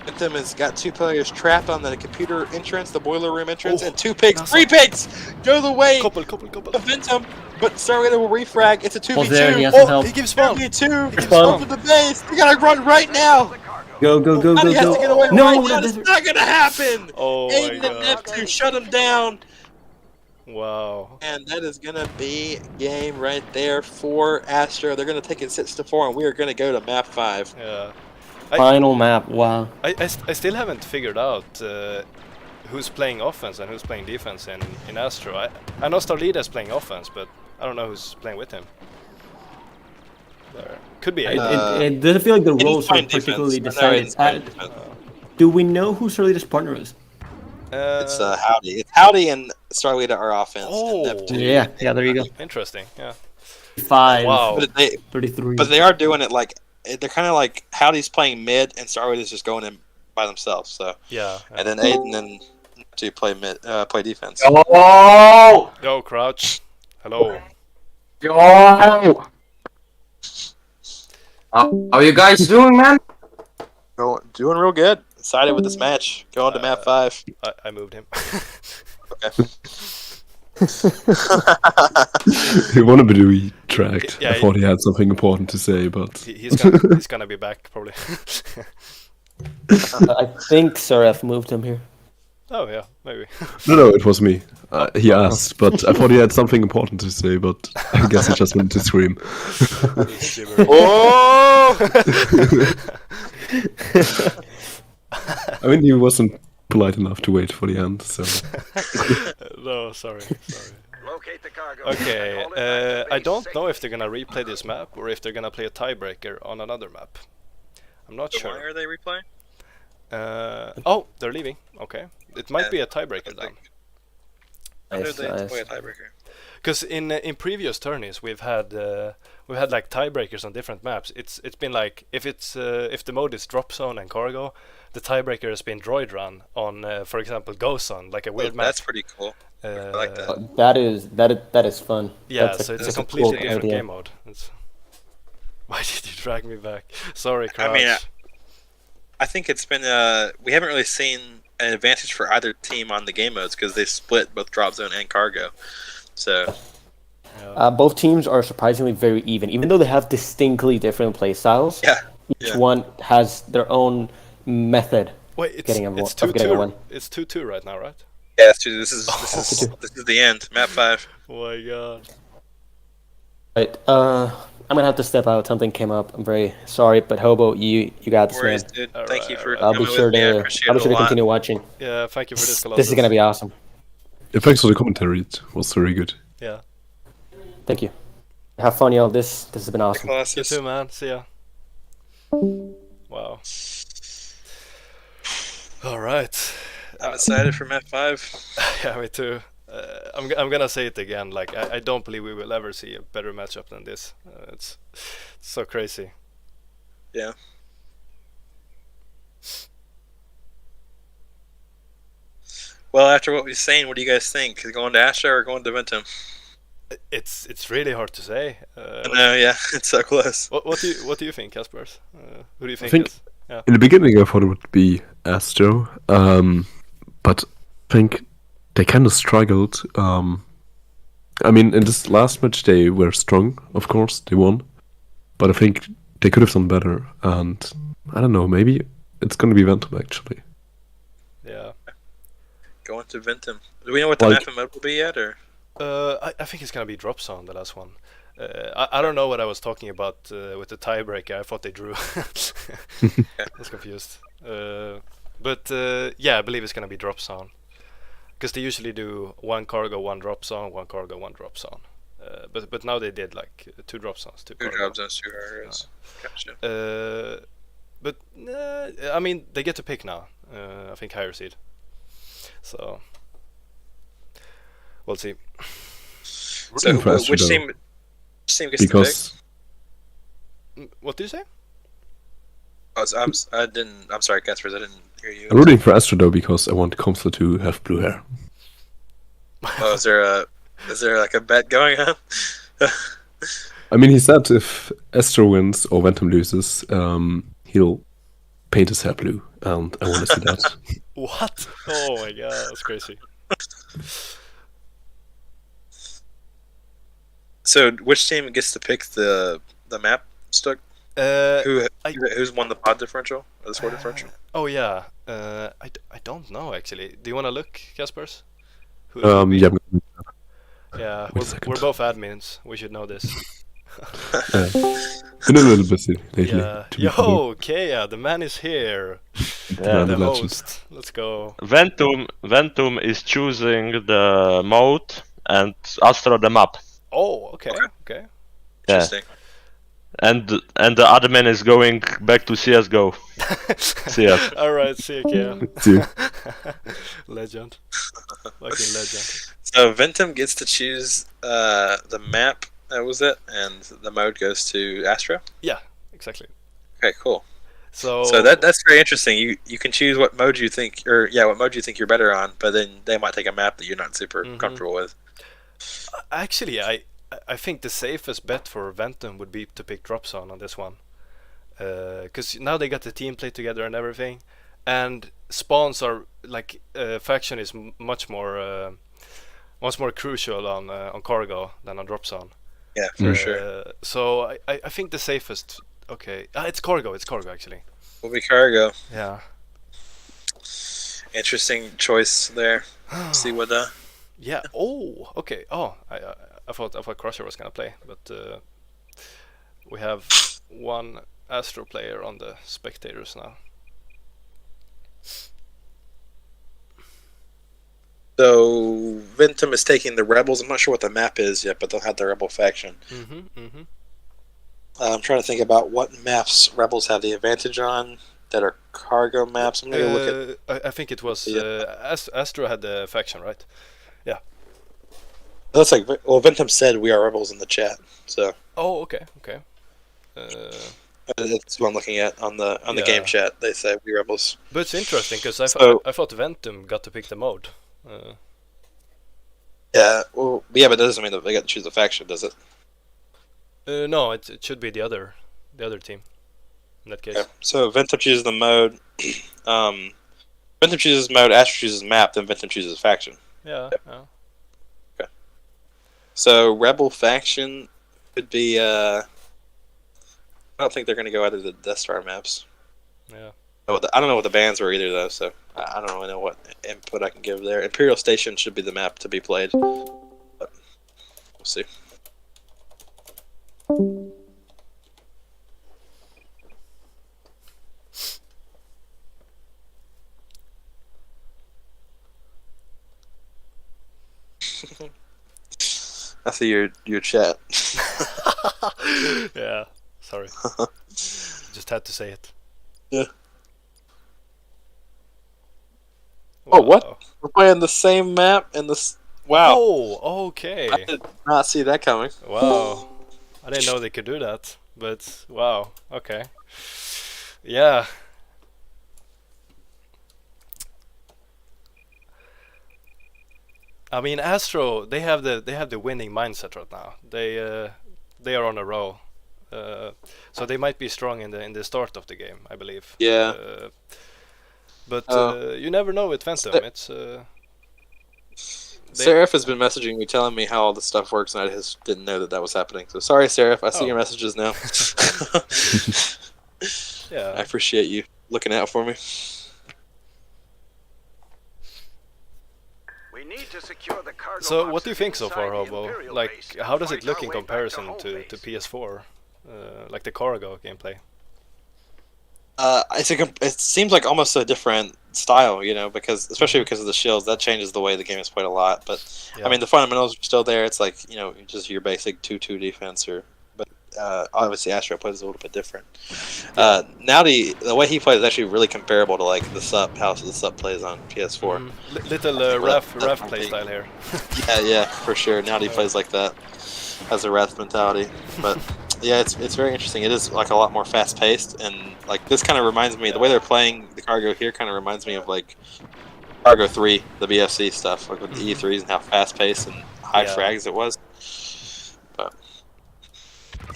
Speaker 1: Ventum has got 2 players trapped on the computer entrance, the boiler room entrance,
Speaker 7: Oh,
Speaker 1: and 2 picks.
Speaker 7: that's
Speaker 1: 3 picks go the way
Speaker 7: Couple.
Speaker 1: of Ventum. But Stargazer will refrag. It's a 2v2.
Speaker 3: Pause there, he has some help.
Speaker 7: He gives spawn.
Speaker 1: 2v2. He's
Speaker 3: Spawn.
Speaker 1: over the base. You gotta run right now.
Speaker 3: Go, go, go,
Speaker 1: Now
Speaker 3: go,
Speaker 1: he has to get away
Speaker 3: go. No,
Speaker 1: right now.
Speaker 3: that
Speaker 1: It's
Speaker 3: doesn't-
Speaker 1: not gonna happen.
Speaker 7: Oh my
Speaker 1: Aiden and
Speaker 7: god.
Speaker 1: Neptune shut him down.
Speaker 7: Wow.
Speaker 1: And that is gonna be game right there for Astro. They're gonna take it 6-4, and we are gonna go to map 5.
Speaker 7: Yeah.
Speaker 3: Final map. Wow.
Speaker 7: I still haven't figured out who's playing offense and who's playing defense in Astro. I know Starlead is playing offense, but I don't know who's playing with him. There could be
Speaker 3: It,
Speaker 7: Aiden.
Speaker 3: it doesn't feel like the roles are
Speaker 1: playing
Speaker 3: particularly
Speaker 1: defense. No,
Speaker 3: decided.
Speaker 1: Aiden's playing defense.
Speaker 3: Do we know who Shirley's partner is?
Speaker 1: It's Howdy. It's Howdy and Starlead are offense.
Speaker 7: Oh.
Speaker 1: And Neptune.
Speaker 3: Yeah, there you go.
Speaker 7: Interesting. Yeah.
Speaker 3: 5,
Speaker 7: Wow.
Speaker 1: But they
Speaker 3: 33.
Speaker 1: But they are doing it like they're kind of like Howdy's playing mid and Starlight is just going in by themselves. So
Speaker 7: Yeah.
Speaker 1: and then Aiden and to play mid, play defense.
Speaker 2: Yo!
Speaker 7: Yo, Crouch. Hello.
Speaker 2: Yo! How you guys doing, man?
Speaker 1: Doing real good. Excited with this match. Going to map 5.
Speaker 7: I moved him.
Speaker 5: He wanted to be retracked.
Speaker 7: Yeah,
Speaker 5: I thought he had something important to say, but
Speaker 7: he's gonna be back probably.
Speaker 3: I think Seraph moved him here.
Speaker 7: Oh yeah, maybe.
Speaker 5: no, it was me. He asked, but I thought he had something important to say, but I guess he just wanted to scream.
Speaker 1: Oh!
Speaker 5: I mean, he wasn't polite enough to wait for the end, so.
Speaker 7: No, sorry.
Speaker 8: Locate the cargo.
Speaker 7: Okay,
Speaker 8: Hold it back to
Speaker 7: I
Speaker 8: base
Speaker 7: don't know if they're gonna replay this map or if they're gonna play a tiebreaker on another map. I'm not
Speaker 1: So why
Speaker 7: sure.
Speaker 1: are they replaying?
Speaker 7: Oh, they're leaving. Okay, it might
Speaker 1: Yeah,
Speaker 7: be a tiebreaker then.
Speaker 1: Why did
Speaker 3: Nice,
Speaker 1: they
Speaker 3: nice.
Speaker 1: play a tiebreaker?
Speaker 7: Because in previous tourneys we've had like tiebreakers on different maps. It's been like if the mode is drop zone and cargo, the tiebreaker has been droid run on for example Ghost Zone, like a weird map.
Speaker 1: That's pretty cool. I like that.
Speaker 3: That is fun.
Speaker 7: Yeah,
Speaker 3: That's
Speaker 7: so it's a
Speaker 3: that's
Speaker 7: completely
Speaker 3: cool
Speaker 7: different
Speaker 3: idea.
Speaker 7: game mode. Why did you drag me back? Sorry, Crouch.
Speaker 1: I mean, I think it's been we haven't really seen an advantage for either team on the game modes because they split both drop zone and cargo. So
Speaker 3: Both teams are surprisingly very even though they have distinctly different play styles.
Speaker 1: yeah,
Speaker 3: Each one has their own method.
Speaker 7: Wait, it's
Speaker 3: getting a
Speaker 7: it's
Speaker 3: of getting a
Speaker 7: 2-2.
Speaker 3: win.
Speaker 7: It's 2-2 right now, right?
Speaker 1: yeah. This is the end. Map 5.
Speaker 7: Oh my god.
Speaker 3: Right. I'm gonna have to step out. Something came up. I'm very sorry, but Hobo, you got this,
Speaker 1: No worries,
Speaker 3: man.
Speaker 1: dude.
Speaker 7: All
Speaker 1: Thank
Speaker 7: right,
Speaker 1: you for
Speaker 7: all right.
Speaker 3: I'll be
Speaker 1: coming
Speaker 3: sure
Speaker 1: with me. I
Speaker 3: to
Speaker 1: appreciate it a lot.
Speaker 3: continue watching.
Speaker 7: Yeah, thank you for this.
Speaker 3: This is gonna be awesome.
Speaker 5: Yeah, thanks for the commentary. It was very good.
Speaker 7: Yeah.
Speaker 3: Thank you. Have fun, y'all. This has been awesome.
Speaker 7: You
Speaker 1: Colossus.
Speaker 7: too, man. See ya. Wow. All right.
Speaker 1: I'm excited for map 5.
Speaker 7: Yeah, me too. I'm gonna say it again. Like I don't believe we will ever see a better matchup than this. It's so crazy.
Speaker 1: Yeah. Well, after what we've seen, what do you guys think? Going to Astro or going to Ventum?
Speaker 7: It's really hard to say.
Speaker 1: No, yeah, it's so close.
Speaker 7: What do you think, Caspers? Who do you think?
Speaker 5: think-
Speaker 7: is? Yeah.
Speaker 5: In the beginning, I thought it would be Astro, but I think they kind of struggled. I mean, in this last match, they were strong, of course, they won, but I think they could have done better, and I don't know, maybe it's going to be Ventum, actually.
Speaker 7: Yeah.
Speaker 1: Going to Ventum. Do we know what the
Speaker 5: Like-
Speaker 1: map and mode will be yet, or?
Speaker 7: I think it's gonna be drop zone, the last one. I don't know what I was talking about with the tiebreaker. I thought they drew. I was confused. But yeah, I believe it's gonna be drop zone. Because they usually do one cargo, one drop zone, one cargo, one drop zone. But now they did like 2 drop zones, 2
Speaker 1: Two
Speaker 7: cargo.
Speaker 1: drop zones, 2 cargos. Gotcha.
Speaker 7: But I mean, they get to pick now. I think higher seed. So we'll see.
Speaker 1: So,
Speaker 5: Rooting for Astro,
Speaker 1: which
Speaker 5: though,
Speaker 1: team gets to
Speaker 5: because
Speaker 7: What do you say?
Speaker 1: pick? I'm sorry, Caspers, I didn't hear you.
Speaker 5: I'm rooting for Astro though because I want Comsler to have blue hair.
Speaker 1: Oh, is there like a bet going on?
Speaker 5: I mean, he said if Astro wins or Ventum loses, he'll paint his hair blue, and I want to see that.
Speaker 7: What? Oh my god, that's crazy.
Speaker 1: So, which team gets to pick the map, Stuck? Who's won the pod differential or the score differential?
Speaker 7: Oh yeah. I don't know actually. Do you want to look, Caspers? Who it will be?
Speaker 5: Yeah,
Speaker 7: Yeah,
Speaker 5: Wait a
Speaker 7: we're
Speaker 5: second.
Speaker 7: both admins. We should know this.
Speaker 5: been a little busy lately.
Speaker 7: Yeah.
Speaker 5: to be fair.
Speaker 7: Yo, Kea, the man is here.
Speaker 5: Yeah,
Speaker 7: The
Speaker 5: the legend.
Speaker 7: host. Let's go.
Speaker 10: Ventum is choosing the mode and Astro the map,
Speaker 7: Oh, okay, okay.
Speaker 1: Interesting.
Speaker 10: and the admin is going back to CS:GO. CS.
Speaker 7: All right, see you, Kea.
Speaker 5: See you.
Speaker 7: Legend. Fucking legend.
Speaker 1: So Ventum gets to choose the map. That was it, and the mode goes to Astro.
Speaker 7: Yeah, exactly.
Speaker 1: Okay, cool.
Speaker 7: So
Speaker 1: that's very interesting. You can choose what mode you think, what mode you think you're better on, but then they might take a map that you're not super comfortable with.
Speaker 7: actually, I think the safest bet for Ventum would be to pick drop zone on this one, because now they got the team play together and everything, and spawns are like faction is much more crucial on cargo than on drop zone.
Speaker 1: Yeah, for sure.
Speaker 7: So I think the safest. Okay, it's cargo. It's cargo actually.
Speaker 1: Will be cargo.
Speaker 7: Yeah.
Speaker 1: Interesting choice there. See what
Speaker 7: Yeah. Oh. Okay. Oh, I thought Crusher was gonna play, but we have one Astro player on the spectators now.
Speaker 1: So Ventum is taking the rebels. I'm not sure what the map is yet, but they'll have the rebel faction. I'm trying to think about what maps rebels have the advantage on that are cargo maps. I'm gonna look at.
Speaker 7: I think it was Astro had the faction, right? Yeah.
Speaker 1: Looks like Ventum said we are rebels in the chat, so
Speaker 7: Oh, okay.
Speaker 1: that's what I'm looking at on the game chat. They say we rebels.
Speaker 7: But it's interesting because I thought Ventum got to pick the mode.
Speaker 1: Yeah, well, yeah, but that doesn't mean that they got to choose a faction, does it?
Speaker 7: No, it should be the other team in that case.
Speaker 1: Okay. So Ventum chooses the mode. Ventum chooses mode. Astro chooses map. Then Ventum chooses faction.
Speaker 7: Yeah.
Speaker 1: Okay. So rebel faction could be. I don't think they're going to go out of the Death Star maps.
Speaker 7: Yeah.
Speaker 1: I don't know what the bans were either, though, so I don't really know what input I can give there. Imperial Station should be the map to be played, but we'll see. I see your chat.
Speaker 7: Yeah, sorry. Just had to say it.
Speaker 1: Yeah. Oh, what?
Speaker 7: Wow.
Speaker 1: We're playing the same map and this. Wow.
Speaker 7: Oh, okay.
Speaker 1: I did not see that coming.
Speaker 7: Wow. I didn't know they could do that, but wow. Okay. Yeah. I mean, Astro, they have the winning mindset right now. They are on a roll. So they might be strong in the start of the game, I believe.
Speaker 1: Yeah.
Speaker 7: But you never know with Ventum. It's
Speaker 1: Seraph has been messaging me, telling me how all this stuff works, and I just didn't know that was happening. So sorry, Seraph. I see your messages now.
Speaker 7: Yeah.
Speaker 1: I appreciate you looking out for me.
Speaker 8: We need to secure the cargo
Speaker 7: So what do you
Speaker 8: boxes
Speaker 7: think so far,
Speaker 8: inside the
Speaker 7: Hobo?
Speaker 8: Imperial
Speaker 7: Like,
Speaker 8: base
Speaker 7: how does
Speaker 8: and
Speaker 7: it look
Speaker 8: fight
Speaker 7: in
Speaker 8: our way back
Speaker 7: comparison
Speaker 8: home
Speaker 7: to
Speaker 8: base.
Speaker 7: PS4? Like the cargo gameplay.
Speaker 1: It seems like almost a different style, especially because of the shields. That changes the way the game is played a lot. But
Speaker 7: Yeah.
Speaker 1: I mean, the fundamentals are still there. It's like just your basic 2-2 defense, but obviously Astro plays a little bit different. Nowdy, the way he plays is actually really comparable to like how the SUP plays on PS4.
Speaker 7: Little Raf playstyle here.
Speaker 1: Yeah, for sure. Nowdy plays like that, has a Wrath mentality, but. Yeah, it's very interesting. It is like a lot more fast paced, and like this kind of reminds me. The way they're playing the cargo here kind of reminds me of like Cargo 3, the BFC stuff, like with the E3s and how fast paced and high frags it was. But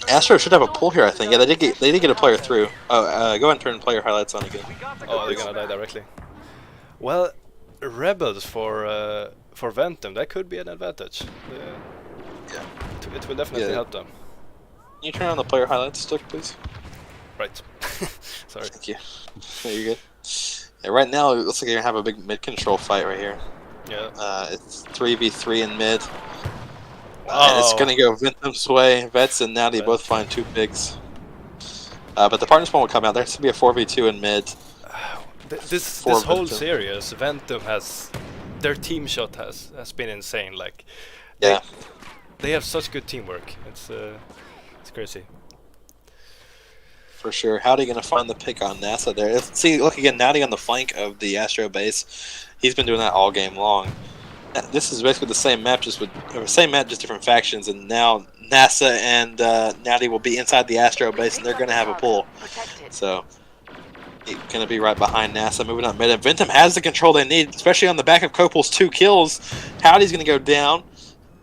Speaker 1: Astro should have a pull here, I think. Yeah, they did get a player through. Oh, go ahead and turn player highlights on again.
Speaker 7: Oh, they're gonna die directly. Well, rebels for Ventum, that could be an advantage.
Speaker 1: Yeah,
Speaker 7: it will definitely help them.
Speaker 1: Can you turn on the player highlights stick, please?
Speaker 7: Right. Sorry.
Speaker 1: Thank you. Yeah, you're good. Yeah, right now, it looks like you're going to have a big mid-control fight right here.
Speaker 7: Yeah.
Speaker 1: It's 3v3 in mid. And it's going to go Ventum's way. Vets and Nowdy both find 2 pigs. But the partner spawn will come out. There's going to be a 4v2 in mid.
Speaker 7: This whole series, Ventum their team shot has been insane. Like, they have such good teamwork. It's crazy.
Speaker 1: For sure. Howdy gonna find the pick on NASA there. See, look again, Nowdy on the flank of the Astro base. He's been doing that all game long. This is basically the same map, just different factions. And now NASA and Nowdy will be inside the Astro base, and they're gonna have a pull. So he's gonna be right behind NASA, moving up mid. And Ventum has the control they need, especially on the back of Copel's 2 kills. Howdy's gonna go down,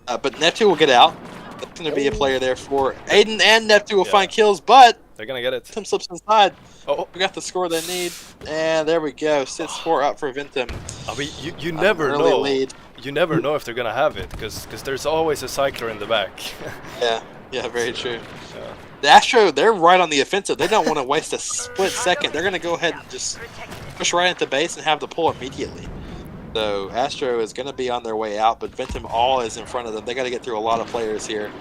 Speaker 1: but Neptune will get out. There's going to be a player there for Aiden, and Neptune will find kills, but
Speaker 7: they're going to get it.
Speaker 1: Ventum slips inside.
Speaker 7: Oh,
Speaker 1: we got the score they need, and there we go. 6-4 up for Ventum.
Speaker 7: I mean, you never know. You never know if they're going to have it, because there's always a cycler in the back.
Speaker 1: Yeah, very true. Yeah. The Astro, they're right on the offensive. They don't want to waste a split second. They're going to go ahead and just push right into base and have the pull immediately. So Astro is going to be on their way out, but Ventum all is in front of them. They got to get through a lot of players here.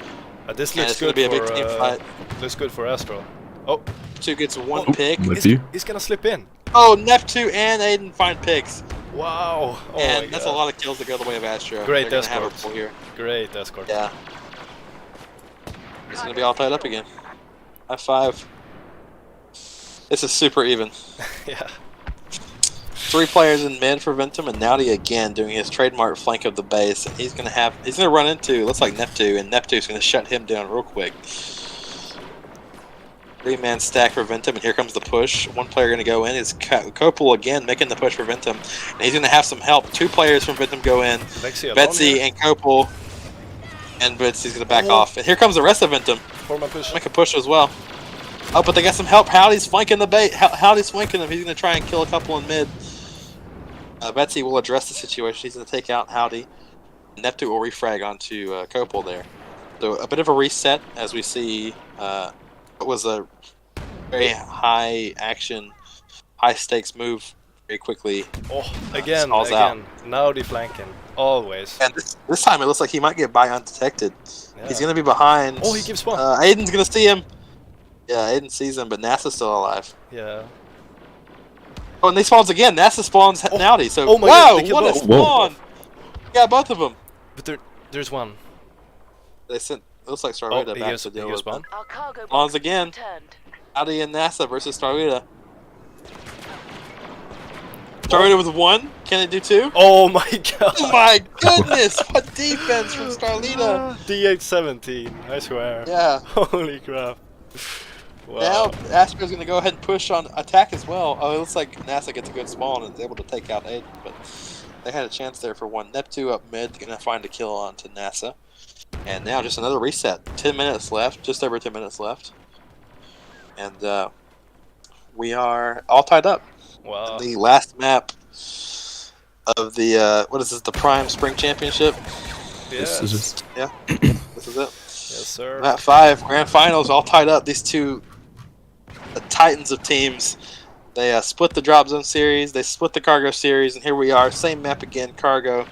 Speaker 7: This looks good. Be a big team fight. Looks good for Astro. Oh,
Speaker 1: 2 gets 1 pick.
Speaker 7: He's going to slip in.
Speaker 1: Oh, Neptune and Aiden find picks.
Speaker 7: Wow. Oh
Speaker 1: and that's a lot of kills that go the way of Astro.
Speaker 7: Great
Speaker 1: They're
Speaker 7: escort.
Speaker 1: Have a pull here.
Speaker 7: Great escort.
Speaker 1: Yeah. It's going to be all tied up again. High 5. This is super even.
Speaker 7: Yeah.
Speaker 1: 3 players in mid for Ventum, and Naughty again doing his trademark flank of the base, and he's gonna run into, looks like Neptune, and Neptune's gonna shut him down real quick. 3-man stack for Ventum, and here comes the push. 1 player gonna go in. Is Copel again making the push for Ventum, and he's gonna have some help. 2 players from Ventum go in. Betsy and Copel, and Betsy's gonna back off. And here comes the rest of Ventum. Make a push as well. Oh, but they got some help. Howdy's flanking the bait. Howdy's flanking him. He's gonna try and kill a couple in mid. Betsy will address the situation. He's gonna take out Howdy. Neptune will refrag onto Copel there. So a bit of a reset as we see. It was a very high action, high stakes move very quickly.
Speaker 7: Oh, again.
Speaker 1: Out.
Speaker 7: Now deflanking. Always.
Speaker 1: And this time it looks like he might get by undetected. Yeah. He's going to be behind.
Speaker 7: Oh, he gives spawn.
Speaker 1: Aiden's going to see him. Yeah, Aiden sees him, but NASA's still alive.
Speaker 7: Yeah.
Speaker 1: Oh, and they spawns again. NASA spawns Naughty. So,
Speaker 7: oh my
Speaker 1: wow,
Speaker 7: God,
Speaker 1: what a spawn. Yeah, both of them.
Speaker 7: But there's one.
Speaker 1: They sent... It looks like Starwita back to deal with
Speaker 7: spawn.
Speaker 1: Spawns again. Naughty and NASA versus Starwita. Starwita with 1. Can they do 2?
Speaker 7: Oh my God!
Speaker 1: Oh my goodness! What defense from Starlita!
Speaker 7: D817, I swear.
Speaker 1: Yeah.
Speaker 7: Holy crap! Wow.
Speaker 1: Now Astro's gonna go ahead and push on attack as well. Oh, it looks like NASA gets a good spawn and is able to take out Aiden, but they had a chance there for 1. Neptune up mid, gonna find a kill onto NASA. And now just another reset. 10 minutes left, just over 10 minutes left. And we are all tied up.
Speaker 7: Wow.
Speaker 1: The last map of the, what is this, the Prime Spring Championship?
Speaker 7: Yes.
Speaker 1: Yeah, this is it.
Speaker 7: Yes, sir.
Speaker 1: Map 5, Grand Finals, all tied up. These two titans of teams. They split the Drop Zone series, they split the Cargo series, and here we are, same map again, Cargo.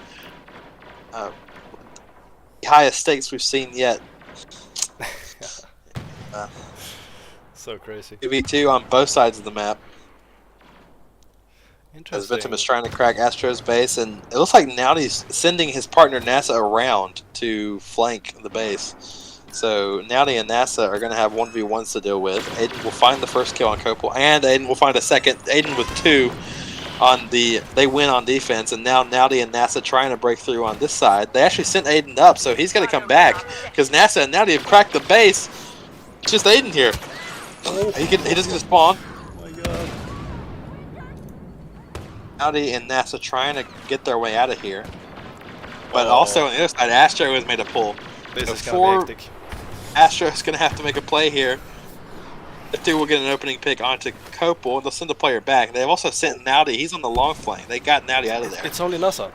Speaker 1: Highest stakes we've seen yet.
Speaker 7: So crazy.
Speaker 1: 2v2 on both sides of the map. As
Speaker 7: Interesting.
Speaker 1: Ventum is trying to crack Astro's base, and it looks like Naughty's sending his partner NASA around to flank the base. So Naughty and NASA are going to have 1v1s to deal with. Aiden will find the first kill on Copel, and Aiden will find a second. Aiden with 2 on the... They win on defense, and now Naughty and NASA trying to break through on this side. They actually sent Aiden up, so he's going to come back, because NASA and Naughty have cracked the base. It's just Aiden here. He doesn't get to spawn.
Speaker 7: Oh my God.
Speaker 1: Naughty and NASA trying to get their way out of here. But also on the other side, Astro has made a pull.
Speaker 7: This is
Speaker 1: Before
Speaker 7: kind of hectic.
Speaker 1: Astro's going to have to make a play here. The 2 will get an opening pick onto Copel, and they'll send the player back. They've also sent Naughty. He's on the long flank. They got Naughty out of there.
Speaker 7: It's only NASA.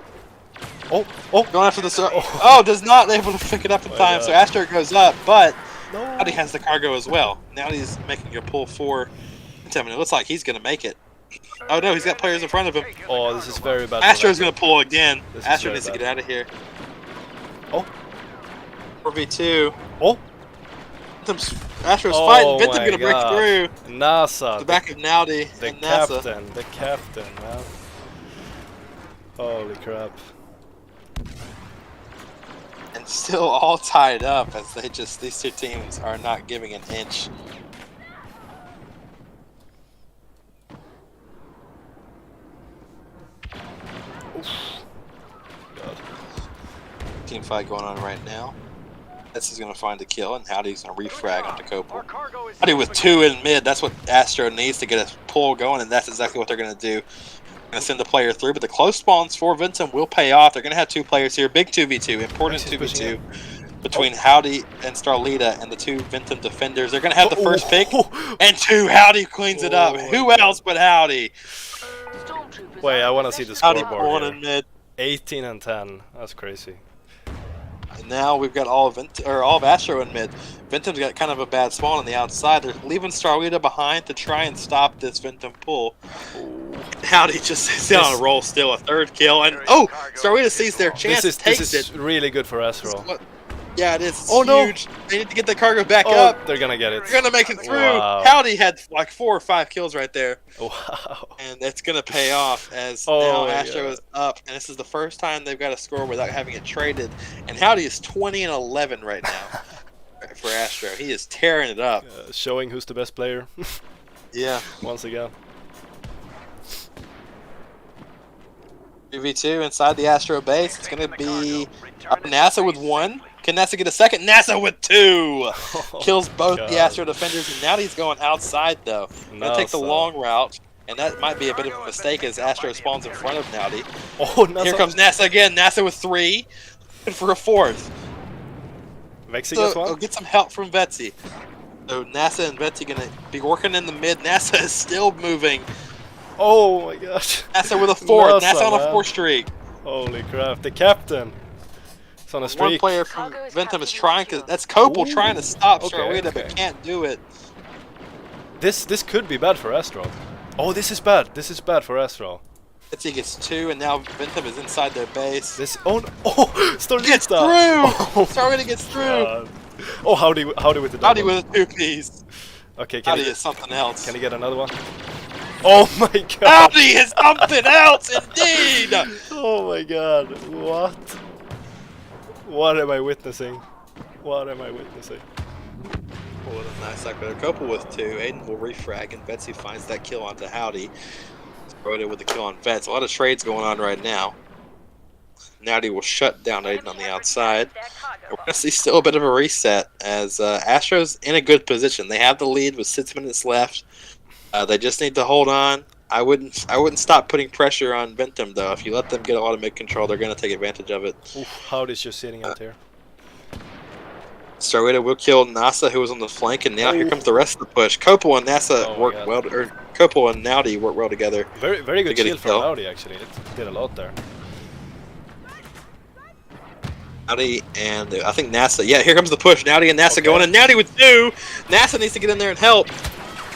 Speaker 1: Oh, going after the... Oh, does not able to pick it up in time, so Astro goes up, but Naughty has the cargo as well. Naughty's making a pull for Ventum, and it looks like he's going to make it. Oh no, he's got players in front of him.
Speaker 7: Oh, this is very bad.
Speaker 1: Astro's going to pull again.
Speaker 7: This
Speaker 1: Astro needs to get out of here.
Speaker 7: Oh.
Speaker 1: 4v2.
Speaker 7: Oh.
Speaker 1: Astro's fighting. Ventum's going to break through.
Speaker 7: NASA.
Speaker 1: The back of Naughty and NASA.
Speaker 7: The captain, man. Holy crap.
Speaker 1: And still all tied up as these 2 teams are not giving an inch.
Speaker 7: God.
Speaker 1: Team fight going on right now. This is going to find a kill, and Howdy's going to refrag onto Copel. Howdy with 2 in mid. That's what Astro needs to get a pull going, and that's exactly what they're going to do. Going to send the player through, but the close spawns for Ventum will pay off. They're going to have 2 players here. Big 2v2, important 2v2 between Howdy and Starlita and the 2 Ventum defenders. They're going to have the first pick, and 2 Howdy cleans it up. Who else but Howdy?
Speaker 7: Wait, I want to see the
Speaker 1: Howdy
Speaker 7: scoreboard
Speaker 1: pulling
Speaker 7: here.
Speaker 1: in mid.
Speaker 7: 18 and 10. That's crazy.
Speaker 1: And now we've got all of Astro in mid. Ventum's got kind of a bad spawn on the outside. They're leaving Starlita behind to try and stop this Ventum pull. Howdy just is on a roll still, a 3rd kill, and Starlita sees their chance,
Speaker 7: This is really good for Astro.
Speaker 1: Yeah, it is. It's
Speaker 7: no.
Speaker 1: huge. They need to get the cargo back up.
Speaker 7: They're gonna get it.
Speaker 1: They're gonna make it through.
Speaker 7: Wow.
Speaker 1: Howdy had like 4 or 5 kills right there.
Speaker 7: Wow.
Speaker 1: And it's gonna pay off as now Astro is up, and this is the first time they've got a score without having it traded. And Howdy is 20 and 11 right now for Astro. He is tearing it up.
Speaker 7: Showing who's the best player.
Speaker 1: Yeah.
Speaker 7: Once again.
Speaker 1: 3v2 inside the Astro base. It's going to be NASA with 1. Can NASA get a second? NASA with 2! Kills both the Astro defenders, and now he's going outside, though. Going to take the long route, and that might be a bit of a mistake as Astro spawns in front of Nowdy.
Speaker 7: Oh, NASA.
Speaker 1: Here comes NASA again. NASA with 3. And for a 4th.
Speaker 7: Vexy gets one.
Speaker 1: I'll get some help from Vetsy. So NASA and Vetsy going to be working in the mid. NASA is still moving.
Speaker 7: Oh my gosh.
Speaker 1: NASA with a 4.
Speaker 7: NASA,
Speaker 1: NASA on a
Speaker 7: man.
Speaker 1: 4 streak.
Speaker 7: Holy crap. The captain. It's on a streak.
Speaker 1: One player from Ventum is trying to. That's Copel trying to stop Starwita, but can't do it.
Speaker 7: This could be bad for Astro. Oh, this is bad. This is bad for Astro.
Speaker 1: Vetsy gets 2, and now Ventum is inside their base.
Speaker 7: This Starwita
Speaker 1: gets through.
Speaker 7: Oh,
Speaker 1: Starwita gets through.
Speaker 7: God. Oh, howdy with the double.
Speaker 1: Howdy with a 2-piece.
Speaker 7: Okay,
Speaker 1: Howdy is something else.
Speaker 7: Can he get another one? Oh my god!
Speaker 1: Howdy is something else, indeed!
Speaker 7: Oh my god, what? What am I witnessing? What am I witnessing?
Speaker 1: Oh, what a nice cycle. Copel with 2. Aiden will refrag, and Vetsy finds that kill onto Howdy. Starwita with the kill on Vets. A lot of trades going on right now. Nowdy will shut down Aiden on the outside. We're going to see still a bit of a reset as Astro's in a good position. They have the lead with 6 minutes left. They just need to hold on. I wouldn't stop putting pressure on Ventum though. If you let them get a lot of mid control, they're going to take advantage of it.
Speaker 7: Oof, Howdy's just sitting out here.
Speaker 1: Starwita will kill NASA, who was on the flank, and now here comes the rest of the push. Copel and NASA worked well, or Copel and Nowdy worked well together.
Speaker 7: Very good shield from Nowdy actually. It did a lot there.
Speaker 1: Nowdy and I think NASA. Yeah, here comes the push. Nowdy and NASA going, and Nowdy with 2. NASA needs to get in there and help.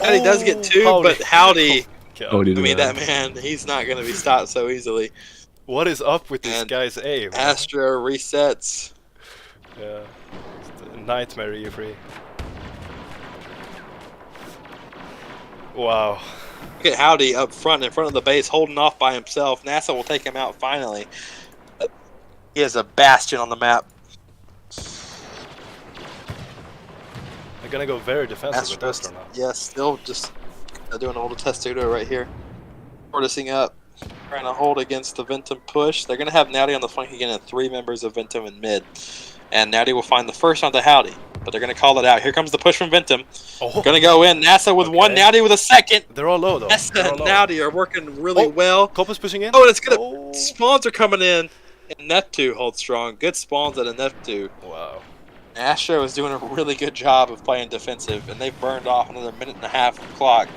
Speaker 1: Nowdy does get 2, but Howdy. I mean, that man, he's not going to be stopped so easily.
Speaker 7: What is up with this guy's aim?
Speaker 1: Astro resets.
Speaker 7: Yeah, it's a nightmare E3. Wow.
Speaker 1: Look at Howdy up front, in front of the base, holding off by himself. NASA will take him out finally. He is a bastion on the map.
Speaker 7: They're gonna go very defensive with Astro now.
Speaker 1: Yeah, still just doing a little testudo right here. Tortoising up, trying to hold against the Ventum push. They're gonna have Nowdy on the flank again and 3 members of Ventum in mid. And Nowdy will find the first onto Howdy, but they're gonna call it out. Here comes the push from Ventum. Gonna go in. NASA with 1, Nowdy with a 2nd.
Speaker 7: They're all low though.
Speaker 1: NASA and Nowdy are working really well.
Speaker 7: Copel's pushing in.
Speaker 1: Oh, and it's gonna spawns are coming in. And Neptune holds strong. Good spawns at a Neptune.
Speaker 7: Wow.
Speaker 1: Astro is doing a really good job of playing defensive, and they've burned off another 1.5 of clock.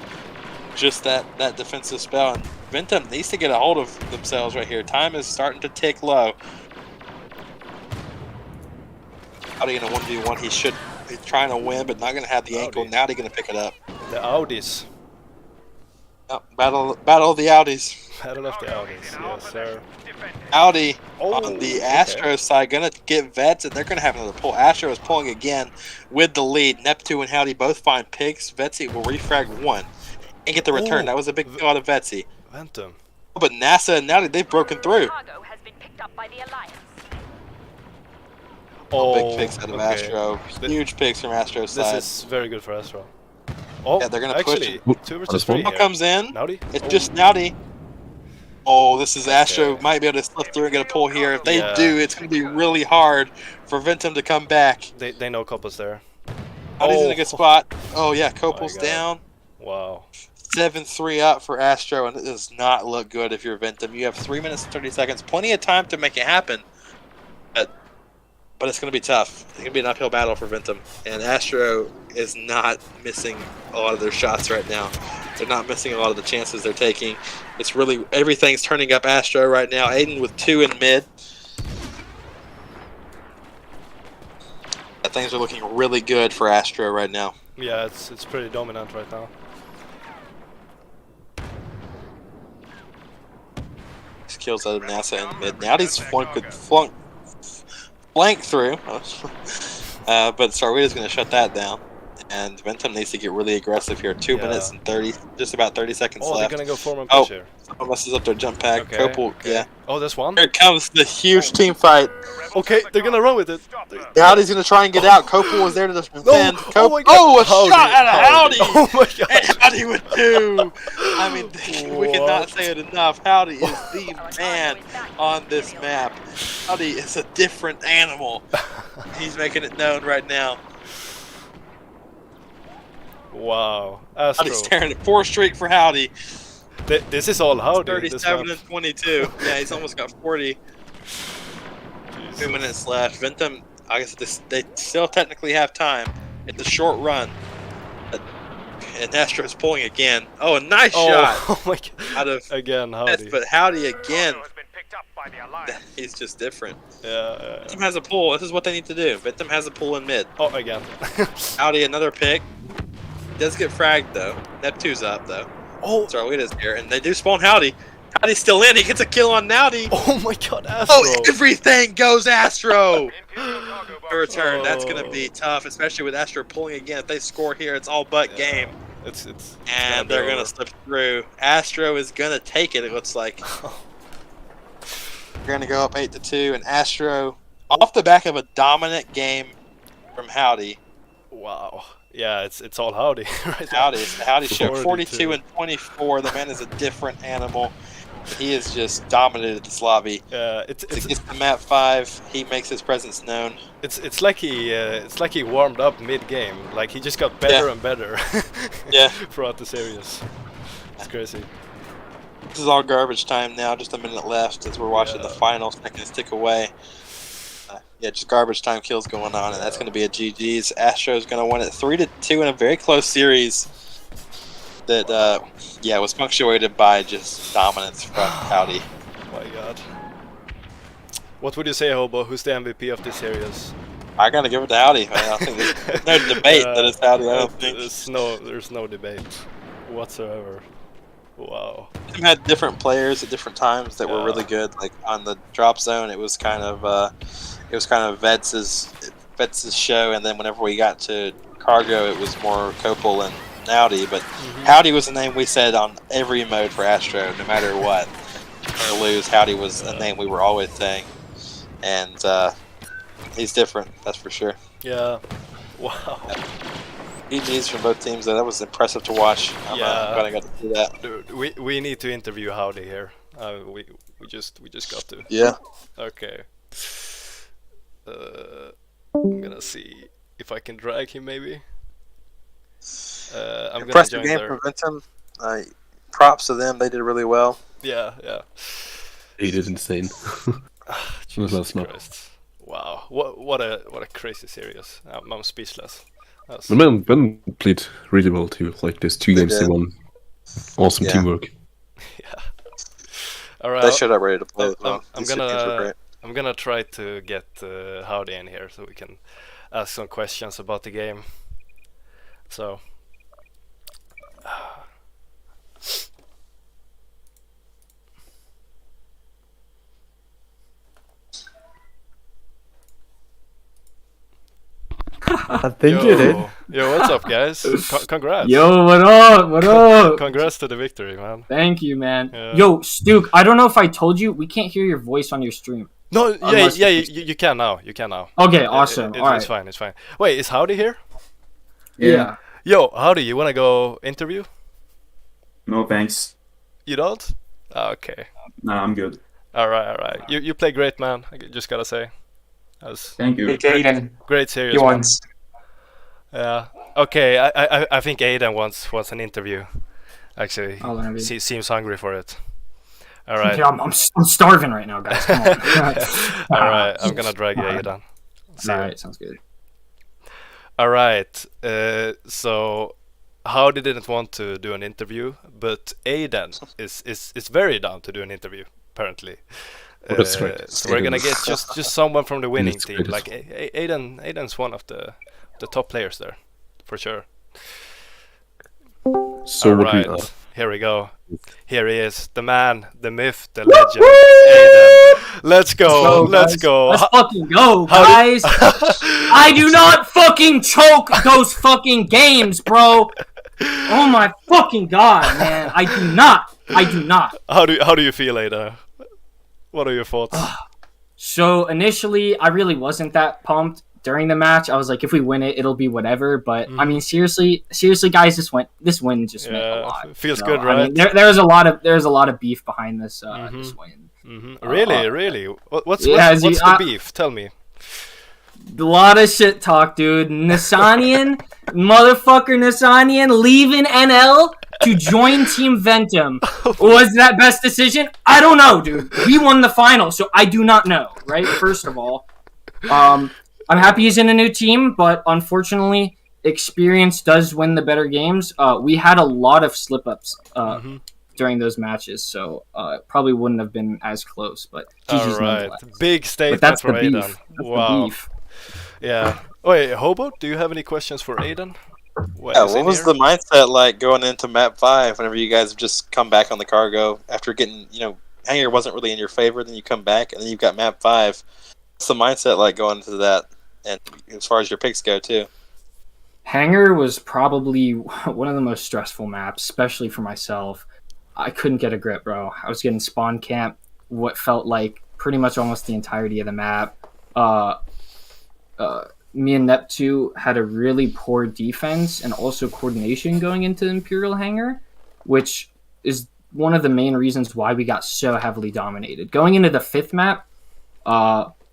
Speaker 1: Just that defensive spell. And Ventum needs to get a hold of themselves right here. Time is starting to tick low. Howdy in a 1v1. He's trying to win, but not going to have the ankle. Now they're going to pick it up.
Speaker 7: The Audis.
Speaker 1: Oh, battle of the Audis.
Speaker 7: Battle of the Audis, yes sir.
Speaker 1: Audi on the Astro side gonna get Vets, and they're gonna have another pull. Astro is pulling again with the lead. Neptune and Howdy both find picks. Vetsy will refrag 1 and get the return. That was a big kill out of Vetsy.
Speaker 7: Ventum.
Speaker 1: But NASA and Nowdy, they've broken through. Big picks out of Astro. Huge picks from Astro's side.
Speaker 7: This is very good for Astro. Oh,
Speaker 1: yeah, they're gonna push it.
Speaker 7: 2 versus 3 here.
Speaker 1: Comes in.
Speaker 7: Nowdy?
Speaker 1: It's just Nowdy. Oh, this is Astro. Might be able to slip through and get a pull here. If they do, it's going to be really hard for Ventum to come back.
Speaker 7: They know Copel's there.
Speaker 1: Nowdy's in a good spot. Oh, yeah, Copel's down.
Speaker 7: Wow.
Speaker 1: 7-3 up for Astro, and it does not look good if you're Ventum. You have 3 minutes and 30 seconds. Plenty of time to make it happen. But it's going to be tough. It's going to be an uphill battle for Ventum. And Astro is not missing a lot of their shots right now. They're not missing a lot of the chances they're taking. It's really, everything's turning up Astro right now. Aiden with 2 in mid. Things are looking really good for Astro right now.
Speaker 7: Yeah, it's pretty dominant right now.
Speaker 1: These kills out of NASA in mid. Now he's flank through. But Starwita's going to shut that down. And Ventum needs to get really aggressive here. 2 minutes and 30, just about 30 seconds
Speaker 7: Oh,
Speaker 1: left.
Speaker 7: they're gonna go form and push here.
Speaker 1: Someone messes up their jump pack.
Speaker 7: Okay,
Speaker 1: Copel,
Speaker 7: okay.
Speaker 1: yeah.
Speaker 7: Oh, there's one.
Speaker 1: Here comes the huge team fight.
Speaker 7: Okay, they're gonna run with it.
Speaker 1: Howdy's gonna try and get out. Copel was there to defend.
Speaker 7: Oh my God.
Speaker 1: A shot at Howdy!
Speaker 7: Oh my God.
Speaker 1: And Howdy with 2! I mean, we cannot say it enough. Howdy is the man on this map. Howdy is a different animal. He's making it known right now.
Speaker 7: Wow. Astro.
Speaker 1: Howdy's staring at 4 streak for Howdy.
Speaker 7: This is all Howdy.
Speaker 1: 37 and 22. Yeah, he's almost got 40.
Speaker 7: Jeez.
Speaker 1: 2 minutes left. Ventum, I guess they still technically have time. It's a short run. And Astro's pulling again. Oh, a nice shot.
Speaker 7: Oh my God.
Speaker 1: Out of
Speaker 7: again, Howdy.
Speaker 1: But Howdy again. He's just different.
Speaker 7: Yeah.
Speaker 1: Ventum has a pull. This is what they need to do. Ventum has a pull in mid.
Speaker 7: Oh, again.
Speaker 1: Howdy, another pick. Does get fragged though. Neptune's up though.
Speaker 7: Oh,
Speaker 1: Sarlita's here, and they do spawn Howdy. Howdy's still in. He gets a kill on Nowdy.
Speaker 7: Oh my God, Astro.
Speaker 1: Oh, everything goes Astro. Return. That's gonna be tough, especially with Astro pulling again. If they score here, it's all but game.
Speaker 7: It's
Speaker 1: and they're gonna slip through. Astro is gonna take it. It looks like. They're gonna go up 8-2, and Astro, off the back of a dominant game from Howdy.
Speaker 7: Wow. Yeah, it's all Howdy right now.
Speaker 1: Howdy showed 42 and 24. The man is a different animal. He has just dominated this lobby.
Speaker 7: It's
Speaker 1: against the map 5. He makes his presence known.
Speaker 7: It's like he warmed up mid game. Like he just got better and better.
Speaker 1: Yeah.
Speaker 7: Throughout the series. It's crazy.
Speaker 1: This is all garbage time now. Just a minute left as we're watching the final seconds tick away. Yeah, just garbage time kills going on, and that's going to be a GG's. Astro's going to win it 3-2 in a very close series that, was punctuated by just dominance from Howdy.
Speaker 7: Oh my God. What would you say, Hobo? Who's the MVP of this series?
Speaker 1: I got to give it to Howdy. I don't think there's no debate that it's Howdy. I don't think.
Speaker 7: There's no debate whatsoever. Wow.
Speaker 1: We had different players at different times that were really good. Like on the drop zone, it was kind of Vets's show, and then whenever we got to cargo, it was more Copel and Howdy. But Howdy was the name we said on every mode for Astro, no matter what. Win or lose, Howdy was a name we were always saying, and he's different. That's for sure.
Speaker 7: Yeah. Wow.
Speaker 1: GG's from both teams, though. That was impressive to watch. I'm glad I got to see that.
Speaker 7: Dude, we need to interview Howdy here. We just got to.
Speaker 1: Yeah.
Speaker 7: Okay. I'm gonna see if I can drag him maybe. I'm
Speaker 1: impressive
Speaker 7: gonna join
Speaker 1: game from Ventum. Props to them. They did really well.
Speaker 7: Yeah.
Speaker 5: He did insane.
Speaker 7: Jesus Christ. Wow. What a crazy series. I'm speechless.
Speaker 5: The men played really well too. Like there's 2 games they won. Awesome teamwork.
Speaker 7: Yeah. All right.
Speaker 1: They showed up ready to play.
Speaker 7: I'm gonna try to get Howdy in here so we can ask some questions about the game. So.
Speaker 11: I think you did.
Speaker 7: Yo, what's up, guys? Congrats.
Speaker 11: Yo, what up? What up?
Speaker 7: Congrats to the victory, man.
Speaker 11: Thank you, man. Yo, Stuke, I don't know if I told you, we can't hear your voice on your stream.
Speaker 7: No, you can now. You can now.
Speaker 11: Okay, awesome. All right.
Speaker 7: It's fine. It's fine. Wait, is Howdy here?
Speaker 11: Yeah.
Speaker 7: Yo, Howdy, you wanna go interview?
Speaker 12: No, thanks.
Speaker 7: You don't? Okay.
Speaker 12: Nah, I'm good.
Speaker 7: All right. You play great, man. I just gotta say.
Speaker 12: Thank you.
Speaker 7: Great series. He wants. Yeah. Okay. I think Aiden wants an interview. Actually, he seems hungry for it. All right.
Speaker 11: Okay, I'm starving right now, guys. Come on.
Speaker 7: All right. I'm gonna drag you, Aiden.
Speaker 11: All right. Sounds good.
Speaker 7: All right. So, Howdy didn't want to do an interview, but Aiden is very down to do an interview. Apparently.
Speaker 5: That's right.
Speaker 7: So we're gonna get just someone from the winning team. Like Aiden's one of the top players there, for sure.
Speaker 5: So
Speaker 7: right. here we go. Here he is, the man, the myth, the legend, Aiden. Let's go, let's go.
Speaker 11: Let's fucking go, guys. I do not fucking choke those fucking games, bro. Oh my fucking god, man. I do not.
Speaker 7: How do you feel, Aiden? What are your thoughts?
Speaker 11: So initially, I really wasn't that pumped. During the match, I was like, if we win it, it'll be whatever. But I mean, seriously, guys, this win just meant a lot.
Speaker 7: Feels good, right?
Speaker 11: I mean, there's a lot of beef behind this this win.
Speaker 7: Really? What's the beef? Tell me.
Speaker 11: A lot of shit talk, dude. Nasanian, motherfucker Nasanian, leaving NL to join Team Ventum. Was that best decision? I don't know, dude. We won the final, so I do not know. Right? First of all, I'm happy he's in a new team, but unfortunately, experience does win the better games. We had a lot of slip-ups during those matches, so it probably wouldn't have been as close. But GG's nonetheless.
Speaker 7: Big statement
Speaker 11: that's
Speaker 7: for
Speaker 11: the
Speaker 7: Aiden.
Speaker 11: beef. Wow. The beef.
Speaker 7: Yeah. Wait, Hobo, do you have any questions for Aiden?
Speaker 1: What was the mindset like going into map 5 whenever you guys have just come back on the cargo after getting, Hanger wasn't really in your favor, then you come back, and then you've got map 5. What's the mindset like going into that? And as far as your picks go, too.
Speaker 11: Hanger was probably one of the most stressful maps, especially for myself. I couldn't get a grip, bro. I was getting spawn camp what felt like pretty much almost the entirety of the map. Me and Neptune had a really poor defense and also coordination going into Imperial Hangar, which is one of the main reasons why we got so heavily dominated. Going into the 5th map,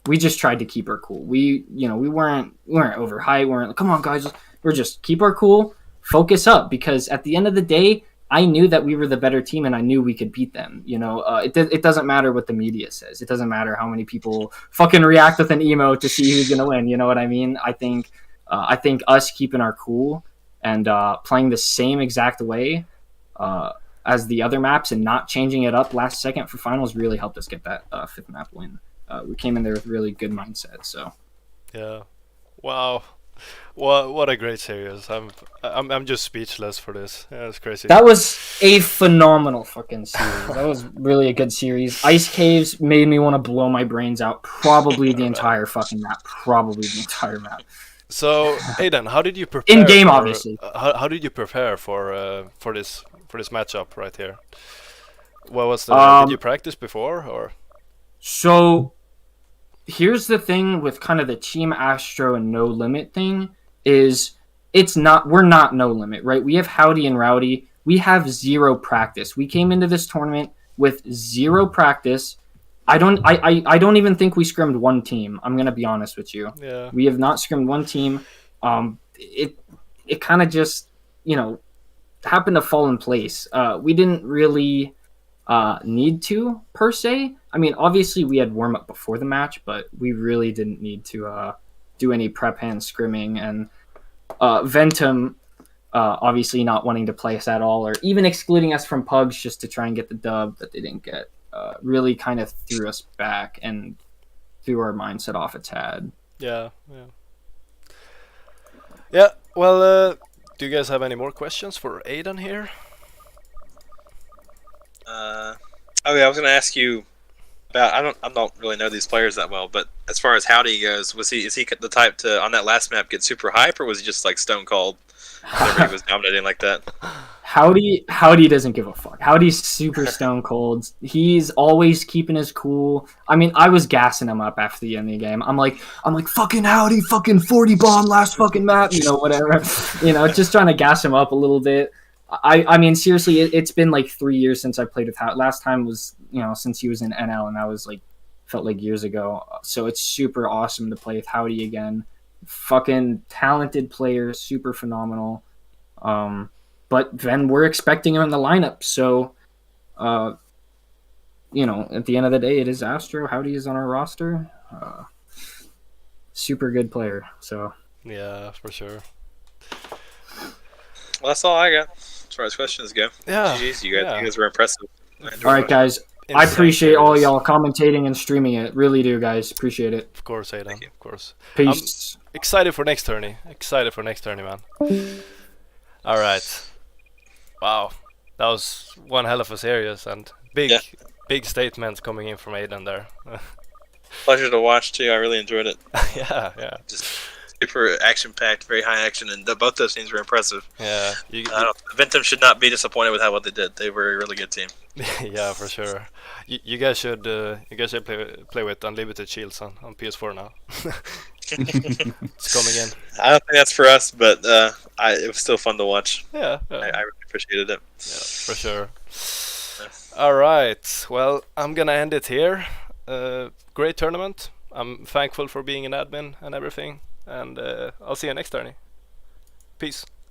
Speaker 11: we just tried to keep our cool. We weren't overhyped. We're come on, guys. We're just keep our cool, focus up, because at the end of the day, I knew that we were the better team, and I knew we could beat them. It doesn't matter what the media says. It doesn't matter how many people fucking react with an emo to see who's gonna win. You know what I mean? I think us keeping our cool and playing the same exact way as the other maps and not changing it up last second for finals really helped us get that 5th map win. We came in there with really good mindset. So,
Speaker 7: yeah, wow, what a great series! I'm just speechless for this. Yeah, it's crazy.
Speaker 11: That was a phenomenal fucking series. That was really a good series. Ice Caves made me want to blow my brains out. Probably the entire fucking map.
Speaker 7: So, Aiden, how did you prepare?
Speaker 11: In game, obviously.
Speaker 7: How did you prepare for this matchup right here? What was the? Did you practice before or?
Speaker 11: So, here's the thing with kind of the Team Astro and No Limit thing is we're not No Limit, right? We have Howdy and Rowdy. We have 0 practice. We came into this tournament with 0 practice. I don't even think we scrimmed one team. I'm going to be honest with you.
Speaker 7: Yeah.
Speaker 11: We have not scrimmed one team. It kind of just, happened to fall in place. We didn't really need to, per se. I mean, obviously we had warm up before the match, but we really didn't need to do any prep hand scrimming. And Ventum, obviously not wanting to play us at all, or even excluding us from pugs just to try and get the dub that they didn't get, really kind of threw us back and threw our mindset off a tad.
Speaker 7: Yeah. Well, do you guys have any more questions for Aiden here?
Speaker 1: I was going to ask you about. I don't really know these players that well, but as far as Howdy goes, is he the type to on that last map get super hype, or was he just like stone cold whenever he was dominating like that?
Speaker 11: Howdy doesn't give a fuck. Howdy's super stone cold. He's always keeping his cool. I mean, I was gassing him up after the end of the game. I'm like, fucking Howdy, fucking 40 bomb last fucking map, whatever. Just trying to gas him up a little bit. I mean, seriously, it's been like 3 years since I played with Howdy. Last time was, since he was in NL, and that was felt like years ago. So it's super awesome to play with Howdy again. Fucking talented player, super phenomenal. But then we're expecting him in the lineup. So, at the end of the day, it is Astro. Howdy is on our roster. Super good player. So
Speaker 7: yeah, for sure.
Speaker 1: Well, that's all I got as far as questions go.
Speaker 7: Yeah,
Speaker 1: GG's, you guys were impressive.
Speaker 11: All right, guys. I appreciate all y'all commentating and streaming it. Really do, guys. Appreciate it.
Speaker 7: Of course, Aiden. Of course.
Speaker 11: Peace.
Speaker 7: I'm excited for next tourney. Man. All right. Wow. That was one hell of a series and big statement coming in from Aiden there.
Speaker 1: Pleasure to watch too. I really enjoyed it.
Speaker 7: Yeah.
Speaker 1: Just super action-packed, very high action, and both those teams were impressive.
Speaker 7: Yeah.
Speaker 1: Ventum should not be disappointed with what they did. They were a really good team.
Speaker 7: Yeah, for sure. You guys should play with Unlimited Shields on PS4 now. It's coming in.
Speaker 1: I don't think that's for us, but it was still fun to watch.
Speaker 7: Yeah.
Speaker 1: I really appreciated it.
Speaker 7: Yeah, for sure. All right. Well, I'm gonna end it here. Great tournament. I'm thankful for being an admin and everything. And I'll see you next tourney. Peace.